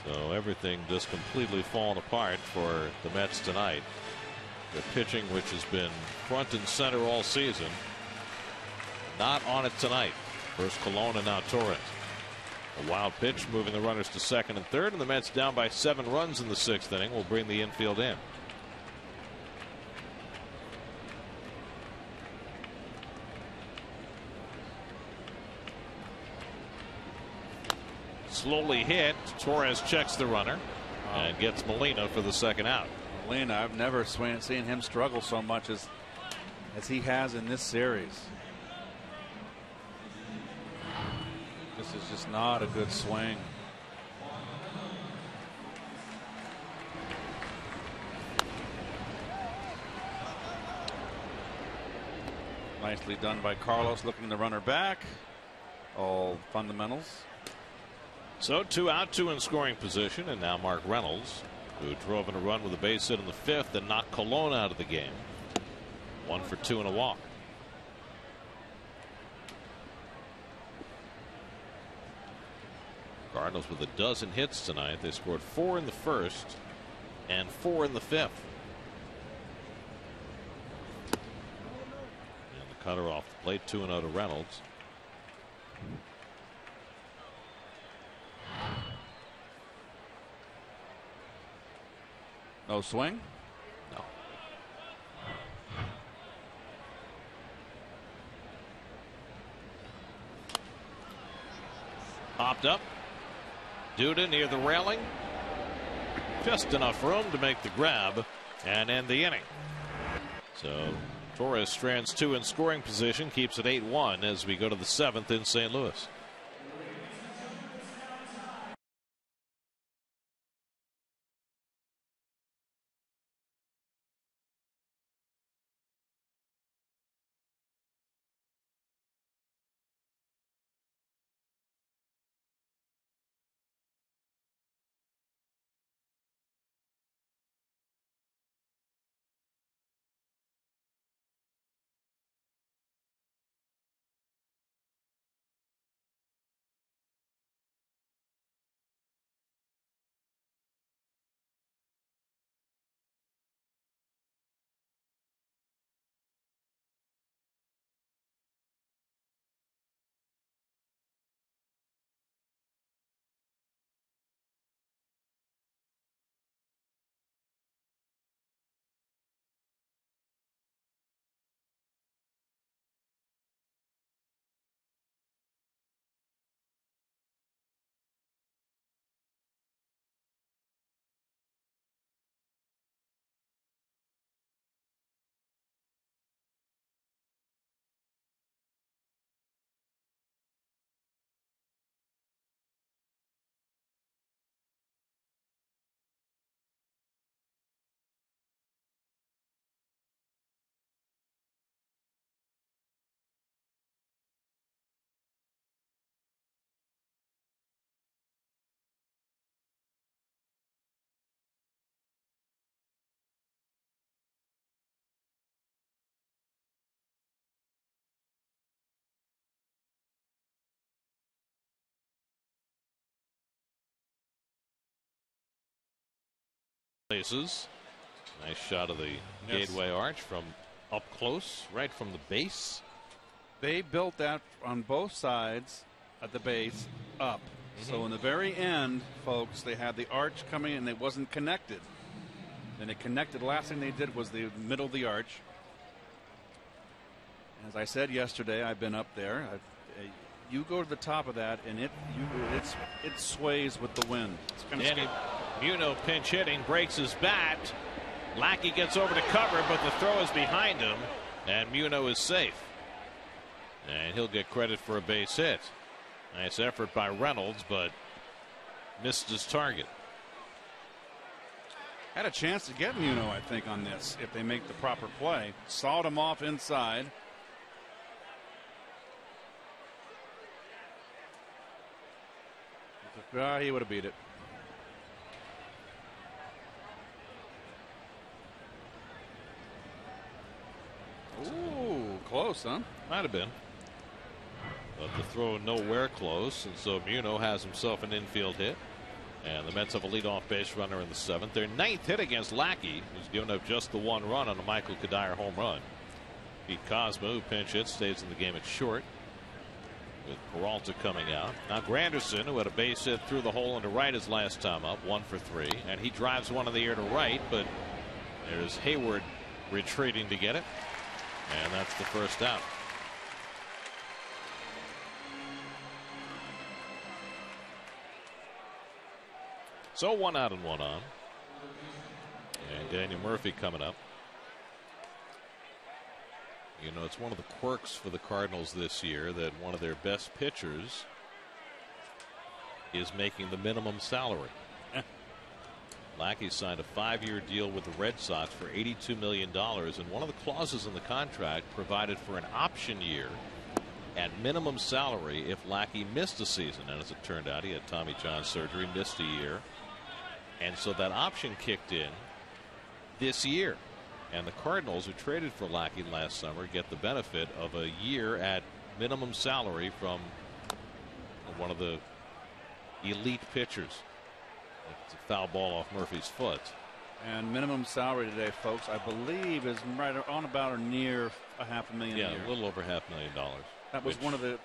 So everything just completely falling apart for the Mets tonight. Their pitching, which has been front and center all season, not on it tonight. First Colon and now Torres. A wild pitch moving the runners to second and third, and the Mets down by 7 runs in the 6th inning will bring the infield in. slowly hit. Torres checks the runner and gets Molina for the second out. Molina, I've never seen him struggle so much as he has in this series. This is just not a good swing. Nicely done by Carlos, looking the runner back. All fundamentals. So 2 out, 2 in scoring position, and now Mark Reynolds, who drove in a run with a base hit in the 5th and knocked Colon out of the game. 1 for 2 and a walk. Cardinals with a dozen hits tonight. They scored 4 in the 1st and 4 in the 5th. And the cutter off the plate, 2-0 to Reynolds. No swing? No. Popped up. Duda near the railing. Just enough room to make the grab and end the inning. So Torres strands 2 in scoring position, keeps it 8-1 as we go to the 7th in St. Louis. Places. Nice shot of the Gateway Arch from up close, right from the base. They built that on both sides at the base up. So in the very end, folks, they had the arch coming and it wasn't connected. Then it connected. Last thing they did was the middle of the arch. As I said yesterday, I've been up there. You go to the top of that and it sways with the wind. It's kind of scary. Muno pinch hitting, breaks his bat. Lackey gets over to cover, but the throw is behind him, and Muno is safe. And he'll get credit for a base hit. Nice effort by Reynolds, but missed his target. Had a chance to get Muno, I think, on this if they make the proper play. Sawed him off inside. He would have beat it. Ooh, close, huh? Might have been. But the throw nowhere close, and so Muno has himself an infield hit. And the Mets have a leadoff base runner in the 7th. Their 9th hit against Lackey, who's given up just the 1 run on a Michael Kadire home run. Pete Cosmo, who pinch hit, stays in the game at short, with Peralta coming out. Now Granderson, who had a base hit through the hole into right his last time up, 1 for 3, and he drives one in the air to right, but there's Hayward retreating to get it, and that's the first out. So 1 out and 1 on. And Daniel Murphy coming up. You know, it's one of the quirks for the Cardinals this year that one of their best pitchers is making the minimum salary. Lackey signed a 5-year deal with the Red Sox for $82 million, and one of the clauses in the contract provided for an option year at minimum salary if Lackey missed a season. And as it turned out, he had Tommy John surgery, missed a year, and so that option kicked in this year. And the Cardinals, who traded for Lackey last summer, get the benefit of a year at minimum salary from one of the elite pitchers. It's a foul ball off Murphy's foot. And minimum salary today, folks, I believe is right on about or near $500,000 a year. A little over $500,000. That was one of the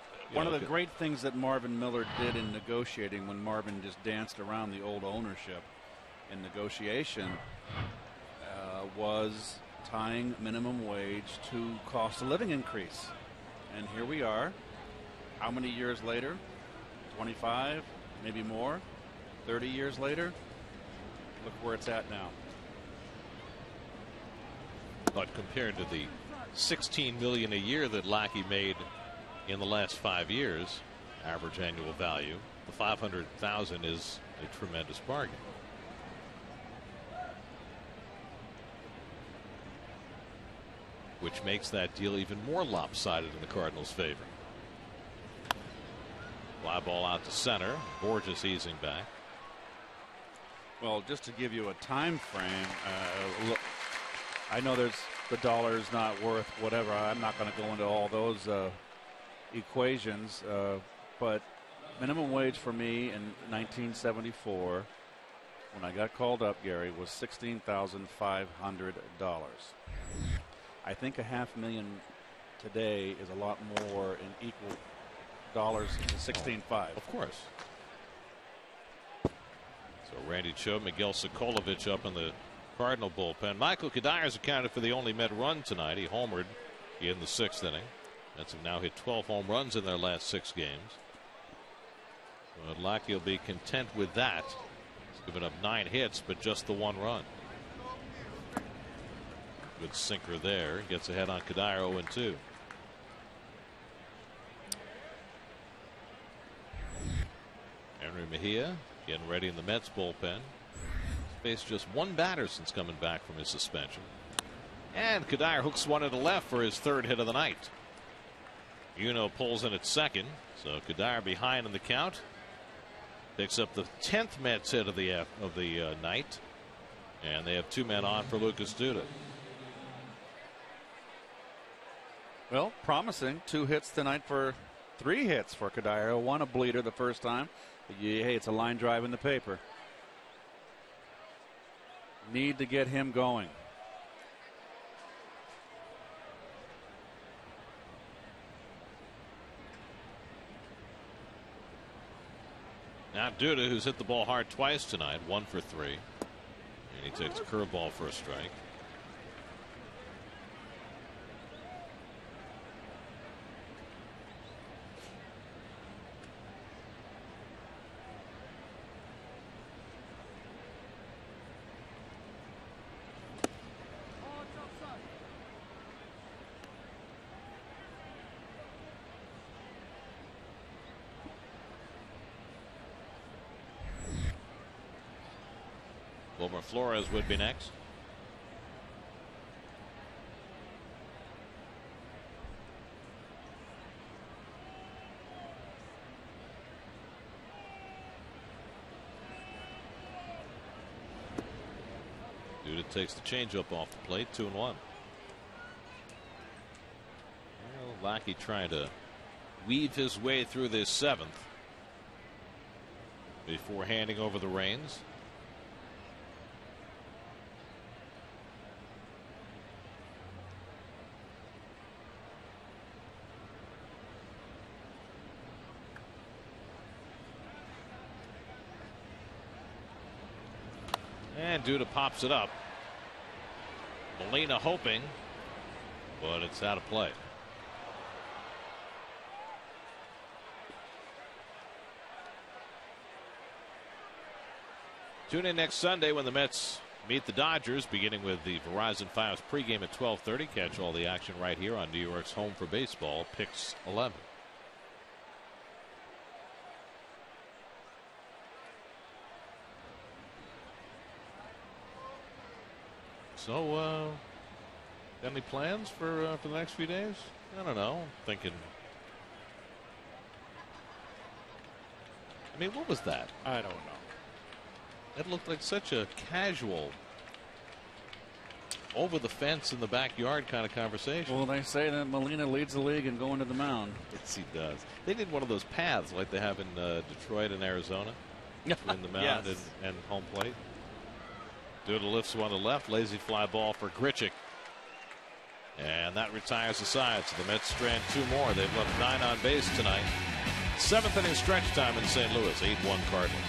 great things that Marvin Miller did in negotiating when Marvin just danced around the old ownership in negotiation was tying minimum wage to cost of living increase. And here we are. How many years later? 25, maybe more. 30 years later, look where it's at now. But compared to the $16 million a year that Lackey made in the last 5 years, average annual value, the $500,000 is a tremendous bargain. Which makes that deal even more lopsided in the Cardinals' favor. Fly ball out to center. Borges easing back. Well, just to give you a time frame, look, I know there's the dollar is not worth whatever. I'm not going to go into all those equations, but minimum wage for me in 1974, when I got called up, Gary, was $16,500. I think $500,000 today is a lot more in equal dollars to 16.5. Of course. So Randy Cho, Miguel Sokolovich up in the Cardinal bullpen. Michael Kadires accounted for the only Met run tonight. He homered in the 6th inning. Mets have now hit 12 home runs in their last 6 games. But Lackey will be content with that. He's given up 9 hits, but just the 1 run. Good sinker there. Gets ahead on Kadire 0-2. Henry Mejia getting ready in the Mets bullpen. Faced just 1 batter since coming back from his suspension. And Kadire hooks one into left for his 3rd hit of the night. Yuno pulls in at second, so Kadire behind in the count. Picks up the 10th Mets hit of the night, and they have 2 men on for Lucas Duda. Well, promising. 2 hits tonight for 3 hits for Kadire. 1 a bleeder the first time. Hey, it's a line drive in the paper. Need to get him going. Now Duda, who's hit the ball hard twice tonight, 1 for 3. And he takes a curveball for a strike. Wilmer Flores would be next. Duda takes the changeup off the plate, 2-1. Well, Lackey trying to weave his way through this 7th before handing over the reins. And Duda pops it up. Molina hoping, but it's out of play. Tune in next Sunday when the Mets meet the Dodgers, beginning with the Verizon Fios pregame at 12:30. Catch all the action right here on New York's home for baseball, Pix 11. So, got any plans for the next few days? I don't know. Thinking. I mean, what was that? I don't know. It looked like such a casual, over the fence in the backyard kind of conversation. Well, they say that Molina leads the league in going to the mound. Yes, he does. They did one of those paths like they have in Detroit and Arizona, between the mound Yes. and home plate. Duda lifts one to left, lazy fly ball for Grichuk. And that retires the side, so the Mets strand 2 more. They've left 9 on base tonight. 7th inning stretch time in St. Louis, 8-1 Cardinals.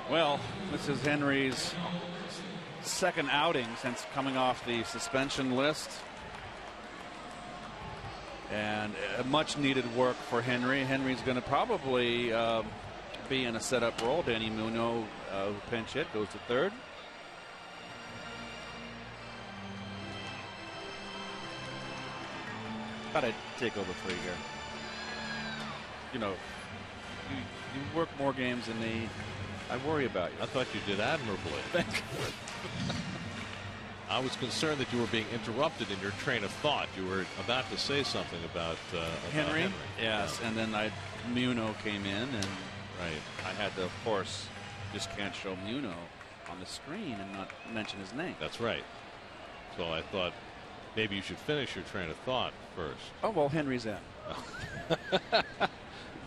Well, this is Henry's second outing since coming off the suspension list. And much needed work for Henry. Henry's going to probably be in a setup role. Danny Muno, who pinch hit, goes to third. Got to take over 3 here. You know, you work more games than me. I worry about you. I thought you did admirably. Thank you. I was concerned that you were being interrupted in your train of thought. You were about to say something about Henry. Yes, and then Muno came in, and right. I had to, of course, just can't show Muno on the screen and not mention his name. That's right. So I thought maybe you should finish your train of thought first. Oh, well, Henry's in.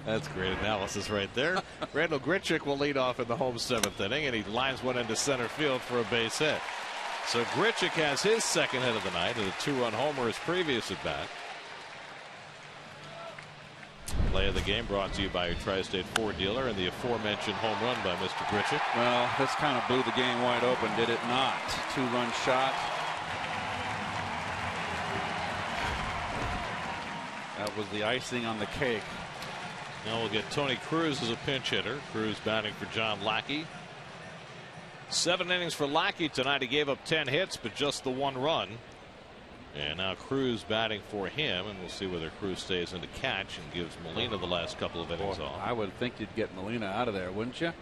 That's great analysis right there. Randall Grichuk will lead off in the home 7th inning, and he lines one into center field for a base hit. So Grichuk has his second hit of the night, and a 2-run homer his previous at bat. Play of the game brought to you by your Tri-State Ford dealer and the aforementioned home run by Mr. Grichuk. Well, this kind of blew the game wide open, did it not? 2-run shot. That was the icing on the cake. Now we'll get Tony Cruz as a pinch hitter. Cruz batting for John Lackey. 7 innings for Lackey tonight. He gave up 10 hits, but just the 1 run. And now Cruz batting for him, and we'll see whether Cruz stays in the catch and gives Molina the last couple of innings off. I would think you'd get Molina out of there, wouldn't you?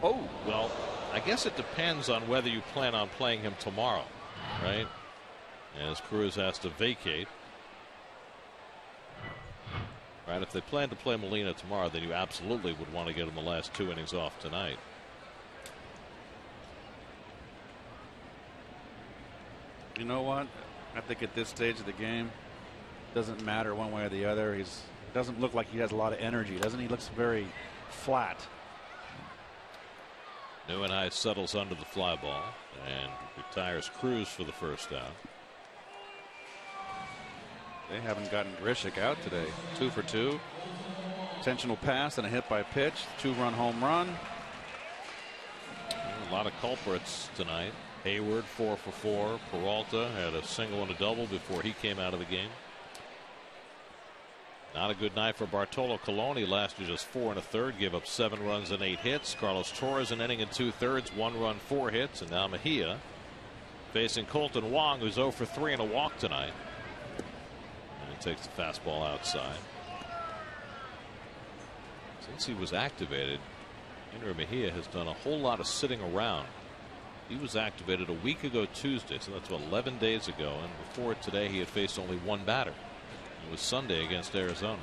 Oh, well, I guess it depends on whether you plan on playing him tomorrow, right? As Cruz has to vacate. Right right, if they plan to play Molina tomorrow, then you absolutely would want to get him the last 2 innings off tonight. You know what? I think at this stage of the game, doesn't matter one way or the other. He doesn't look like he has a lot of energy, doesn't he? Looks very flat. NYN settles under the fly ball and retires Cruz for the first out. They haven't gotten Grichuk out today. 2 for 2. Intentional pass and a hit by pitch. 2-run home run. A lot of culprits tonight. Hayward 4 for 4. Peralta had a single and a double before he came out of the game. Not a good night for Bartolo Colon. Last year just 4 1/3, gave up 7 runs and 8 hits. Carlos Torres an inning and 2/3, 1 run, 4 hits, and now Mejia facing Colton Wong, who's 0 for 3 and a walk tonight. And he takes the fastball outside. Since he was activated, Henry Mejia has done a whole lot of sitting around. He was activated a week ago Tuesday, so that's 11 days ago, and before today he had faced only 1 batter. It was Sunday against Arizona.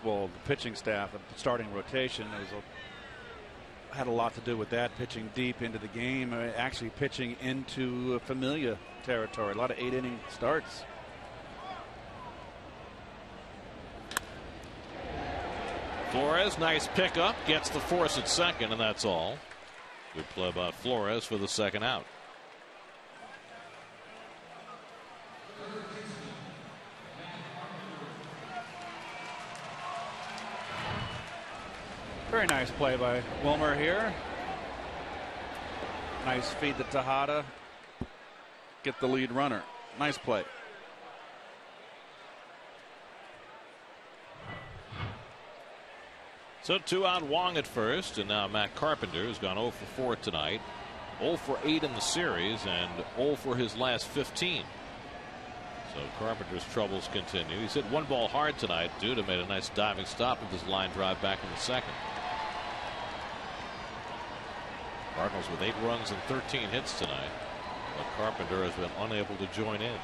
Well, the pitching staff, the starting rotation, had a lot to do with that. Pitching deep into the game, actually pitching into familiar territory. A lot of 8-inning starts. Flores, nice pickup, gets the force at second, and that's all. Good play by Flores for the second out. Very nice play by Wilmer here. Nice feed to Tejada. Get the lead runner. Nice play. So 2 out, Wong at first, and now Matt Carpenter has gone 0 for 4 tonight. 0 for 8 in the series and 0 for his last 15. So Carpenter's troubles continue. He's hit 1 ball hard tonight. Duda made a nice diving stop with his line drive back in the second. Cardinals with 8 runs and 13 hits tonight, but Carpenter has been unable to join in.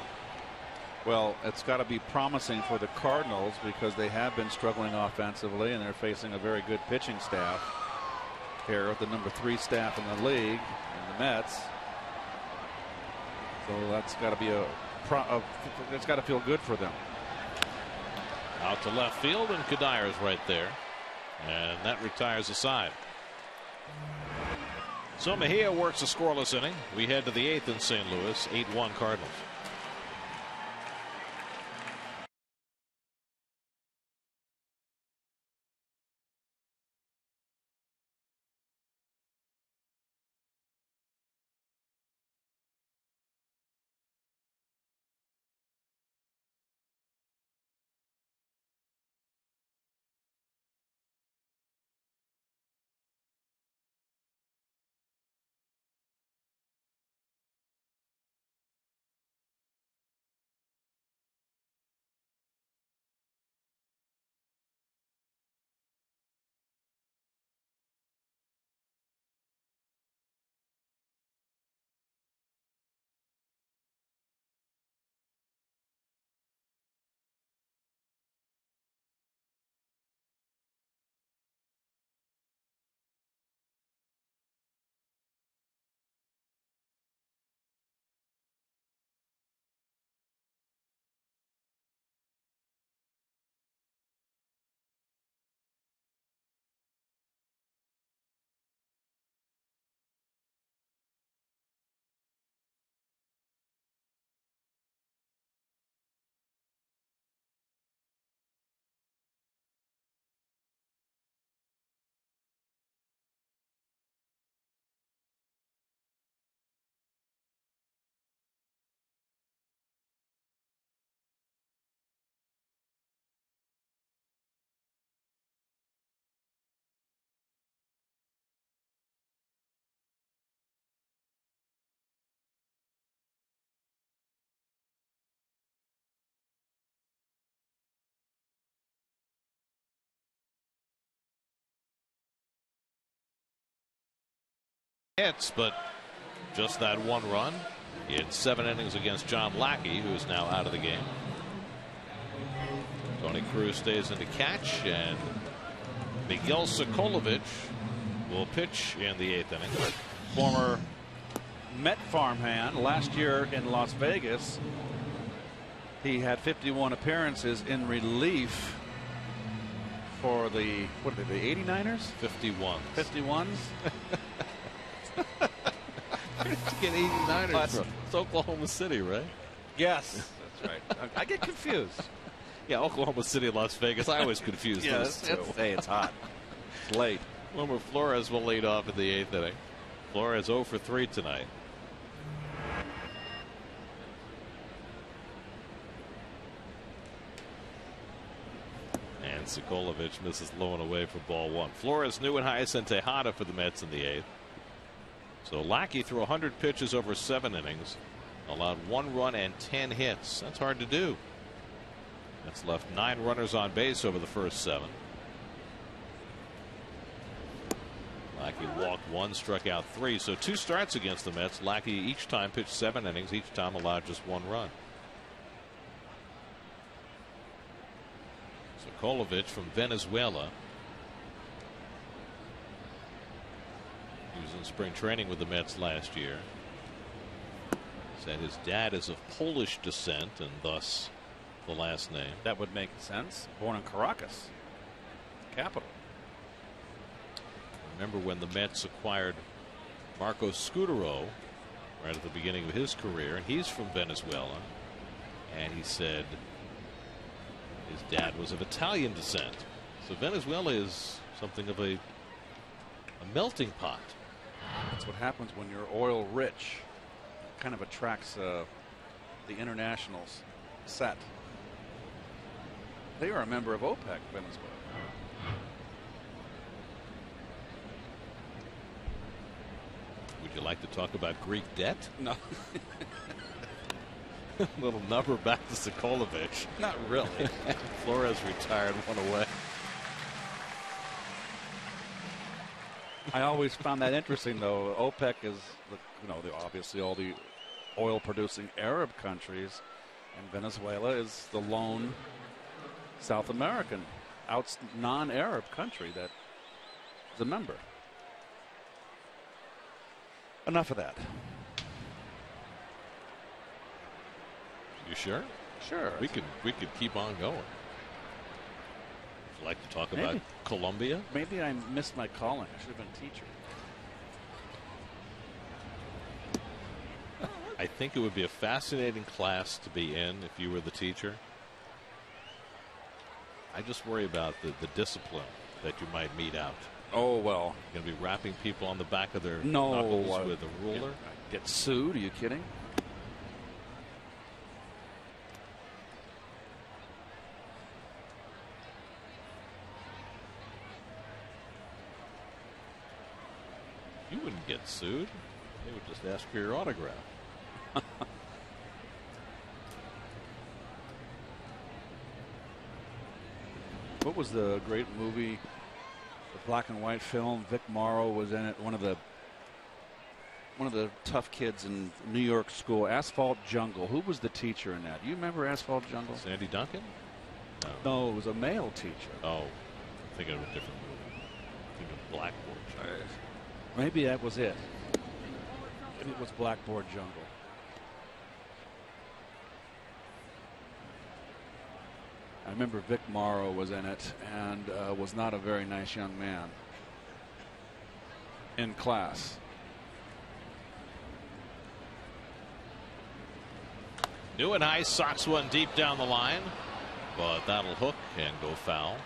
Well, it's got to be promising for the Cardinals because they have been struggling offensively, and they're facing a very good pitching staff here with the number 3 staff in the league, and the Mets. So that's got to be it's got to feel good for them. Out to left field, and Kadyr's right there, and that retires the side. So Mejia works a scoreless inning. We head to the 8th in St. Louis. 8-1 Cardinals. Hits, but just that 1 run. He had 7 innings against John Lackey, who is now out of the game. Tony Cruz stays in to catch, and Miguel Sokolovic will pitch in the 8th inning. Former Met farmhand. Last year in Las Vegas, he had 51 appearances in relief for the, what are they, the 89ers? 51s? Get 89ers from it's Oklahoma City, right? Yes, that's right. I get confused. Yeah, Oklahoma City, Las Vegas. I always confuse those two. Hey, it's hot. It's late. Wilmer Flores will lead off in the 8th inning. Flores 0 for 3 tonight. And Sokolovic misses low and away for ball 1. Flores, Neuenhuis, and Tejada for the Mets in the 8th. So Lackey threw 100 pitches over 7 innings, allowed 1 run and 10 hits. That's hard to do. That's left 9 runners on base over the first 7. Lackey walked 1, struck out 3. So 2 starts against the Mets. Lackey each time pitched 7 innings, each time allowed just 1 run. Sokolovic from Venezuela. He was in spring training with the Mets last year. Said his dad is of Polish descent and thus the last name. That would make sense. Born in Caracas, capital. Remember when the Mets acquired Marco Scutaro right at the beginning of his career, and he's from Venezuela, and he said his dad was of Italian descent. So Venezuela is something of a melting pot. That's what happens when you're oil rich. Kind of attracts the internationals set. They are a member of OPEC, Venezuela. Would you like to talk about Greek debt? No. Little number back to Sokolovic. Not really. Flores retired 1 away. I always found that interesting, though. OPEC is, obviously all the oil-producing Arab countries, and Venezuela is the lone South American, non-Arab country that is a member. Enough of that. You sure? Sure. We could keep on going. Would you like to talk about Colombia? Maybe I missed my calling. I should have been a teacher. I think it would be a fascinating class to be in if you were the teacher. I just worry about the discipline that you might mete out. Oh, well. You're going to be rapping people on the back of their knuckles with a ruler? Get sued? Are you kidding? You wouldn't get sued. They would just ask for your autograph. What was the great movie, the black and white film? Vic Morrow was in it. One of the tough kids in New York school. Asphalt Jungle. Who was the teacher in that? Do you remember Asphalt Jungle? Sandy Duncan? No, it was a male teacher. Oh, I'm thinking of a different movie. I'm thinking of Blackboard Jungle. Maybe that was it. It was Blackboard Jungle. I remember Vic Morrow was in it and was not a very nice young man in class. Neuenhuis socks one deep down the line, but that'll hook and go foul.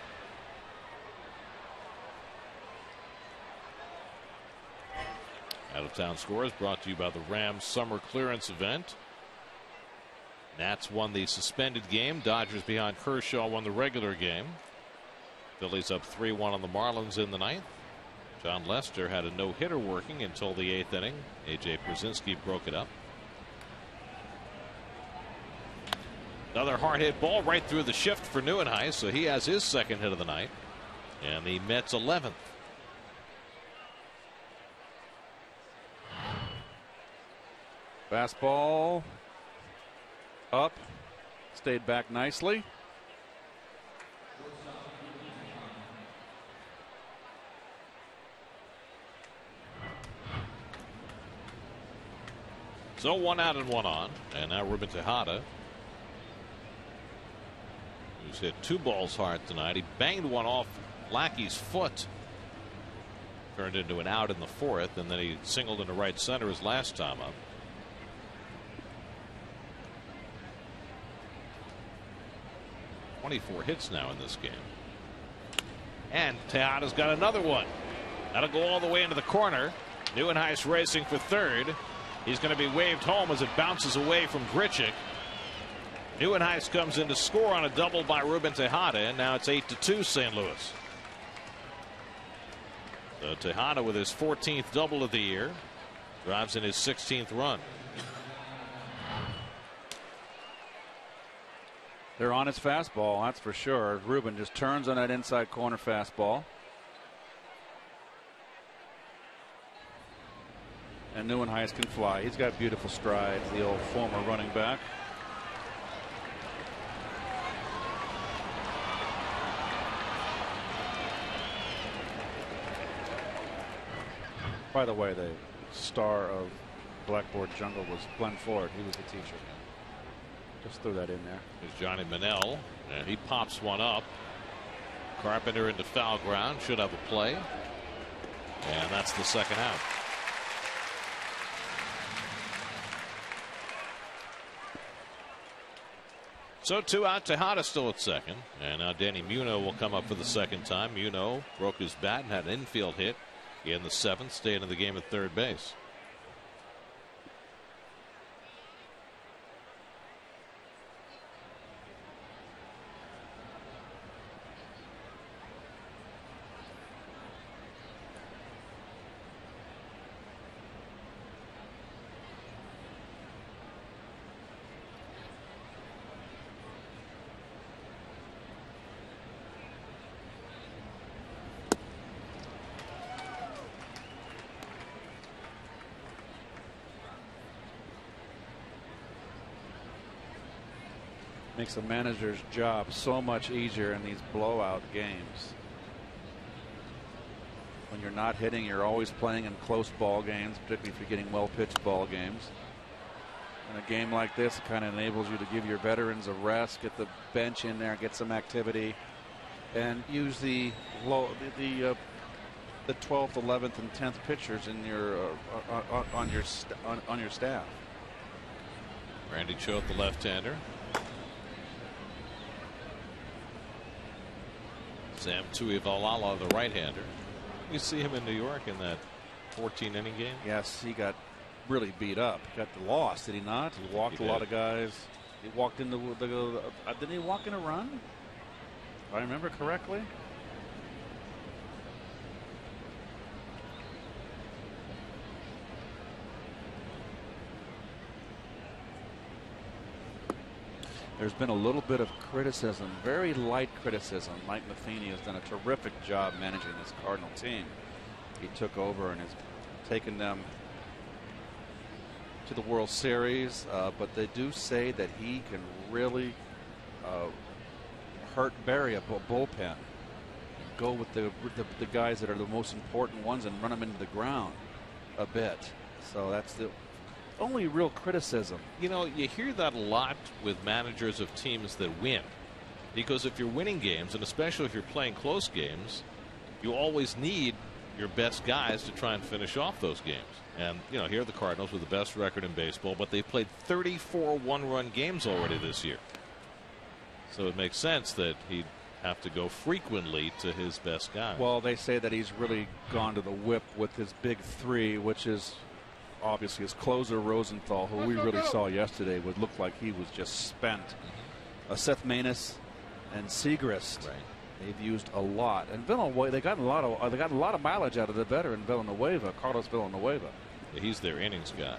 Out of town scores brought to you by the Rams summer clearance event. Nats won the suspended game. Dodgers behind Kershaw won the regular game. Phillies up 3-1 on the Marlins in the 9th. John Lester had a no-hitter working until the 8th inning. A.J. Brzezinski broke it up. Another hard hit ball right through the shift for Neuenhuis, so he has his second hit of the night. And the Mets 11th. Fastball up, stayed back nicely. So 1 out and 1 on. And now Ruben Tejada, who's hit 2 balls hard tonight. He banged one off Lackey's foot. Turned into an out in the 4th, and then he singled into right center his last time up. .24 hits now in this game. And Tejada's got another one. That'll go all the way into the corner. Neuenhuis racing for third. He's going to be waved home as it bounces away from Grichuk. Neuenhuis comes in to score on a double by Ruben Tejada, and now it's 8-2 St. Louis. So Tejada with his 14th double of the year, drives in his 16th run. They're on his fastball, that's for sure. Ruben just turns on that inside corner fastball. And Neuenhuis can fly. He's got beautiful strides, the old former running back. By the way, the star of Blackboard Jungle was Glenn Ford. He was the teacher. Just threw that in there. There's Johnny Manel, and he pops one up. Carpenter into foul ground, should have a play. And that's the second out. So 2 out. Tejada still at second. And now Danny Muno will come up for the second time. Muno broke his bat and had an infield hit in the 7th, staying in the game at third base. Makes a manager's job so much easier in these blowout games. When you're not hitting, you're always playing in close ball games, particularly if you're getting well pitched ball games. In a game like this, it kind of enables you to give your veterans a rest, get the bench in there, get some activity, and use the 12th, 11th, and 10th pitchers in your on your staff. Randy Choate, the left-hander. Sam Tuivailala, the right-hander. You see him in New York in that 14-inning game. Yes, he got really beat up. He got lost, did he not? He walked a lot of guys. He walked into didn't he walk in a run? If I remember correctly. There's been a little bit of criticism, very light criticism. Mike Matheny has done a terrific job managing this Cardinal team. He took over and has taken them to the World Series, but they do say that he can really bury a bullpen, go with the guys that are the most important ones and run them into the ground a bit. So that's the only real criticism. You know, you hear that a lot with managers of teams that win, because if you're winning games, and especially if you're playing close games, you always need your best guys to try and finish off those games. And you know, here are the Cardinals with the best record in baseball, but they've played 34 one-run games already this year. So it makes sense that he'd have to go frequently to his best guy. Well, they say that he's really gone to the whip with his big three, which is obviously his closer Rosenthal, who we really saw yesterday, would look like he was just spent. Seth Maness and Segrist, right, they've used a lot, and Villanueva, they got a lot of mileage out of the veteran Villanueva, Carlos Villanueva. Yeah, he's their innings guy.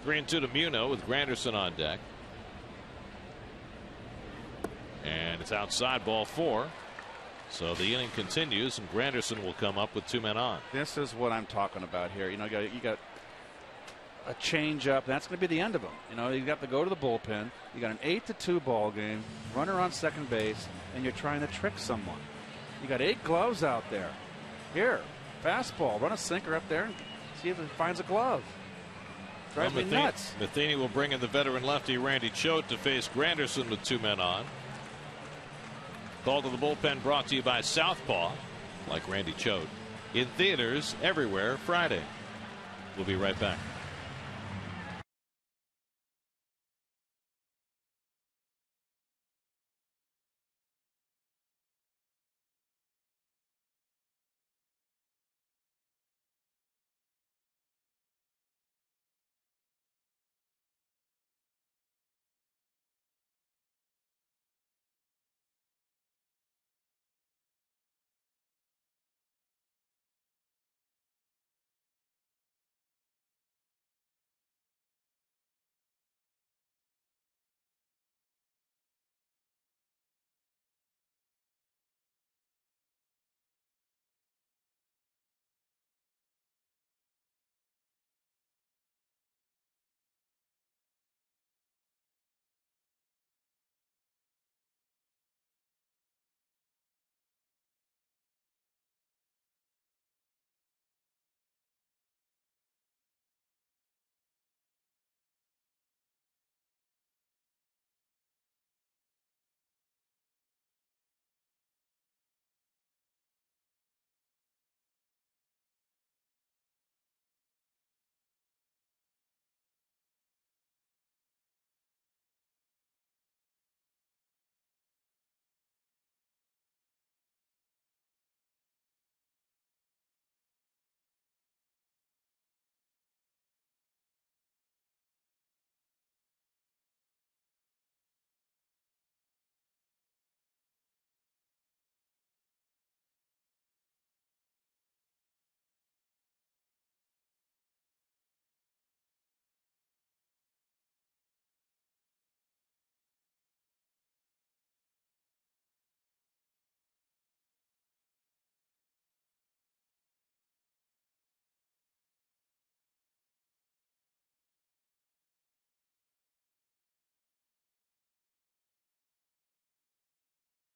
3-2 to Muno with Granderson on deck, and it's outside, ball 4. So the inning continues, and Granderson will come up with 2 men on. This is what I'm talking about here. You know, you got a change up. That's going to be the end of them. You know, you got to go to the bullpen. You got an 8-2 ball game, runner on second base, and you're trying to trick someone. You got 8 gloves out there. Here, fastball, run a sinker up there and see if it finds a glove. Drives me nuts. Matheny will bring in the veteran lefty Randy Choate to face Granderson with 2 men on. Call to the bullpen brought to you by Southpaw, like Randy Choate, in theaters everywhere Friday. We'll be right back.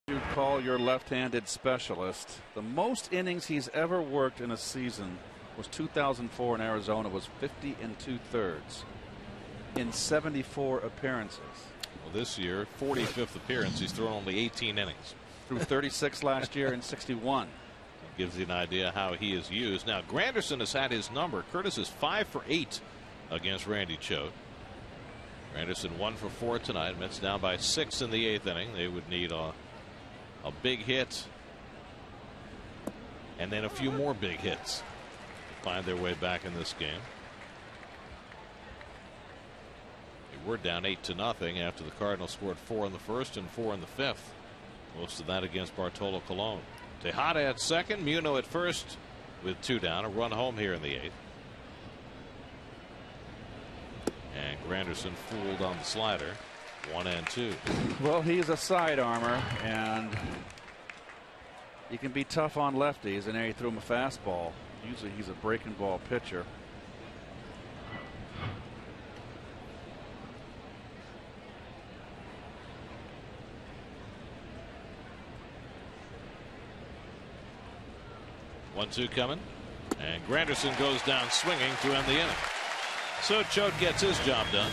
You call your left-handed specialist. The most innings he's ever worked in a season was 2004 in Arizona, was 50 2/3 in 74 appearances. Well, this year, 45th appearance, he's thrown only 18 innings. Threw 36 last year and 61. Gives you an idea how he is used. Now, Granderson has had his number. Curtis is 5 for 8 against Randy Choate. Granderson 1 for 4 tonight. Mets down by 6 in the 8th inning. They would need a big hit and then a few more big hits to find their way back in this game. They were down 8-0 after the Cardinals scored 4 in the first and 4 in the 5th. Most of that against Bartolo Colon. Tejada at second, Muno at first with 2 down. A run home here in the 8th. And Granderson fooled on the slider. 1-2. Well, he's a side armor, and he can be tough on lefties, and there he threw him a fastball. Usually he's a breaking ball pitcher. One-two coming, and Granderson goes down swinging to end the inning. So Choate gets his job done.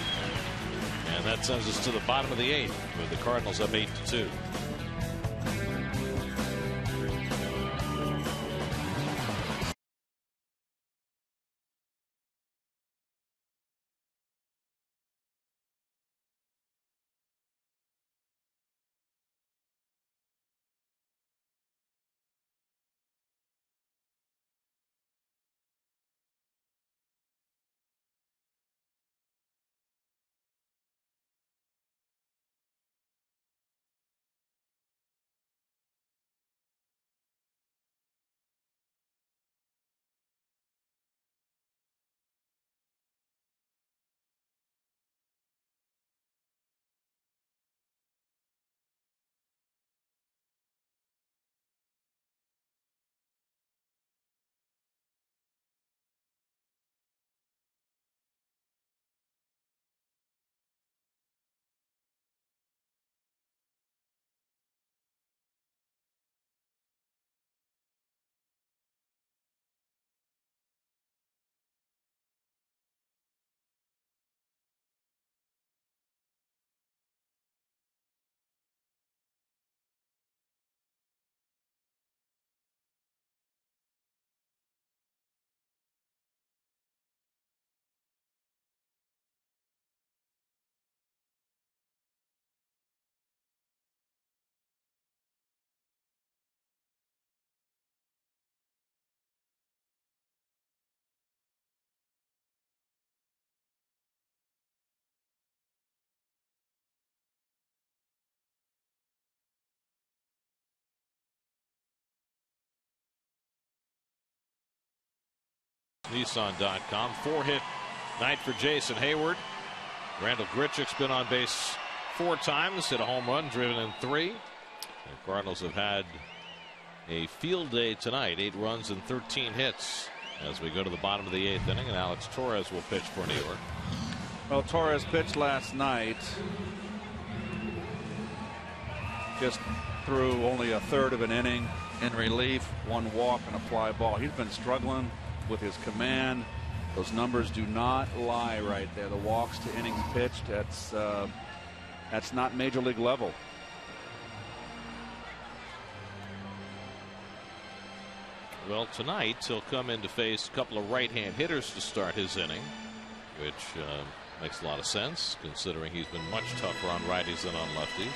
And that sends us to the bottom of the 8th with the Cardinals up 8-2. Nissan.com. 4-hit night for Jason Hayward. Randall Grichuk's been on base 4 times, hit a home run, driven in 3. The Cardinals have had a field day tonight, 8 runs and 13 hits as we go to the bottom of the 8th inning, and Alex Torres will pitch for New York. Well, Torres pitched last night. Just threw only a third of an inning in relief, 1 walk and a fly ball. He's been struggling with his command. Those numbers do not lie right there. The walks to innings pitched, that's not major league level. Well, tonight he'll come in to face a couple of right-hand hitters to start his inning, which makes a lot of sense considering he's been much tougher on righties than on lefties.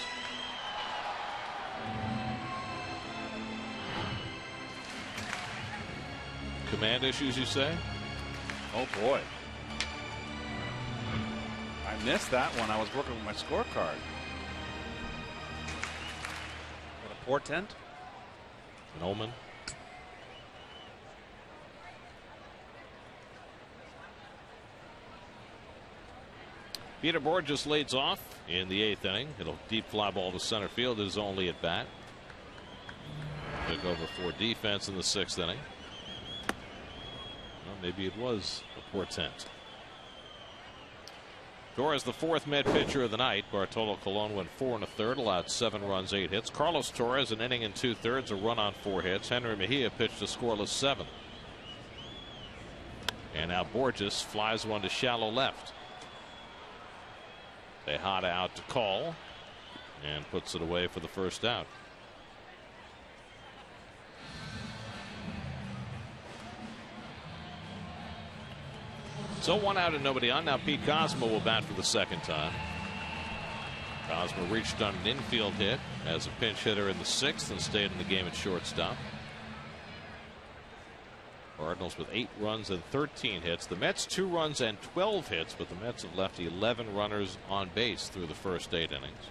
Command issues, you say? Oh boy, I missed that one. I was working with my scorecard. What a portent. An omen. Peter Borges leads off in the 8th inning. It'll deep fly ball to center field. His only at bat. Took over for defense in the 6th inning. Well, maybe it was a portent. Torres, the 4th Met pitcher of the night. Bartolo Colon went 4 1/3, allowed 7 runs, 8 hits. Carlos Torres, an inning and 2/3, a run on 4 hits. Henry Mejia pitched a scoreless 7. And now Borges flies one to shallow left. Tejada out to call and puts it away for the first out. So 1 out and nobody on. Now Pete Kozma will bat for the 2nd time. Kozma reached on an infield hit as a pinch hitter in the 6th and stayed in the game at shortstop. Cardinals with 8 runs and 13 hits. The Mets 2 runs and 12 hits, but the Mets have left 11 runners on base through the first 8 innings.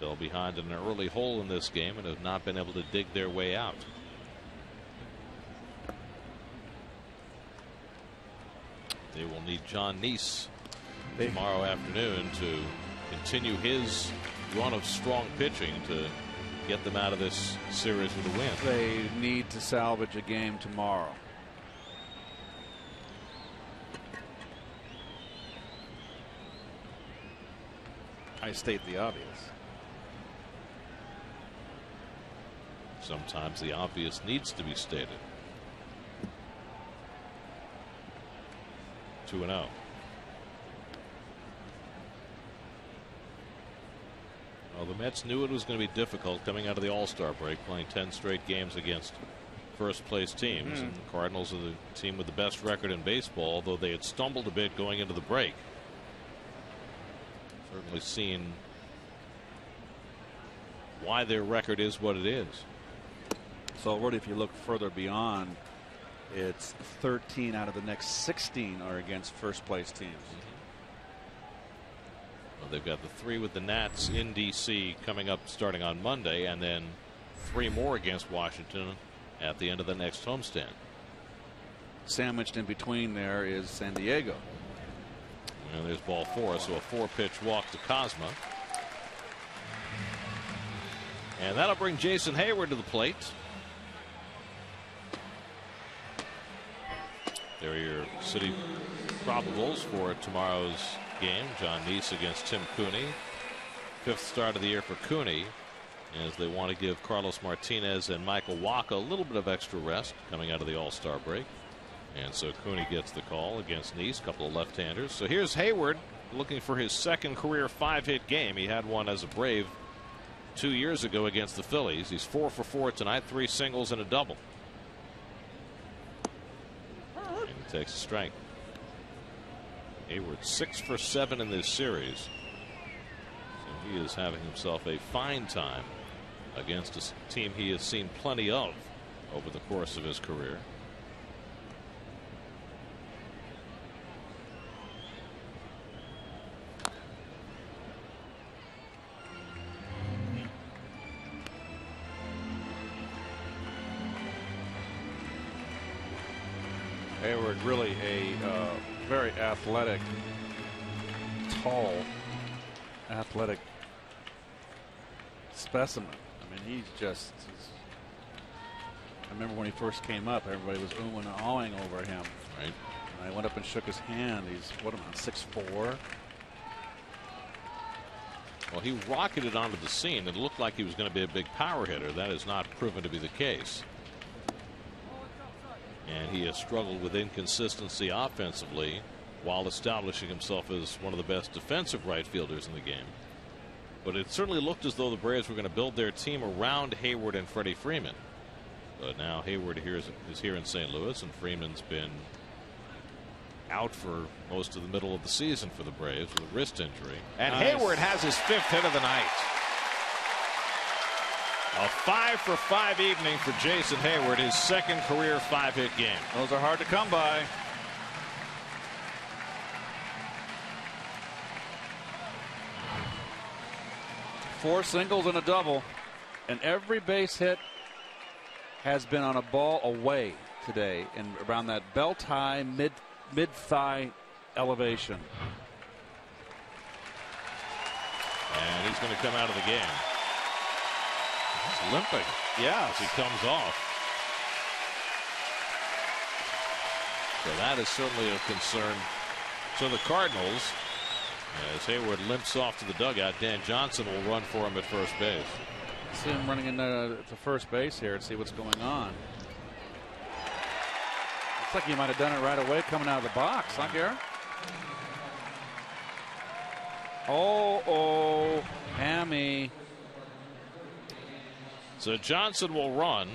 Fell behind in an early hole in this game and have not been able to dig their way out. They will need John Neese tomorrow afternoon to continue his run of strong pitching to get them out of this series with a win. They need to salvage a game tomorrow. I state the obvious. Sometimes the obvious needs to be stated. 2-0. Well, the Mets knew it was going to be difficult coming out of the All-Star break, playing 10 straight games against first-place teams. And the Cardinals are the team with the best record in baseball, although they had stumbled a bit going into the break. Certainly seen why their record is what it is. So already, if you look further beyond, it's 13 out of the next 16 are against first-place teams. Well, they've got the 3 with the Nats in D.C. coming up starting on Monday, and then 3 more against Washington at the end of the next homestand. Sandwiched in between there is San Diego. And there's ball 4, so a 4-pitch walk to Kozma. And that'll bring Jason Hayward to the plate. There are your city probables for tomorrow's game. John Neese against Tim Cooney. 5th start of the year for Cooney, as they want to give Carlos Martinez and Michael Wacha a little bit of extra rest coming out of the All-Star break. And so Cooney gets the call against Neese, a couple of left-handers. So here's Hayward looking for his 2nd career 5-hit game. He had one as a Brave 2 years ago against the Phillies. He's 4 for 4 tonight, 3 singles and a double. And he takes a strike. Hayward 6 for 7 in this series. So he is having himself a fine time against a team he has seen plenty of over the course of his career. Hayward, really a very athletic, tall, athletic specimen. I mean, he's I remember when he first came up, everybody was oohing and awing over him. Right. And I went up and shook his hand. He's, what am I, 6'4"? Well, he rocketed onto the scene. It looked like he was going to be a big power hitter. That has not proven to be the case. And he has struggled with inconsistency offensively while establishing himself as one of the best defensive right fielders in the game. But it certainly looked as though the Braves were going to build their team around Hayward and Freddie Freeman. But now Hayward is here in St. Louis, and Freeman's been out for most of the middle of the season for the Braves with a wrist injury. And Hayward has his 5th hit of the night. A 5-for-5 evening for Jason Hayward, his 2nd career 5-hit game. Those are hard to come by. Four singles and a double, and every base hit has been on a ball away today and around that belt high mid-thigh elevation. And he's going to come out of the game. He's limping. Yeah, as he comes off. So that is certainly a concern. So the Cardinals, as Hayward limps off to the dugout, Dan Johnson will run for him at first base. See him running into first base here and see what's going on. Looks like he might have done it right away coming out of the box, huh, Garrett? Oh, hammy. So Johnson will run,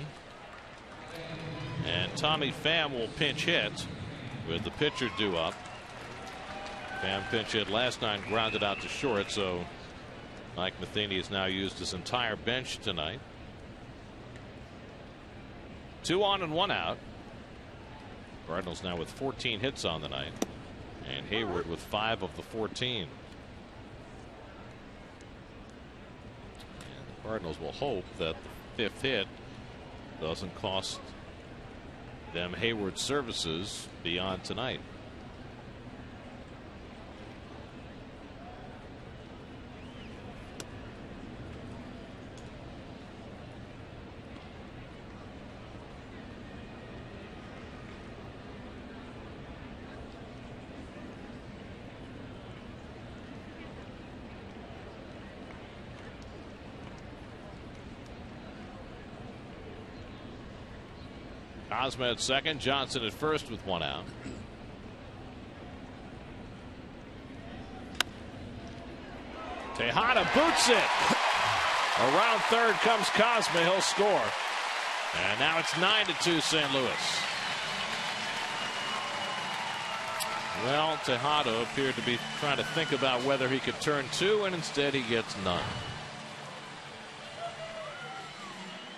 and Tommy Pham will pinch hit with the pitcher due up. Pham pinch hit last night, grounded out to short, so Mike Matheny has now used his entire bench tonight. 2 on and 1 out. Cardinals now with 14 hits on the night, and Hayward with 5 of the 14. And the Cardinals will hope that the 5th hit doesn't cost them Hayward's services beyond tonight. Ozma at second, Johnson at first with 1 out. Tejada boots it. Around third comes Cosma. He'll score. And now it's 9-2 St. Louis. Well, Tejada appeared to be trying to think about whether he could turn 2, and instead he gets none.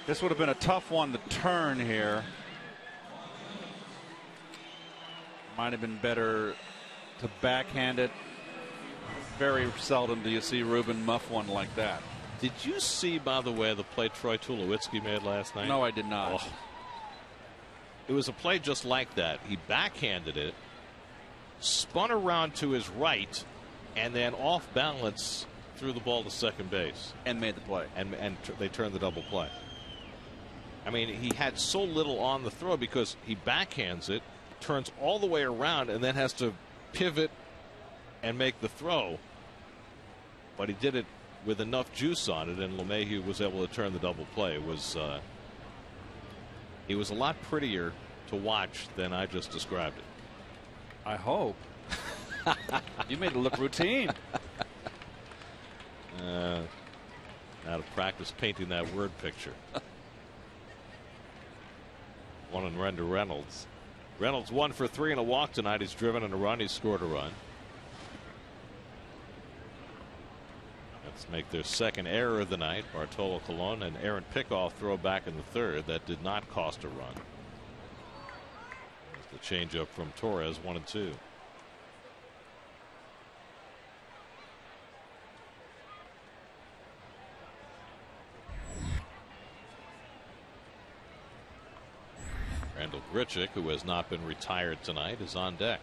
This would have been a tough one to turn here. Might have been better to backhand it. Very seldom do you see Ruben muff one like that. Did you see, by the way, the play Troy Tulowitzki made last night? No, I did not. Oh. It was a play just like that. He backhanded it, spun around to his right, and then off balance threw the ball to second base. And made the play. And they turned the double play. I mean, he had so little on the throw because he backhands it, turns all the way around, and then has to pivot and make the throw. But he did it with enough juice on it, and LeMahieu was able to turn the double play. It was a lot prettier to watch than I just described it. I hope. You made it look routine. Out of practice painting that word picture. 1 and run to Reynolds. Reynolds 1 for 3 and a walk tonight. He's driven in a run. He's scored a run. Let's make their second error of the night. Bartolo Colon and Aaron Pickoff throw back in the third. That did not cost a run. The changeup from Torres, 1 and 2. Randal Grichuk, who has not been retired tonight, is on deck.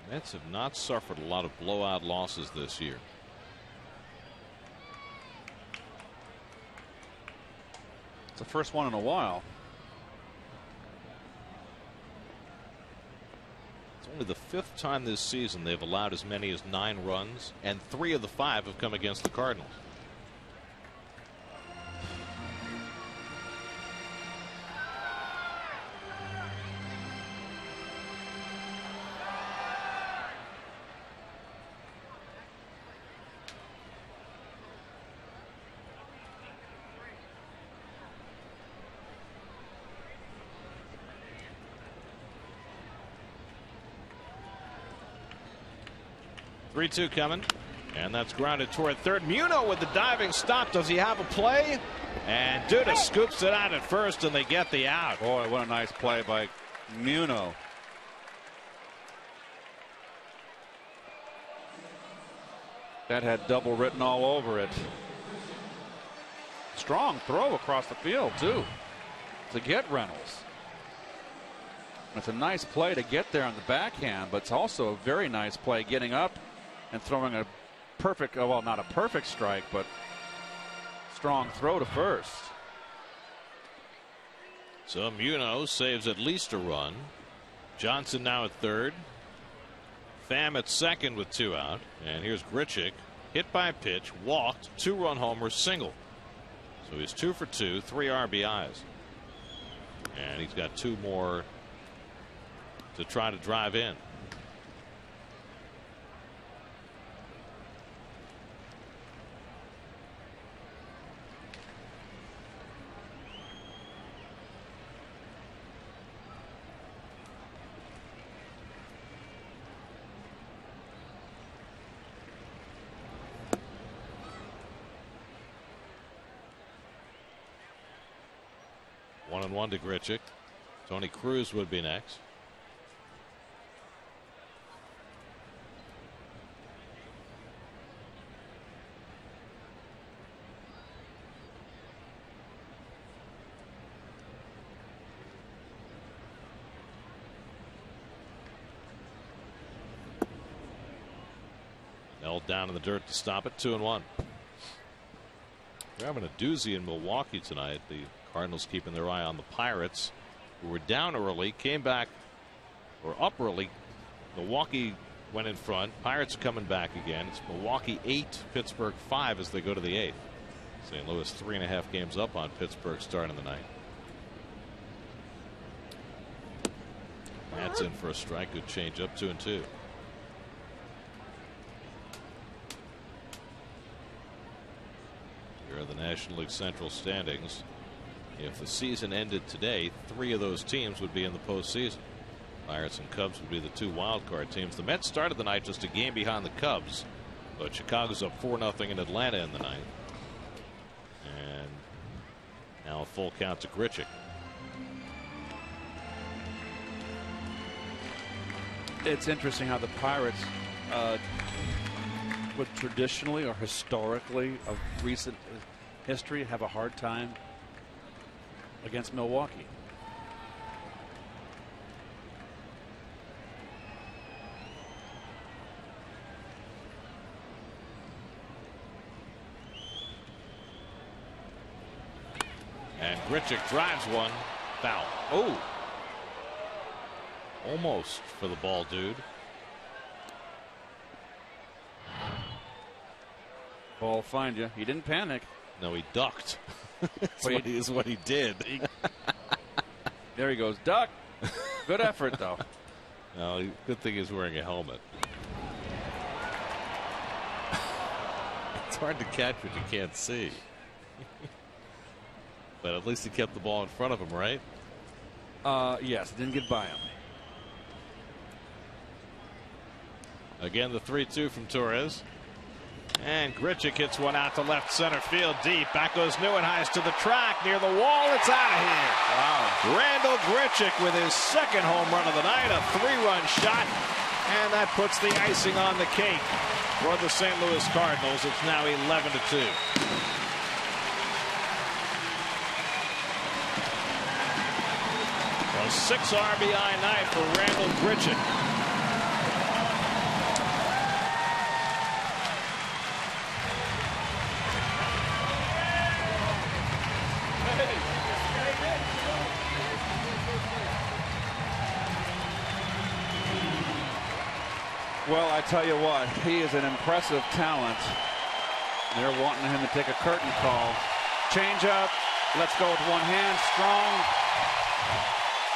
Mets have not suffered a lot of blowout losses this year. It's the first one in a while. It's only the 5th time this season they've allowed as many as 9 runs, and 3 of the 5 have come against the Cardinals. Three-two coming, and that's grounded toward third. Muno with the diving stop. Does he have a play? And Duda scoops it out at first, and they get the out. Boy, what a nice play by Muno. That had double written all over it. Strong throw across the field, too, to get Reynolds. It's a nice play to get there on the backhand, but it's also a very nice play getting up and throwing a perfect, well, not a perfect strike, but strong throw to first. So Muno saves at least a run. Johnson now at third. Pham at second with 2 out. And here's Grichuk, hit by a pitch, walked, 2-run homer, single. So he's 2 for 2, 3 RBIs. And he's got 2 more to try to drive in. One and one to Grichuk. Tony Cruz would be next. Held down in the dirt to stop it. 2-1. We're having a doozy in Milwaukee tonight. The Cardinals keeping their eye on the Pirates, who were down early, came back, or up early. Milwaukee went in front. Pirates are coming back again. It's Milwaukee 8, Pittsburgh 5 as they go to the 8th. St. Louis 3.5 games up on Pittsburgh starting the night. That's in for a strike. Good change up. 2-2. Here are the National League Central standings. If the season ended today, 3 of those teams would be in the postseason. Pirates and Cubs would be the 2 wildcard teams. The Mets started the night just a game behind the Cubs, but Chicago's up 4-0 in Atlanta in the ninth. And now a full count to Grichuk. It's interesting how the Pirates would traditionally or historically of recent history have a hard time against Milwaukee. And Grichuk drives one. Foul. Oh. Almost for the ball, dude. Ball will find you. He didn't panic. No, he ducked. That's what he did. There he goes. Duck. Good effort, though. No, good thing he's wearing a helmet. It's hard to catch what you can't see. But at least he kept the ball in front of him, right? Yes, didn't get by him. Again, the 3-2 from Torres. And Grichuk hits one out to left center field deep. Back goes Neuenhuis to the track near the wall. It's out of here. Wow. Randall Grichuk with his second home run of the night, a 3-run shot, and that puts the icing on the cake for the St. Louis Cardinals. It's now 11-2. A 6 RBI night for Randall Grichuk. Well, I tell you what, he is an impressive talent. They're wanting him to take a curtain call. Change up. Let's go with one hand. Strong.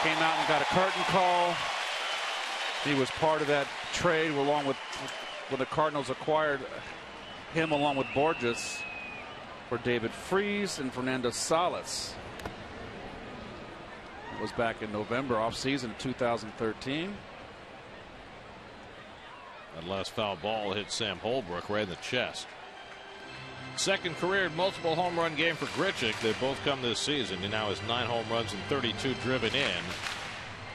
Came out and got a curtain call. He was part of that trade along with when the Cardinals acquired him along with Borges for David Freese and Fernando Salas. It was back in November, offseason 2013. That last foul ball hit Sam Holbrook right in the chest. Second career multiple home run game for Grichuk. They both come this season. He now has 9 home runs and 32 driven in.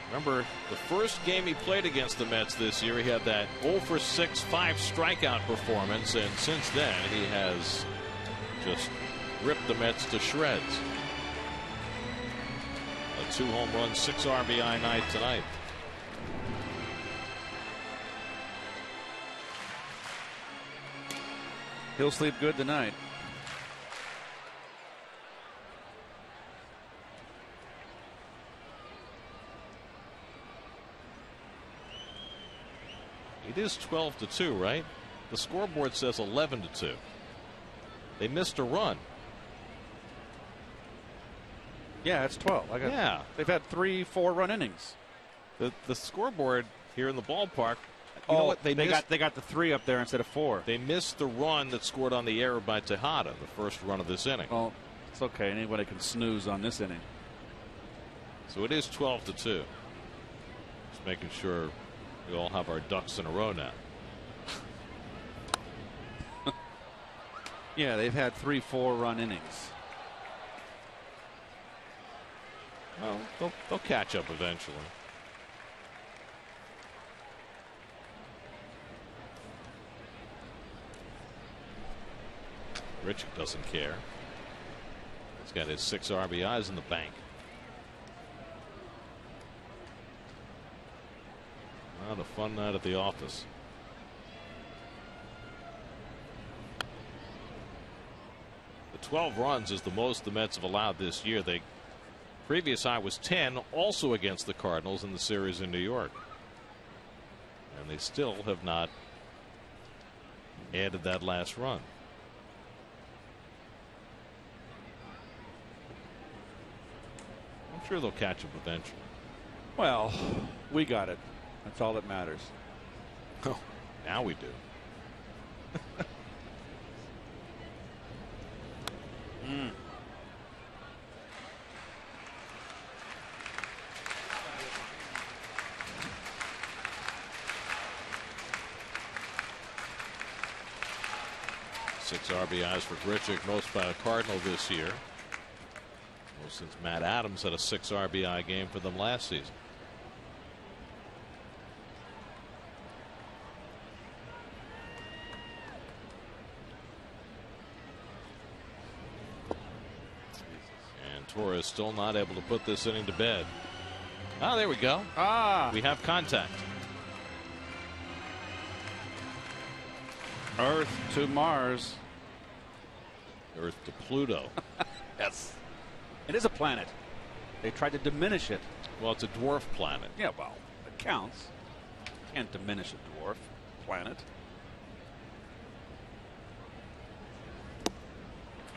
Remember, the first game he played against the Mets this year, he had that 0 for 6 5 strikeout performance, and since then he has just ripped the Mets to shreds. A 2 home run, 6 RBI night tonight. He'll sleep good tonight. It is 12-2, right? The scoreboard says 11-2. They missed a run. Yeah, it's 12. Yeah. They've had 3 4-run innings. The scoreboard here in the ballpark. You know what? They got the 3 up there instead of 4. They missed the run that scored on the error by Tejada, the first run of this inning. Well, it's okay. Anybody can snooze on this inning. So it is 12-2. Just making sure we all have our ducks in a row now. Yeah, they've had 3 4-run innings. Well, they'll catch up eventually. Grichuk doesn't care. He's got his 6 RBIs in the bank. Not a fun night at the office. The 12 runs is the most the Mets have allowed this year. The previous high was 10, also against the Cardinals in the series in New York. And they still have not added that last run. I'm sure they'll catch up eventually. Well, we got it. That's all that matters. Oh, now we do. Mm. Six RBIs for Grichuk, most by a Cardinal this year. Well, since Matt Adams had a 6 RBI game for them last season. And Torres still not able to put this inning to bed. Ah, there we go. We have contact. Earth to Mars. Earth to Pluto. Yes. It is a planet. They tried to diminish it. Well, it's a dwarf planet. Yeah, well, it counts. Can't diminish a dwarf planet.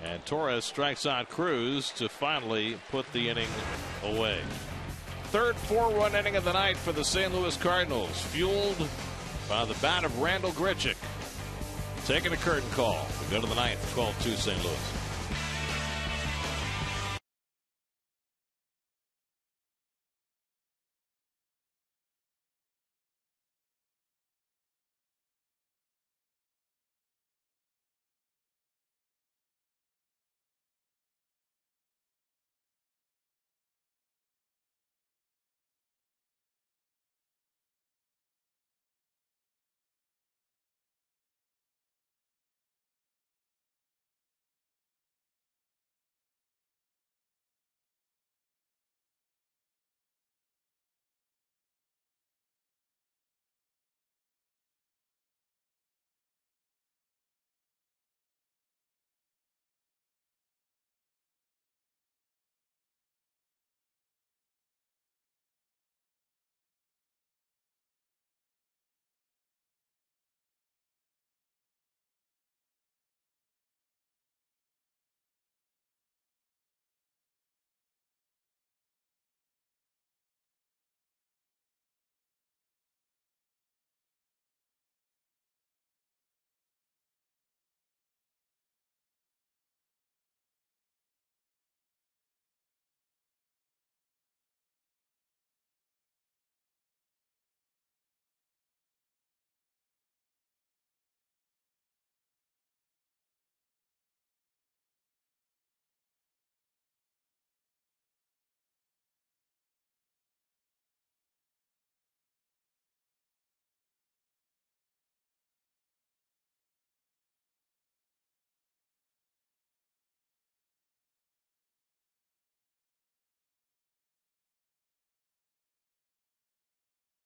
And Torres strikes out Cruz to finally put the inning away. Third 4-run inning of the night for the St. Louis Cardinals, fueled by the bat of Randall Grichuk. Taking a curtain call. We go to the ninth, 12-2 St. Louis.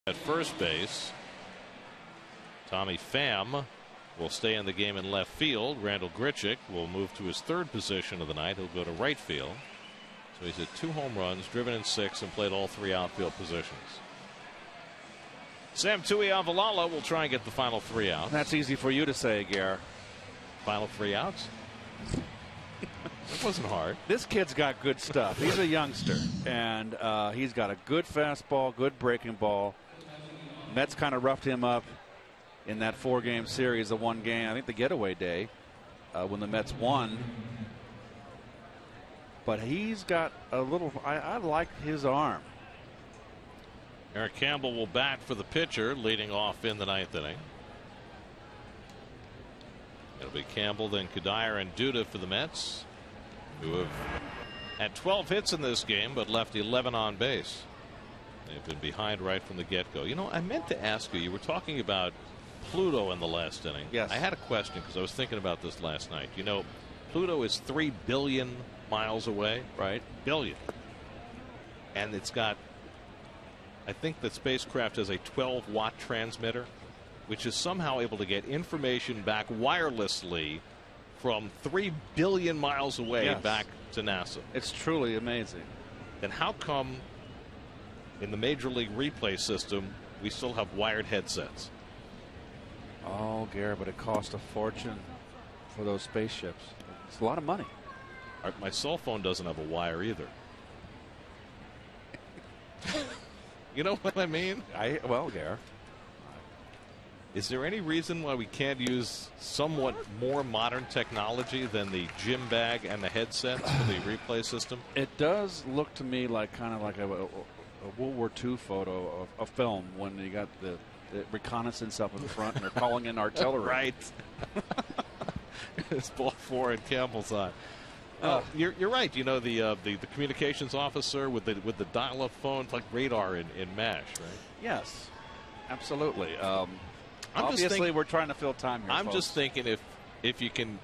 At first base, Tommy Pham will stay in the game in left field. Randall Grichuk will move to his third position of the night. He'll go to right field. So he's hit 2 home runs, driven in 6, and played all 3 outfield positions. Sam Tuiavalala will try and get the final 3 outs. That's easy for you to say, Gare. Final 3 outs? It wasn't hard. This kid's got good stuff. He's a youngster, and he's got a good fastball, good breaking ball. Mets kind of roughed him up in that 4-game series, the 1 game, I think the getaway day, when the Mets won. But he's got a little, I like his arm. Eric Campbell will bat for the pitcher, leading off in the 9th inning. It'll be Campbell, then Cuddyer and Duda for the Mets, who have had 12 hits in this game but left 11 on base. They've been behind right from the get-go. You know, I meant to ask you, you were talking about Pluto in the last inning. Yes. I had a question because I was thinking about this last night. You know, Pluto is 3 billion miles away. Right. Billion. And it's got, I think the spacecraft has a 12-watt transmitter, which is somehow able to get information back wirelessly from 3 billion miles away. Yes. Back to NASA. It's truly amazing. Then how come in the Major League replay system we still have wired headsets? Oh, Gare, but it cost a fortune for those spaceships. It's a lot of money. My cell phone doesn't have a wire either. You know what I mean? Well, Gare. Is there any reason why we can't use somewhat more modern technology than the gym bag and the headsets for the replay system? It does look to me like kind of like a World War II photo of a film when you got the reconnaissance up in the front and they're calling in artillery. Right. It's ball 4 and Campbell's on. You're right. You know, the communications officer with the dial-up phone, it's like radar in MASH, right? Yes, absolutely. I'm obviously, we're trying to fill time here. I'm folks. just thinking if you can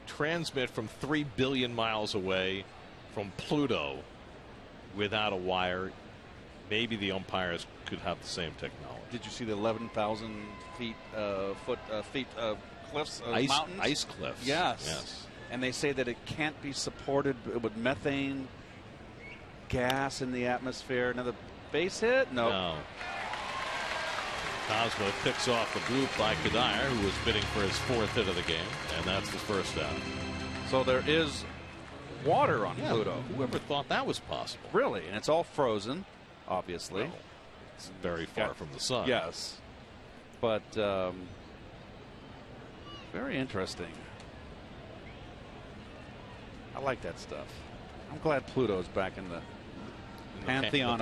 transmit from 3 billion miles away from Pluto without a wire, maybe the umpires could have the same technology. Did you see the 11,000 feet cliffs, mountains? Ice cliffs. Yes. And they say that it can't be supported with methane gas in the atmosphere. Another base hit? No. Cosmo picks off the bloop by Cuddyer, who was bidding for his 4th hit of the game, and that's the first out. So there is water on Pluto. Whoever thought that was possible? Really? And it's all frozen, obviously. Well, it's very far from the sun. Yes. But very interesting. I like that stuff. I'm glad Pluto's back in the pantheon.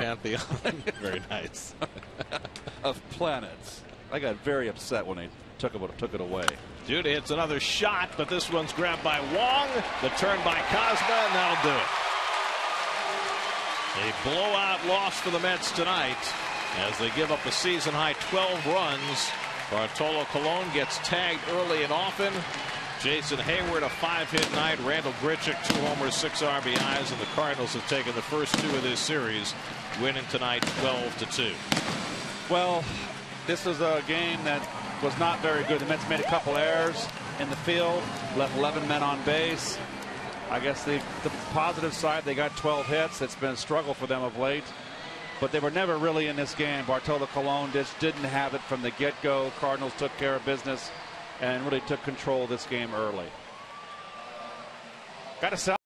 Very nice. Of planets. I got very upset when they took it away. Dude hits another shot, but this one's grabbed by Wong. The turn by Cosma, and that'll do it. A blowout loss for the Mets tonight as they give up a season-high 12 runs. Bartolo Colon gets tagged early and often. Jason Hayward, a 5-hit night. Randall Grichuk, 2 homers, 6 RBIs, and the Cardinals have taken the first 2 of this series, winning tonight 12-2. Well, this is a game that was not very good. The Mets made a couple errors in the field, left 11 men on base. I guess the positive side, they got 12 hits. It's been a struggle for them of late, but they were never really in this game. Bartolo Colon just didn't have it from the get-go. Cardinals took care of business and really took control of this game early. Got to sell.